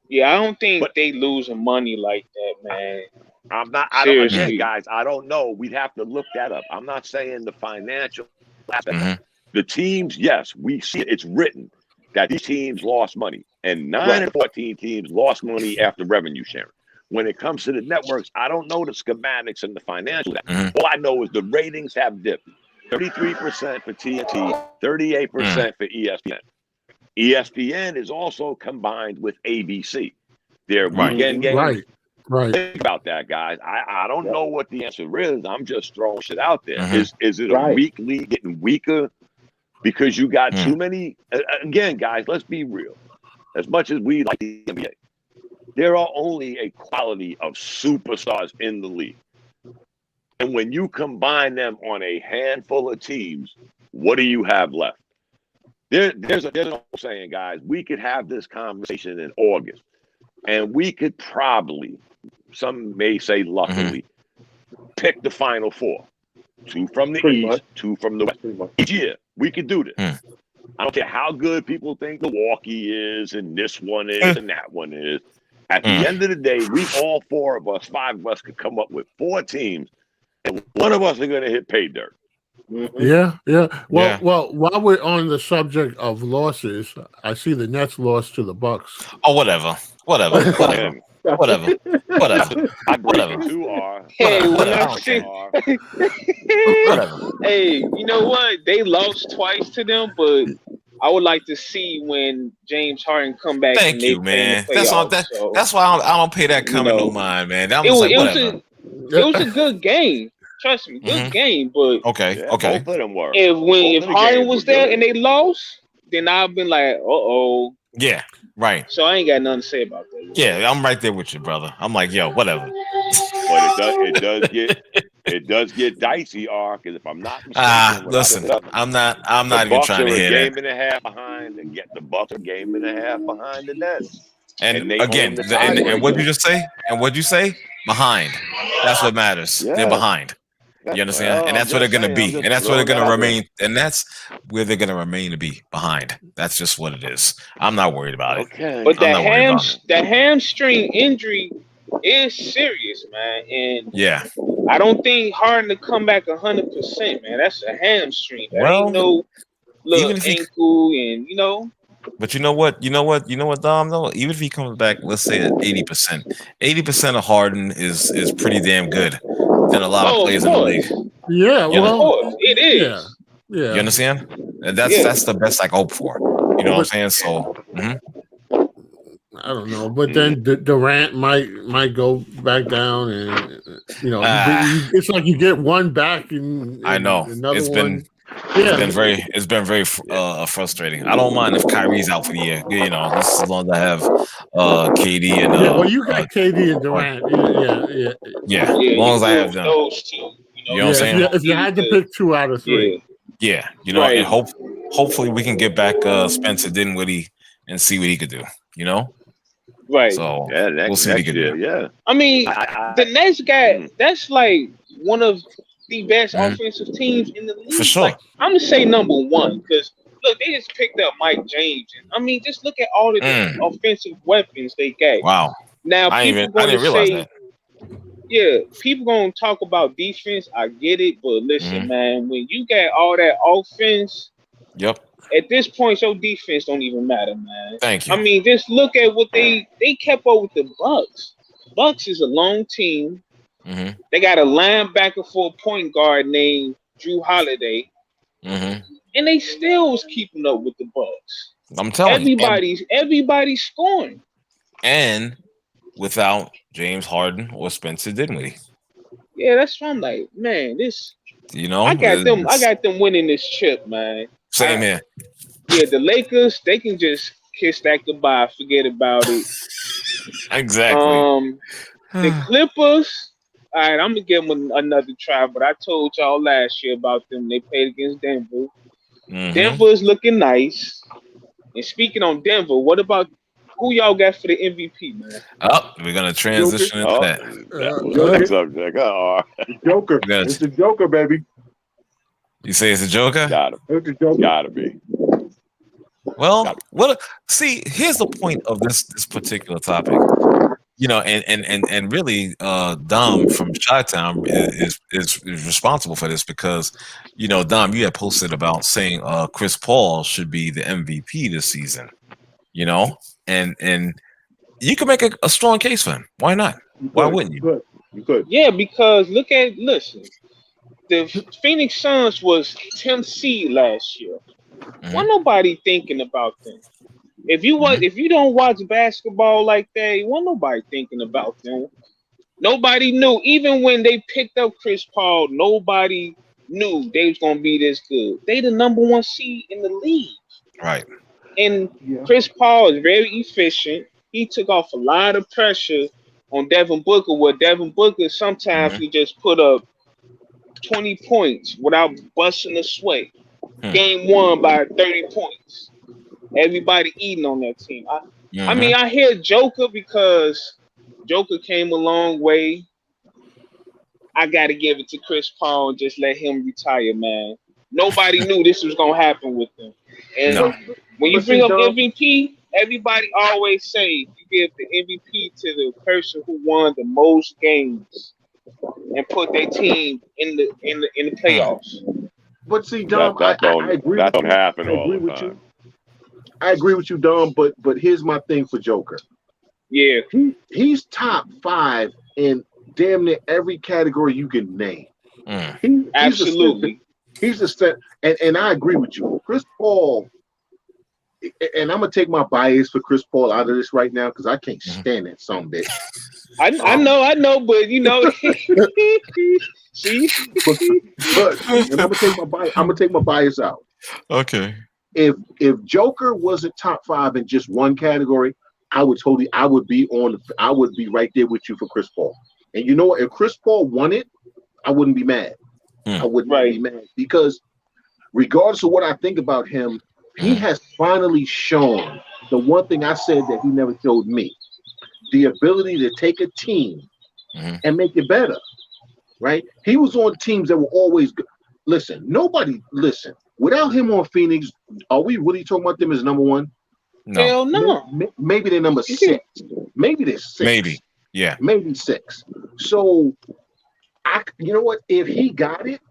Yeah, I don't think they losing money like that, man. Again, guys, I don't know. We'd have to look that up. I'm not saying the financial aspect. The teams, yes, we see it. It's written that these teams lost money. And 9 of 14 teams lost money after revenue sharing. When it comes to the networks, I don't know the schematics and the financials. All I know is the ratings have dipped. 33% for TNT, 38% for ESPN. ESPN is also combined with ABC. Their weekend games. Right. Think about that, guys. I don't know what the answer is. I'm just throwing shit out there. Is it a weak league getting weaker because you got too many? Again, guys, let's be real. As much as we like the NBA, there are only a quality of superstars in the league. And when you combine them on a handful of teams, what do you have left? There's an old saying, guys. We could have this conversation in August, and we could probably, some may say luckily, pick the Final Four. 2 from the East, 2 from the West. Each year, we could do this. I don't care how good people think Milwaukee is, and this one is, and that one is. At the end of the day, we all 4 of us, 5 of us could come up with 4 teams, and one of us are going to hit pay dirt. Yeah. Well, while we're on the subject of losses, I see the Nets lost to the Bucks. Oh, whatever. I break it too hard. Hey, hey, you know what? They lost twice to them, but I would like to see when James Harden come back. Thank you, man. That's why I don't pay that comment no mind, man. That was it was a good game. Trust me, good game. But okay. Both of them were. If Harden was there and they lost, then I've been like, uh-oh. Yeah, right. So I ain't got nothing to say about that. Yeah, I'm right there with you, brother. I'm like, yo, whatever. But it does get dicey, because if I'm not mistaken, listen, I'm not even trying to hear that. The Bucks are a game and a half behind the Nets. And they again, own the and what did you just say? And what'd you say? Behind. That's what matters. Yeah. They're behind. You understand? Well, and that's I'm where they're just going to saying, be. I'm just And that's where they're throwing going to it out there. remain. And that's where they're going to remain to be behind. That's just what it is. I'm not worried about it. Okay. But I'm not worried about it. the hamstring injury is serious, man. And Yeah. I don't think Harden to come back 100%, man. That's a hamstring. That Well, ain't no little even if he, ankle, and you know. but you know what, Dom, though, even if he comes back, let's say at 80%, 80% of Harden is pretty damn good than a lot of Oh, of players in the league. course. Yeah, You Of know, course, it yeah, is. yeah. you understand? And Yeah. that's the best I can hope for. You know what I'm saying? So I don't know, but then Durant might go back down, and you know, it's like you get one back, and I know another it's one. been it's been very frustrating. I don't mind if Kyrie's out for the year. You know, just as long as I have KD and well, you got KD and Durant. Yeah, as Yeah, long you as I go have with them. those two. You know what I'm saying? If you had to pick 2 out of 3, Yeah, you know, Right. and hopefully we can get back Spencer Dinwiddie and see what he could do. You know, Right. so Yeah, we'll see what he next could year. do. Yeah. I mean, the next guy, that's like one of the best offensive teams in the league. For sure. Like, I'm gonna say number 1 because look, they just picked up Mike James, and I mean, just look at all of the offensive weapons they got. Wow. Now I people didn't realize that. yeah, people gonna talk about defense. I get it, but listen, man, when you got all that offense, Yep. at this point, your defense don't even matter, man. Thank you. I mean, just look at what they kept up with the Bucks. Bucks is a long team. They got a linebacker for a point guard named Drew Holiday, and they still was keeping up with the Bucks. I'm telling you, everybody's scoring, and without James Harden or Spencer Dinwiddie. Yeah, that's why I'm like, man, this. You know, I got them winning this chip, man. Same here. Yeah, the Lakers, they can just kiss that goodbye, forget about it. Exactly. The Clippers. All right, I'm gonna give them another try, but I told y'all last year about them. They played against Denver. Denver's looking nice. And speaking on Denver, what about who y'all got for the MVP, man? Oh, we're gonna transition into that. Next subject. Joker. It's the Joker, baby. You say it's a Joker? It's the Joker. Gotta be. Well, see, here's the point of this particular topic. You know, and really, Dom from Chi-Town is responsible for this because, you know, Dom, you had posted about saying Chris Paul should be the MVP this season. You know, and you can make a strong case for him. Why not? Why wouldn't you? You could. Yeah, because listen, the Phoenix Suns was 10th seed last year. Wasn't nobody thinking about them. If you don't watch basketball like that, wasn't nobody thinking about them. Nobody knew. Even when they picked up Chris Paul, nobody knew they was gonna be this good. They the number 1 seed in the league. Right. And Chris Paul is very efficient. He took off a lot of pressure on Devin Booker, where Devin Booker sometimes he just put up 20 points without busting a sweat. Game 1 by 30 points. Everybody eating on that team. I mean, I hear Joker because Joker came a long way. I got to give it to Chris Paul and just let him retire, man. Nobody knew this was going to happen with him. And when you bring up MVP, everybody always say you give the MVP to the person who won the most games and put their team in the playoffs. But see, Dom, I agree. That don't happen all the time. I agree with you, Dom. But here's my thing for Joker. Yeah, he's top 5 in damn near every category you can name. Absolutely. He's a set, and I agree with you, Chris Paul. And I'm gonna take my bias for Chris Paul out of this right now because I can't stand that son bitch. I know, but you know, see. But and I'm gonna take my bias out. Okay. If Joker wasn't top 5 in just one category, I would be right there with you for Chris Paul. And you know what? If Chris Paul won it, I wouldn't be mad. I wouldn't be mad because regardless of what I think about him, he has finally shown the one thing I said that he never showed me, the ability to take a team and make it better. Right? He was on teams that were always good. Listen, without him on Phoenix, are we really talking about them as number one? No. Hell no. Maybe they're number 6. Maybe they're 6. Maybe. Yeah. Maybe 6. So, you know what? If he got it,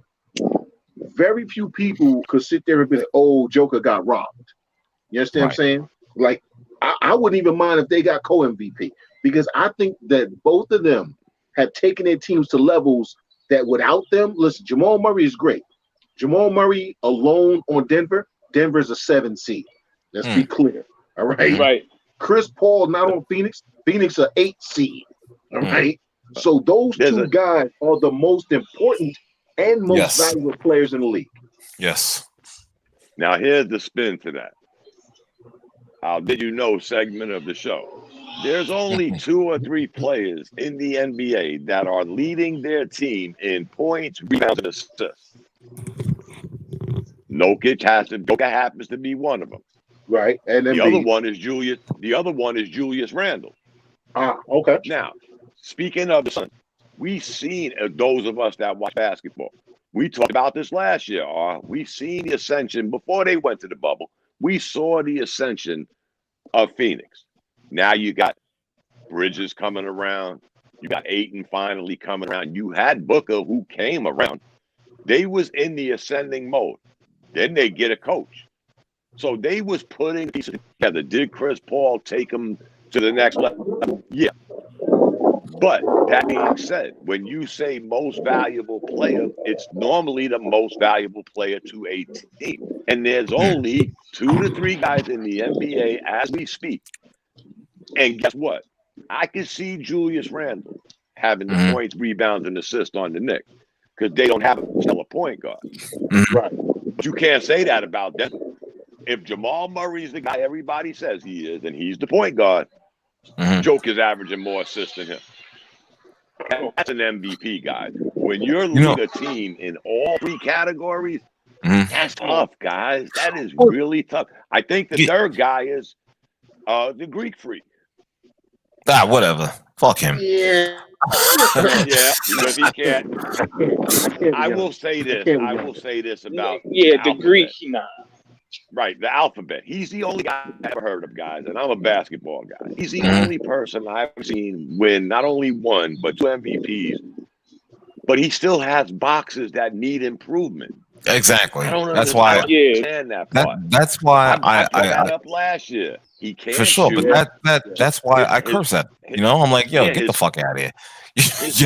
very few people could sit there and be like, oh, Joker got robbed. You understand what I'm saying? Like, I wouldn't even mind if they got co-MVP, because I think that both of them have taken their teams to levels that without them, listen, Jamal Murray is great. Jamal Murray alone on Denver's a 7 seed. Let's be clear. All right. Right. Chris Paul not on Phoenix an 8 seed. All right. So those two guys are the most important and most valuable players in the league. Yes. Now here's the spin to that. How did you know segment of the show? There's only 2 or 3 players in the NBA that are leading their team in points, rebounds, and assists. Jokic happens to be one of them. Right. And then the other one is Julius Randle. Okay. Now, speaking of the Suns, we've seen, those of us that watch basketball, we talked about this last year. We've seen the ascension before they went to the bubble. We saw the ascension of Phoenix. Now you got Bridges coming around. You got Ayton finally coming around. You had Booker who came around. They was in the ascending mode. Then they get a coach. So they was putting pieces together. Did Chris Paul take them to the next level? Yeah. But that being said, when you say most valuable player, it's normally the most valuable player to a team. And there's only 2 to 3 guys in the NBA as we speak. And guess what? I can see Julius Randle having the points, rebounds, and assists on the Knicks because they don't have a stellar point guard. Right. But you can't say that about them. If Jamal Murray's the guy everybody says he is, and he's the point guard, Joker's averaging more assists than him. That's an MVP, guys. When you're leading a team in all 3 categories, that's tough, guys. That is really tough. I think the third guy is the Greek freak. Whatever. Fuck him. Yeah. Yeah, because he can't. I will say this about the Greek. Nah. Right, the alphabet. He's the only guy I've ever heard of, guys, and I'm a basketball guy. He's the only person I've seen win not only 1 but 2 MVPs. But he still has boxes that need improvement. Exactly. That's why. Understand that part. That's why I got up last year. He can't for sure, shoot. but that's why I curse at. I'm like, yo, get the fuck out of here.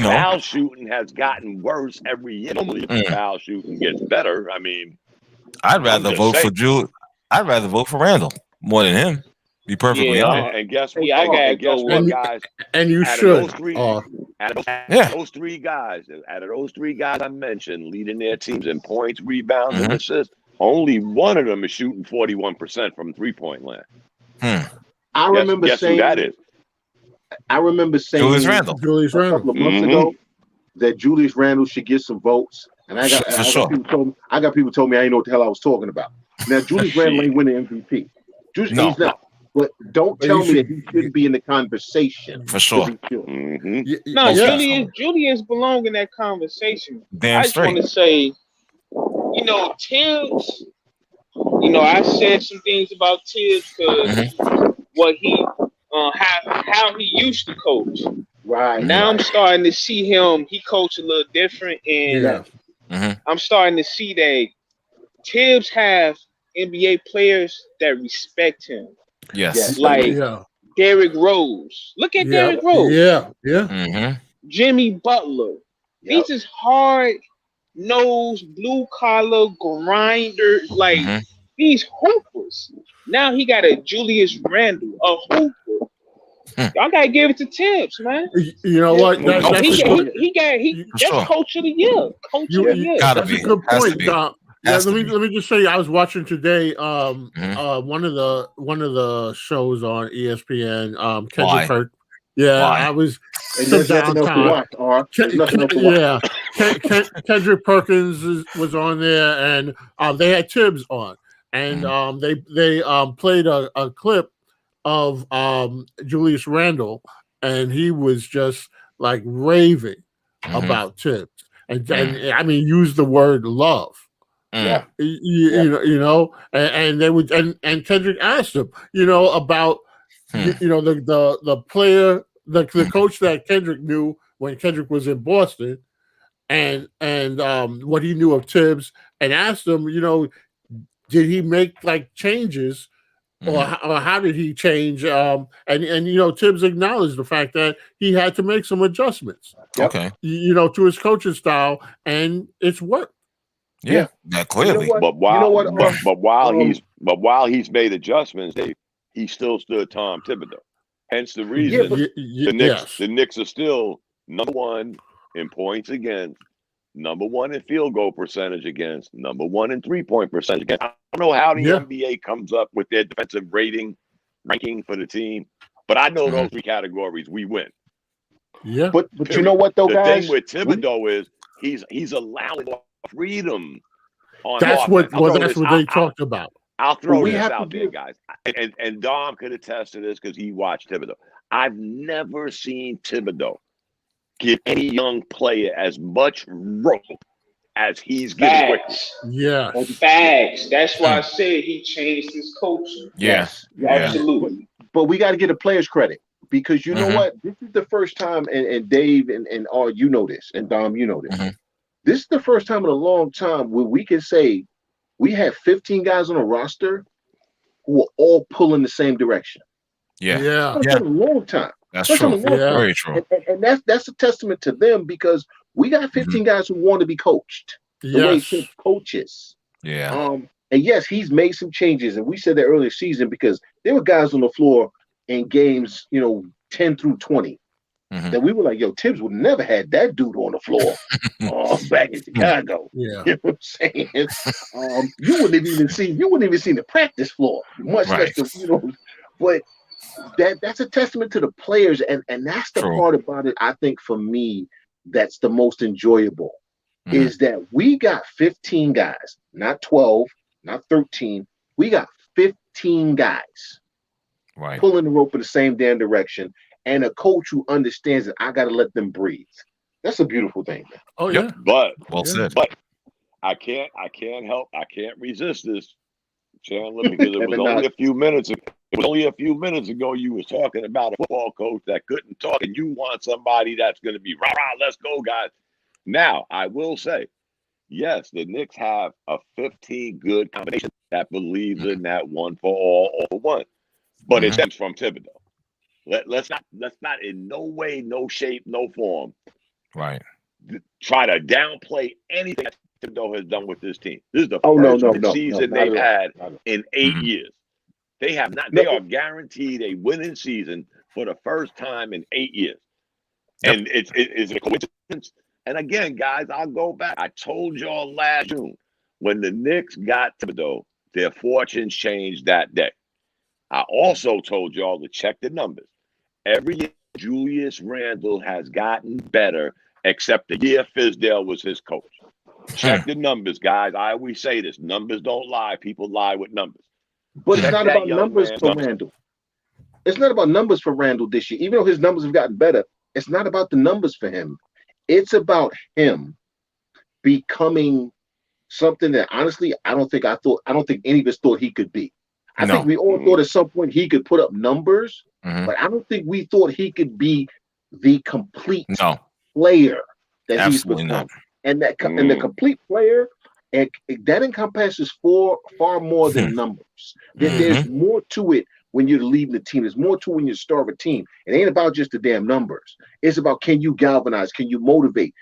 Foul shooting has gotten worse every year. Normally, foul shooting gets better. I mean, I'd rather vote for Randall more than him. Be perfectly honest. And guess what? Guys? And you should. Those 3 guys, out of those 3 guys I mentioned, leading their teams in points, rebounds, and assists, only one of them is shooting 41% from 3-point land. I remember saying who that is. I remember saying Julius Randle a couple of months ago that Julius Randle should get some votes. And I got people told me I didn't know what the hell I was talking about. Now Julius Randle ain't winning MVP. He's not. But don't tell me that he shouldn't be in the conversation. For sure. No, Julius belong in that conversation. Damn I just want to say, Tibbs. I said some things about Tibbs because what he, how he used to coach. Right. Now I'm starting to see him. He coach a little different, and I'm starting to see that Tibbs have NBA players that respect him. Yes. Like Derrick Rose. Look at Derrick Rose. Yeah. Jimmy Butler. These is hard-nosed, blue-collar grinders. Like, these hoopers. Now he got a Julius Randle, a hooper. Y'all gotta give it to Tibbs, man. You know what? That's coach of the year. Coach of the year. Gotta That's be. a good Has point. Let me just say, I was watching today one of the shows on ESPN. Kendrick Perkins. Yeah, I was downtown. Kendrick Perkins was on there, and they had Tibbs on, and they played a clip of Julius Randle, and he was just like raving about Tibbs, and I mean, use the word love. Yeah. You know, and they would, and Kendrick asked him, about the player, the coach that Kendrick knew when Kendrick was in Boston, and what he knew of Tibbs, and asked him, did he make like changes, or how did he change? And Tibbs acknowledged the fact that he had to make some adjustments. Okay. To his coaching style, and it's worked. Yeah, clearly. But while he's made adjustments, he still stood Tom Thibodeau. Hence the reason the Knicks are still number one in points against, number one in field goal percentage against, number one in 3-point percentage against. I don't know how the NBA comes up with their defensive ranking for the team, but I know those 3 categories we win. Yeah, but you know what though, guys? The thing with Thibodeau is he's allowing freedom on that's offense. what they talked about. I'll throw this out there, guys. And Dom could attest to this because he watched Thibodeau. I've never seen Thibodeau give any young player as much rope as he's giving quickly. Yeah. Facts. That's why I said he changed his coaching. Yes. Absolutely. But we got to get the players credit, because you know what? This is the first time, and Dave and all, you know this, and Dom, you know this. This is the first time in a long time where we can say we have 15 guys on a roster who are all pulling the same direction. Yeah. That's been a long time. That's true. Very true. And that's a testament to them, because we got 15 guys who want to be coached. The way he coaches. Yeah. And yes, he's made some changes, and we said that earlier season, because there were guys on the floor in games, 10 through 20. That we were like, yo, Tibbs would never had that dude on the floor back in Chicago. Yeah. You know what I'm saying? You wouldn't have even seen the practice floor, much less but that's a testament to the players, and that's the part about it, I think, for me, that's the most enjoyable, is that we got 15 guys, not 12, not 13. We got 15 guys pulling the rope in the same damn direction, and a coach who understands that I got to let them breathe. That's a beautiful thing. Oh yeah. But said. But I can't resist this, Chandler, because it was only a few minutes. It was only a few minutes ago you was talking about a football coach that couldn't talk, and you want somebody that's going to be rah, let's go, guys. Now, I will say, yes, the Knicks have a 15 good combination that believes in that one for all for one, but it stems from Thibodeau. Let's not in no way, no shape, no form, try to downplay anything that Thibodeau has done with this team. This is the first season they've had in 8 years. They have not. They are guaranteed a winning season for the first time in 8 years, and it's a coincidence. And again, guys, I'll go back. I told y'all last June when the Knicks got Thibodeau, their fortunes changed that day. I also told y'all to check the numbers. Every year, Julius Randle has gotten better, except the year Fizdale was his coach. Check the numbers, guys. I always say this. Numbers don't lie. People lie with numbers. But it's not about numbers for Randle. It's not about numbers for Randle this year. Even though his numbers have gotten better, it's not about the numbers for him. It's about him becoming something that, honestly, I don't think any of us thought he could be. I think we all thought at some point he could put up numbers, but I don't think we thought he could be the complete player that he's become. And and the complete player, and that encompasses far more than numbers. There's more to it when you're leading the team. There's more to it when you start a team. It ain't about just the damn numbers. It's about, can you galvanize? Can you motivate?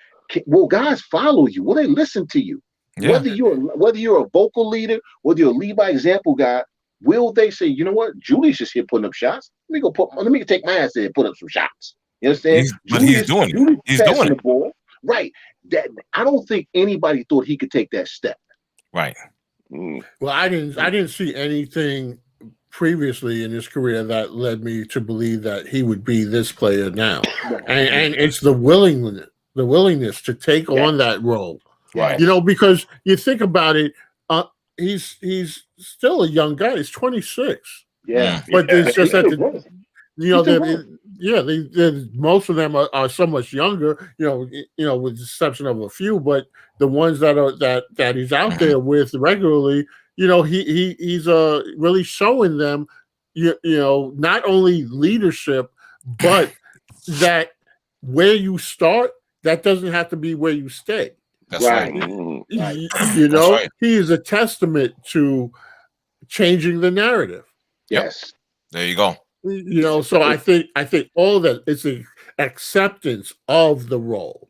Will guys follow you? Will they listen to you? Yeah. Whether you're a vocal leader, whether you're a lead by example guy, will they say, you know what, Julius is here putting up shots? Let me take my ass there and put up some shots. You understand? He's doing it. He's doing the ball. Right. That I don't think anybody thought he could take that step. Right. Well, I didn't see anything previously in his career that led me to believe that he would be this player now. And it's the willingness to take on that role. Right. Because you think about it, he's still a young guy. He's 26. Yeah. But it's just that most of them are so much younger. With the exception of a few, but the ones that he's out there with regularly, he's really showing them, not only leadership, but that where you start, that doesn't have to be where you stay. That's right. That's right. He is a testament to changing the narrative. Yes. There you go. So I think all that is an acceptance of the role.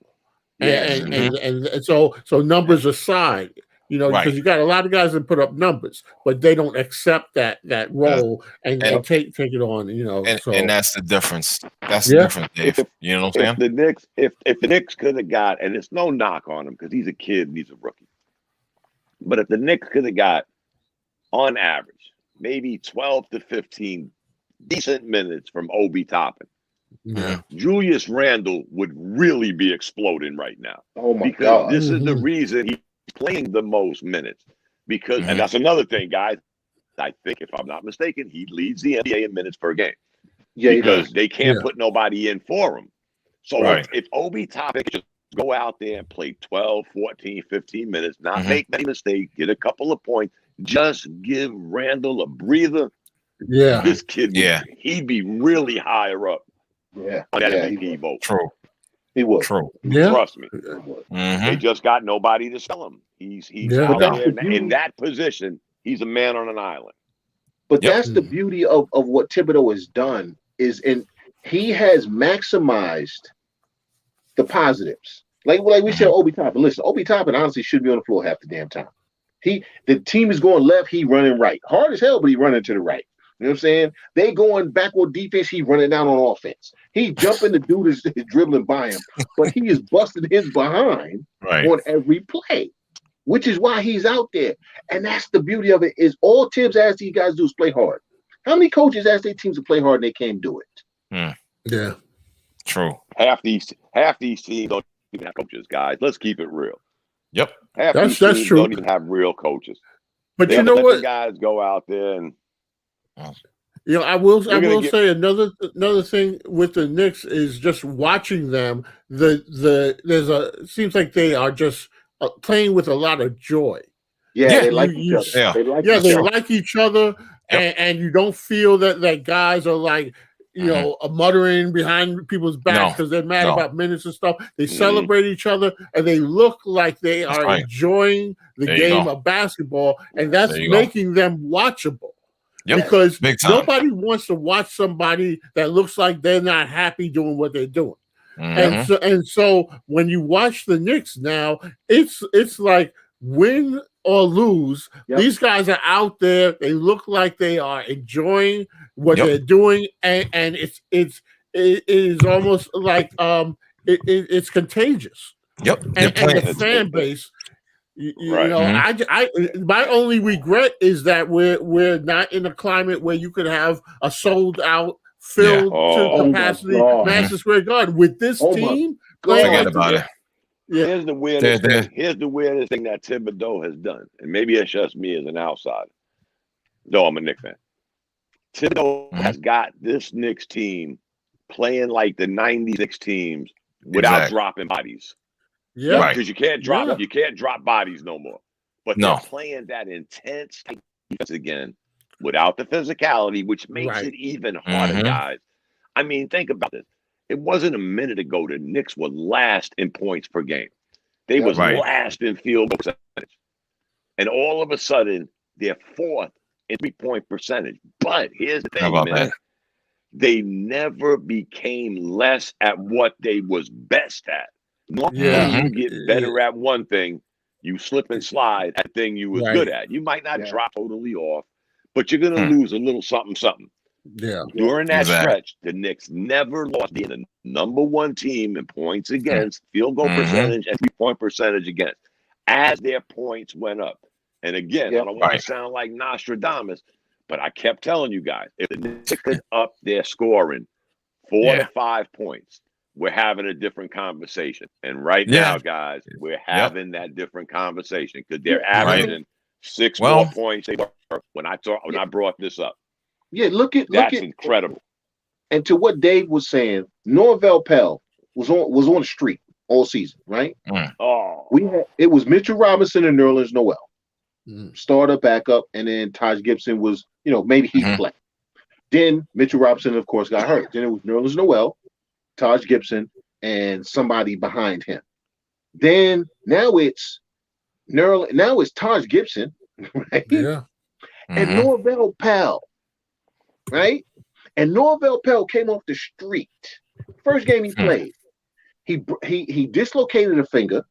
Yes. And so numbers aside, because you got a lot of guys that put up numbers, but they don't accept that role and take it on, and that's the difference. That's the difference, Dave. You know what I'm saying? If the Knicks could have got, and it's no knock on him because he's a kid and he's a rookie, but if the Knicks could have got on average maybe 12 to 15 decent minutes from Obi Toppin, Julius Randle would really be exploding right now. Oh my because God. This is the reason he's playing the most minutes. Because and that's another thing, guys. I think, if I'm not mistaken, he leads the NBA in minutes per game. Yeah, because they can't put nobody in for him. So if Obi Toppin just go out there and play 12, 14, 15 minutes, not make many mistakes, get a couple of points, just give Randle a breather. Yeah. This kid, he'd be really higher up. Yeah. On that MVP vote. True. He was. True. Yeah. Trust me. They just got nobody to sell him. He's out there in that position. He's a man on an island. But that's the beauty of what Thibodeau has done he has maximized the positives. Like we said, Obi Toppin. Listen, Obi Toppin honestly should be on the floor half the damn time. The team is going left, he running right. Hard as hell, but he running to the right. You know what I'm saying? They going backward defense, he running down on offense. He jumping, the dude is dribbling by him, but he is busting his behind on every play, which is why he's out there. And that's the beauty of it, is all Tibbs asks these guys to do is play hard. How many coaches ask their teams to play hard and they can't do it? Yeah. True. Half these teams don't even have coaches, guys. Let's keep it real. Yep. Half these teams don't even have real coaches. But you know what? The guys go out there and I will say another thing with the Knicks is just watching them. Seems like they are just playing with a lot of joy. Yeah, they like each other. They like each other, and you don't feel that guys are like muttering behind people's backs because they're mad about minutes and stuff. They celebrate each other, and they look like they are enjoying the game of basketball, and that's making them watchable. Yep. Because nobody wants to watch somebody that looks like they're not happy doing what they're doing. And so when you watch the Knicks now, it's like win or lose. These guys are out there. They look like they are enjoying what they're doing, and it is almost like it's contagious. Yep. And the fan base. I my only regret is that we're not in a climate where you could have a sold out, filled to capacity Madison Square Garden with this team. Forget about it. Yeah. Here's the weirdest thing. Here's the weirdest thing that Thibodeau has done, and maybe it's just me as an outsider, though I'm a Knicks fan. Thibodeau has got this Knicks team playing like the '96 teams without dropping bodies. Yeah, because you can't drop bodies no more. But they're playing that intense defense again without the physicality, which makes it even harder, guys. I mean, think about this. It wasn't a minute ago the Knicks were last in points per game. They was last in field goal percentage. And all of a sudden, they're fourth in 3-point percentage. But here's the thing, man. They never became less at what they was best at. Normally, you get better at one thing, you slip and slide at the thing you was good at. You might not drop totally off, but you're going to lose a little something. Yeah. During that stretch, the Knicks never lost being the number one team in points against, field goal percentage, and 3-point percentage against, as their points went up. And again, I don't want to sound like Nostradamus, but I kept telling you guys, if the Knicks could up their scoring 4 to 5 points, we're having a different conversation. And right now, guys, we're having that different conversation because they're averaging 6 more points they were when I brought this up. Yeah, look at incredible. And to what Dave was saying, Norvell Pell was on the street all season, right? Oh, it was Mitchell Robinson and Nerlens Noel, Mm. starter, backup, and then Taj Gibson was, maybe he'd play. Then Mitchell Robinson, of course, got hurt. Then it was Nerlens Noel, Taj Gibson, and somebody behind him. Then now it's Taj Gibson, right? Yeah. And Norvell Pell, right? And Norvell Pell came off the street. First game he played, he dislocated a finger,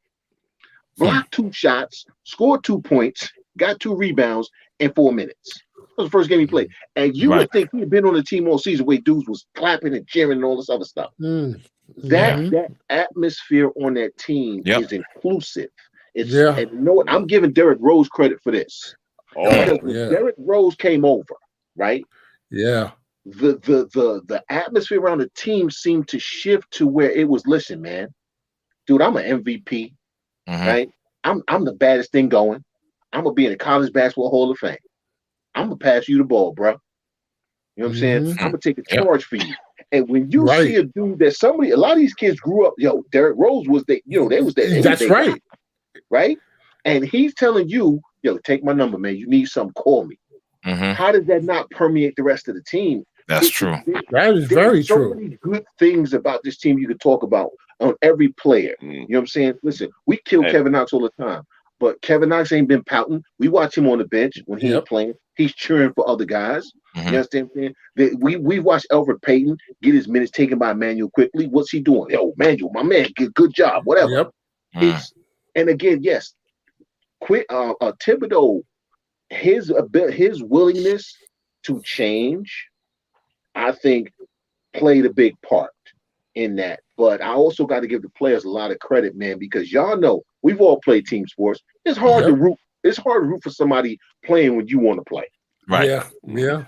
blocked 2 shots, scored 2 points, got 2 rebounds in 4 minutes. That was the first game he played. And you would think he had been on the team all season where dudes was clapping and cheering and all this other stuff. That atmosphere on that team is inclusive. And I'm giving Derrick Rose credit for this. Because when Derrick Rose came over, right? Yeah. The atmosphere around the team seemed to shift to where it was, listen, man, dude, I'm an MVP, right? I'm the baddest thing going. I'm gonna be in the College Basketball Hall of Fame. I'm gonna pass you the ball, bro. You know what I'm saying? I'm gonna take a charge for you. And when you see a dude that a lot of these kids grew up, Derrick Rose was they was that. That's right. Right? And he's telling you, take my number, man. You need something, call me. How does that not permeate the rest of the team? That's true. That is very true. So many good things about this team you could talk about on every player. You know what I'm saying? Listen, we kill Kevin Knox all the time, but Kevin Knox ain't been pouting. We watch him on the bench when he ain't playing. He's cheering for other guys. You understand what I'm saying? We watched Elfrid Payton get his minutes taken by Emmanuel quickly. What's he doing? Yo, Emmanuel, my man, good job, whatever. And again, yes, Thibodeau, his willingness to change, I think, played a big part in that. But I also got to give the players a lot of credit, man, because y'all know we've all played team sports. It's hard to root. It's hard to root for somebody playing when you want to play. Right. Yeah.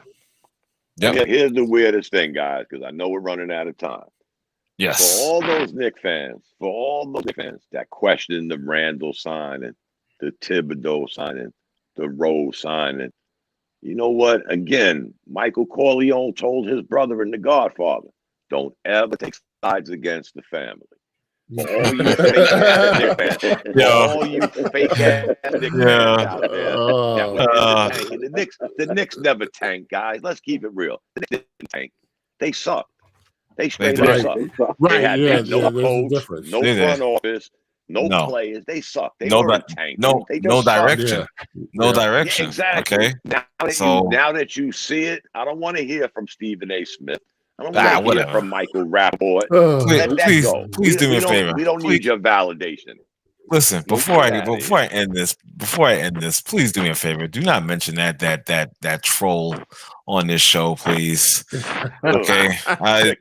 Here's the weirdest thing, guys, because I know we're running out of time. Yes. For all those Knicks fans, that question the Randall signing, the Thibodeau signing, the Rose signing, you know what? Again, Michael Corleone told his brother in The Godfather, don't ever take sides against the family. For all you fake-ass Knicks fans, all you fake-ass Knicks fans out there that was in the tank. And the Knicks never tanked, guys. Let's keep it real. The Knicks didn't tank. They sucked. They straight up sucked. They had no coach, no front office, no players. They sucked. They weren't tanking. No direction. No direction. Exactly. Okay. Now that you see it, I don't want to hear from Stephen A. Smith. I don't want to hear from Michael Rapport. Let that go. Please do me a favor. We don't need your validation. Listen, before I end this, please do me a favor. Do not mention that troll on this show, please. Okay,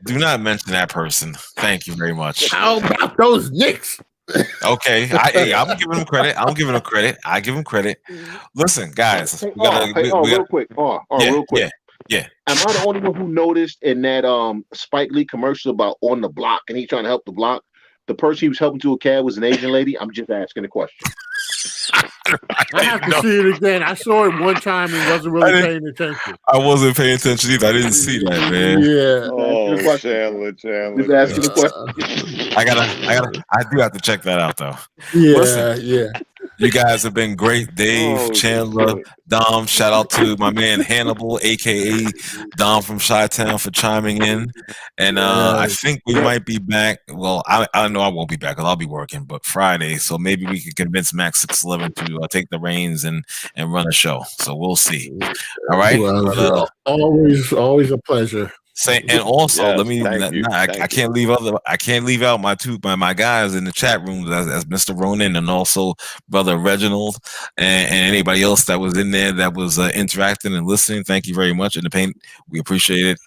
do not mention that person. Thank you very much. How about those Knicks? Okay, I'm giving him credit. I give him credit. Listen, guys, real quick. Real quick. Yeah. Am I the only one who noticed in that Spike Lee commercial about on the block and he trying to help the block? The person he was helping to a cab was an Asian lady. I'm just asking a question. I have to see it again. I saw it one time and wasn't really paying attention. I wasn't paying attention either. I didn't see that, man. Yeah. Oh, Chandler. Just asking a question. I do have to check that out though. Yeah. Listen, you guys have been great. Dave, Chandler, Dom. Shout out to my man Hannibal, aka Dom from Chi-Town, for chiming in. And I think we might be back. Well, I know I won't be back because I'll be working, but Friday. So maybe we could convince Max 611 to take the reins and run a show. So we'll see. All right. Well, always a pleasure. And also, let me. I can't leave out my guys in the chat room as Mr. Ronan and also Brother Reginald and anybody else that was in there that was interacting and listening. Thank you very much. In the paint, we appreciate it.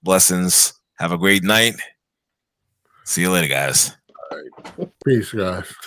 Blessings. Have a great night. See you later, guys. All right. Peace, guys.